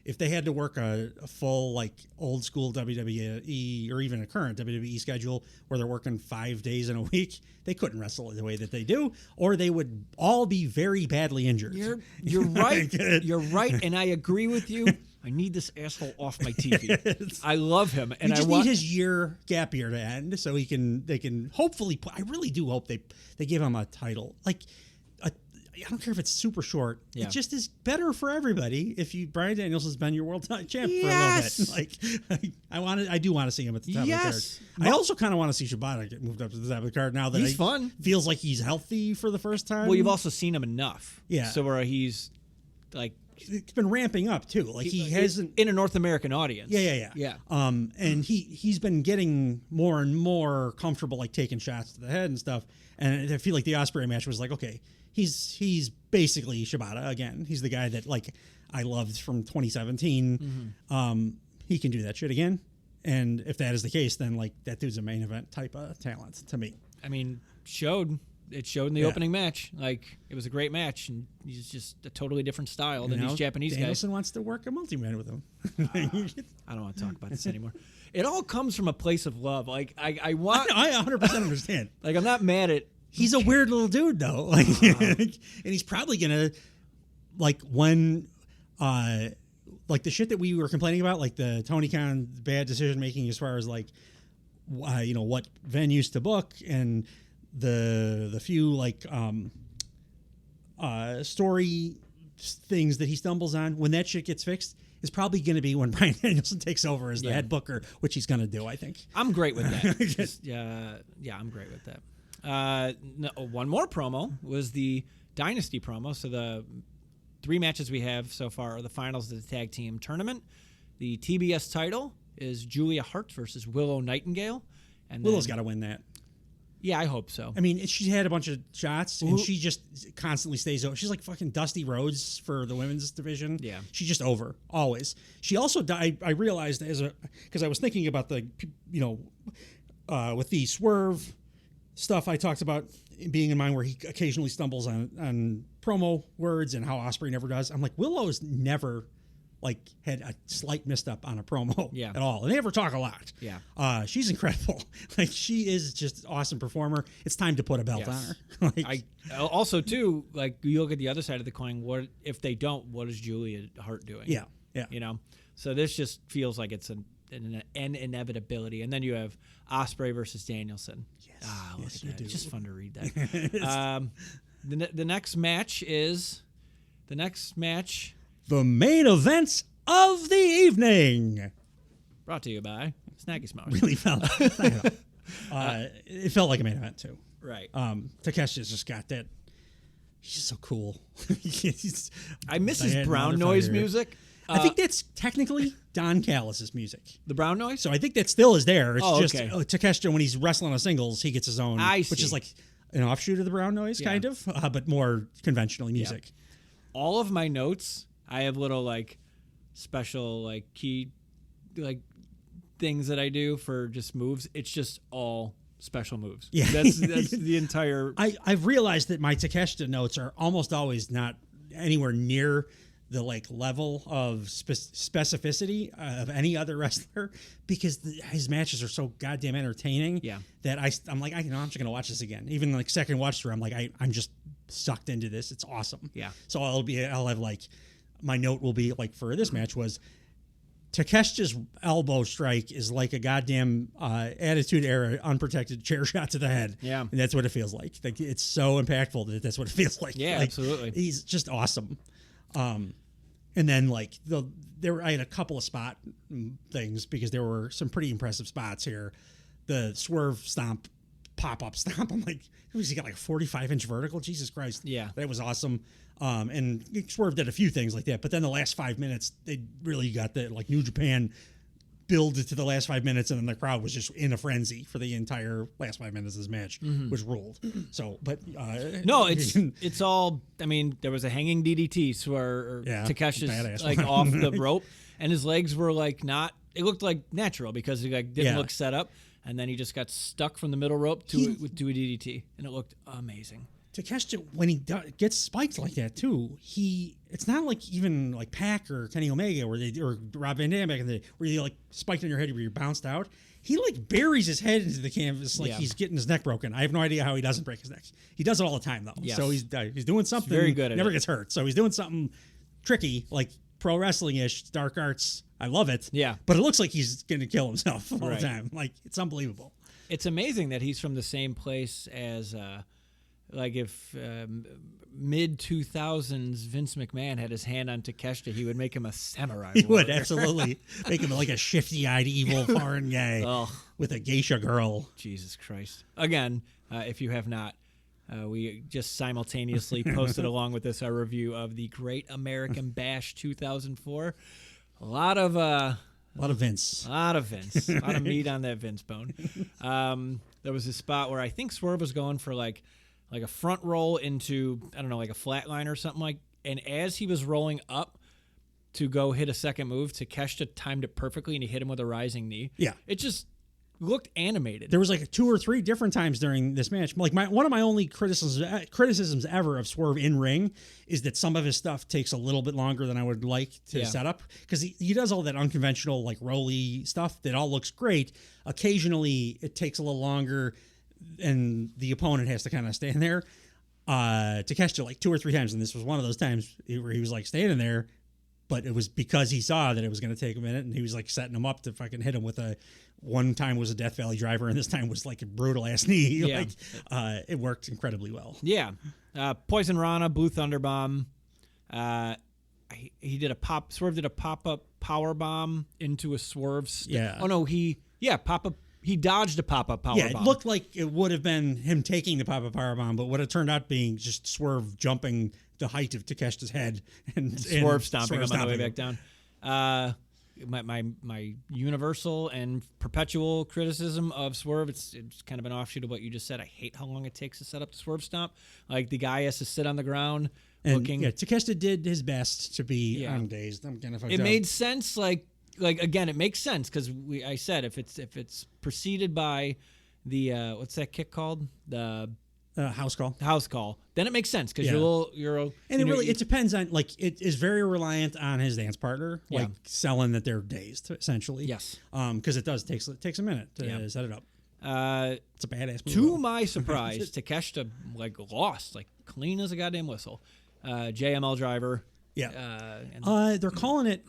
If they had to work a full like old school WWE or even a current WWE schedule where they're working 5 days in a week, they couldn't wrestle the way that they do, or they would all be very badly injured.
You're right. You're right, and I agree with you. I need this asshole off my TV. I love him, and
I need his gap year to end so they can hopefully I really do hope they give him a title. Like I don't care if it's super short. Yeah. It just is better for everybody if Bryan Danielson's been your world champ for a little bit. Like I do want to see him at the top of the card. I also kind of want to see Shibata get moved up to the top of the card now that
he's fun.
Feels like he's healthy for the first time.
Well, you've also seen him enough.
Yeah.
So where he's like
it's been ramping up too. Like he hasn't
in a North American audience.
Yeah. And he's been getting more and more comfortable, like taking shots to the head and stuff. And I feel like the Ospreay match was like, okay, he's basically Shibata again. He's the guy that like I loved from 2017. Mm-hmm. He can do that shit again. And if that is the case, then like that dude's a main event type of talent to me.
I mean, it showed in the opening match. Like it was a great match, and he's just a totally different style than these Japanese guys.
Danielson wants to work a multi-man with him.
I don't want to talk about this anymore. It all comes from a place of love. Like I
100% understand.
Like I'm not mad at.
He's a weird little dude though, like, and he's probably gonna like when like the shit that we were complaining about, like the Tony Khan bad decision making as far as like what venues to book and the few like story things that he stumbles on. When that shit gets fixed, is probably going to be when Bryan Danielson takes over as the head booker, which he's going to do, I think.
I'm great with that. I'm great with that. One more promo was the Dynasty promo. So the 3 matches we have so far are the finals of the tag team tournament. The TBS title is Julia Hart versus Willow Nightingale. And
Willow's got to win that.
Yeah, I hope so.
I mean, she had a bunch of shots, and she just constantly stays over. She's like fucking Dusty Rhodes for the women's division.
Yeah.
She's just over, always. She also died, I realized, because I was thinking about the, with the Swerve stuff I talked about being in mind where he occasionally stumbles on promo words and how Ospreay never does. I'm like, Willow's never like had a slight misstep on a promo at all. And they never talk a lot.
Yeah.
She's incredible. Like she is just an awesome performer. It's time to put a belt on her.
Like, also too, like you look at the other side of the coin, what if they don't, what is Julia Hart doing?
Yeah.
So this just feels like it's an inevitability. And then you have Ospreay versus Danielson. Look at that. It's just fun to read that. The next match is
the main events of the evening.
Brought to you by Snacky Smokes.
Really felt. It felt like a main event too.
Right.
Takeshi's just got that. He's just so cool.
I miss his brown noise music.
I think that's technically Don Callis' music.
The brown noise?
So I think that still is there. It's
okay.
Takeshi, when he's wrestling on singles, he gets his own, which is like an offshoot of the brown noise, kind of, but more conventional music.
Yeah. All of my notes, I have little like special like key like things that I do for just moves. It's just all special moves.
Yeah.
That's the entire...
I've realized that my Takeshita notes are almost always not anywhere near the like level of specificity of any other wrestler, because his matches are so goddamn entertaining.
Yeah.
That I'm like, I'm just gonna watch this again. Even like second watch through, I'm like, I'm just sucked into this. It's awesome.
Yeah.
So I'll have like, my note will be like for this match was, Takeshita's elbow strike is like a goddamn Attitude Era unprotected chair shot to the head.
Yeah.
And that's what it feels like. Like, it's so impactful that that's what it feels like.
Yeah,
like,
absolutely.
He's just awesome. And then like I had a couple of spot things because there were some pretty impressive spots here. The swerve stomp, pop-up stomp. I'm like, he got like a 45-inch vertical. Jesus Christ.
Yeah.
That was awesome. And Swerve did a few things like that, but then the last 5 minutes, they really got the like New Japan build to the last 5 minutes, and then the crowd was just in a frenzy for the entire last 5 minutes of this match, which ruled. So, but
no, it's all. I mean, there was a hanging DDT where Takeshi's like off the rope, and his legs were like not. It looked like natural because he like didn't look set up, and then he just got stuck from the middle rope to a DDT, and it looked amazing.
Takeshita, when he gets spiked like that too, it's not like even like Pac or Kenny Omega or Rob Van Dam back in the day where you like spiked on your head where you bounced out. He like buries his head into the canvas like he's getting his neck broken. I have no idea how he doesn't break his neck. He does it all the time though. Yes. So he's doing something.
He's very good at
never
it.
Gets hurt. So he's doing something tricky, like pro wrestling-ish, dark arts. I love it.
Yeah.
But it looks like he's going to kill himself all the time. Like, it's unbelievable.
It's amazing that he's from the same place as like if mid 2000s Vince McMahon had his hand on Takeshita, he would make him a samurai.
He would absolutely make him like a shifty-eyed, evil foreign guy with a geisha girl.
Jesus Christ! Again, if you have not, we just simultaneously posted along with this our review of the Great American Bash 2004. A lot of Vince. A lot of meat on that Vince bone. There was a spot where I think Swerve was going for like a front roll into, I don't know, like a flatline or something like. And as he was rolling up to go hit a second move, Takeshita timed it perfectly and he hit him with a rising knee.
Yeah.
It just looked animated.
There was like 2 or 3 different times during this match. Like one of my only criticisms ever of Swerve in ring is that some of his stuff takes a little bit longer than I would like to set up, because he does all that unconventional like rolly stuff that all looks great. Occasionally it takes a little longer and the opponent has to kind of stand there. Takeshita like 2 or 3 times, and this was one of those times where he was like standing there, but it was because he saw that it was going to take a minute, and he was like setting him up to fucking hit him with one time was a Death Valley driver, and this time was like a brutal ass knee.
Yeah.
Like, it worked incredibly well.
Yeah. Poison Rana, Blue Thunder Bomb. He did Swerve did a pop-up power bomb into a Swerve.
Yeah.
Oh no, pop-up. He dodged a pop-up power bomb.
Yeah, it looked like it would have been him taking the pop-up power bomb, but what it turned out being just Swerve jumping the height of Takeshita's head and
Swerve stomping him on the way back down. My universal and perpetual criticism of Swerve, it's kind of an offshoot of what you just said. I hate how long it takes to set up the Swerve stomp. Like, the guy has to sit on the ground looking.
Yeah, Takeshita did his best to be I'm dazed. I'm kind of fucked up.
It made sense. Like again, it makes sense because I said if it's preceded by the what's that kick called, the
house
call, then it makes sense because it
depends on, like, it is very reliant on his dance partner, like selling that they're dazed essentially.
Yes.
Because it takes a minute to set it up. It's a badass move.
To my surprise, Takeshita like lost like clean as a goddamn whistle. JML driver.
Yeah. They're calling it.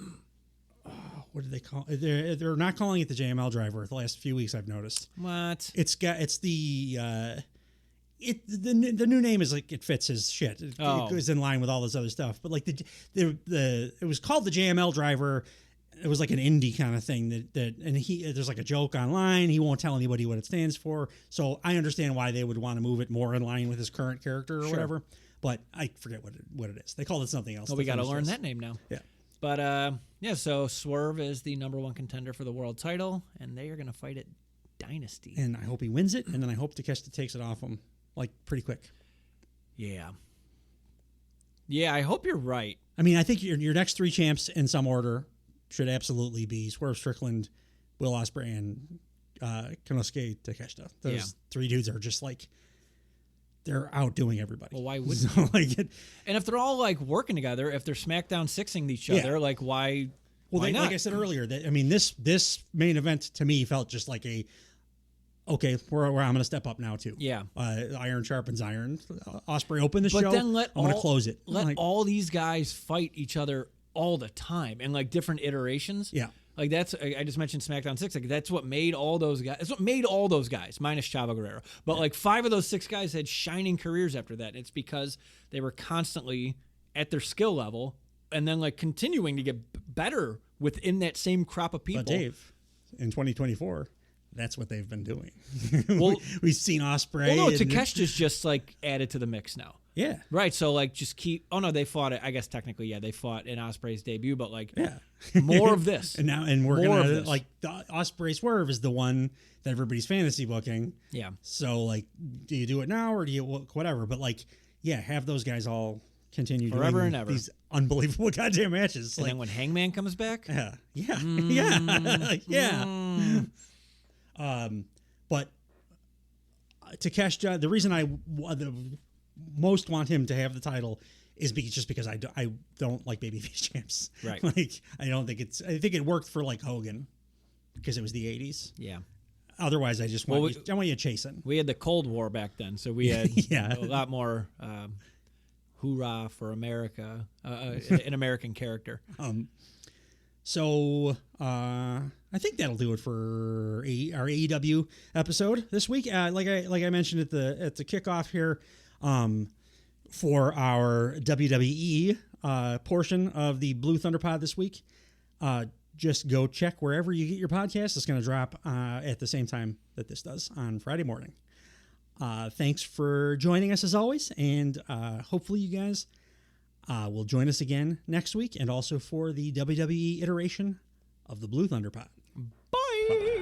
What do they call it? They're not calling it the JML driver. The last few weeks I've noticed.
What?
It's the new name is like it fits his shit. It goes in line with all this other stuff. But like it was called the JML driver. It was like an indie kind of thing there's like a joke online. He won't tell anybody what it stands for. So I understand why they would want to move it more in line with his current character or whatever. But I forget what it is. They called it something else.
Well, we got to learn that name now.
Yeah.
But so Swerve is the #1 contender for the world title, and they are going to fight at Dynasty.
And I hope he wins it, and then I hope Takeshita takes it off him like pretty quick.
Yeah. Yeah, I hope you're right.
I mean, I think your next 3 champs in some order should absolutely be Swerve Strickland, Will Ospreay, and Konosuke Takeshita. Those 3 dudes are just like they're outdoing everybody.
Well, why would
so, like it,
And if they're all like working together, if they're SmackDown sixing each other, like why?
Well,
why not?
like I said earlier, that I mean, this main event to me felt just like okay, where I'm going to step up now too.
Yeah.
Iron sharpens iron. Ospreay opened the show.
But then
I'm going to close it.
Let all these guys fight each other all the time and like different iterations.
Yeah.
Like that's I just mentioned SmackDown 6. Like that's what made all those guys. That's what made all those guys minus Chavo Guerrero. But like 5 of those 6 guys had shining careers after that. It's because they were constantly at their skill level and then like continuing to get better within that same crop of people.
But Dave, in 2024, that's what they've been doing.
Well,
we've seen Ospreay.
Well, no, Takeshita's just like added to the mix now.
Yeah.
Right. So like just keep. Oh no, they fought it. I guess technically, yeah, they fought in Ospreay's debut, but like, more of this.
and we're gonna like the Ospreay Swerve is the one that everybody's fantasy booking.
Yeah.
So like, do you do it now or do you whatever? But like, yeah, have those guys all continue
forever
doing
and ever
these unbelievable goddamn matches.
And then when Hangman comes back,
yeah. But Takeshita, the reason I most want him to have the title is because I don't like babyface champs.
Right.
Like I think it worked for like Hogan because it was the 80s.
Yeah.
Otherwise, I just want I want you chasing.
We had the Cold War back then, so we had a lot more hoorah for America, an American character.
So I think that'll do it for our AEW episode this week. Like I mentioned at the kickoff here, for our WWE portion of the Blue Thunder Pod this week, just go check wherever you get your podcast. It's going to drop at the same time that this does on Friday morning. Thanks for joining us as always, and hopefully you guys will join us again next week, and also for the WWE iteration of the Blue Thunder Pod.
Bye.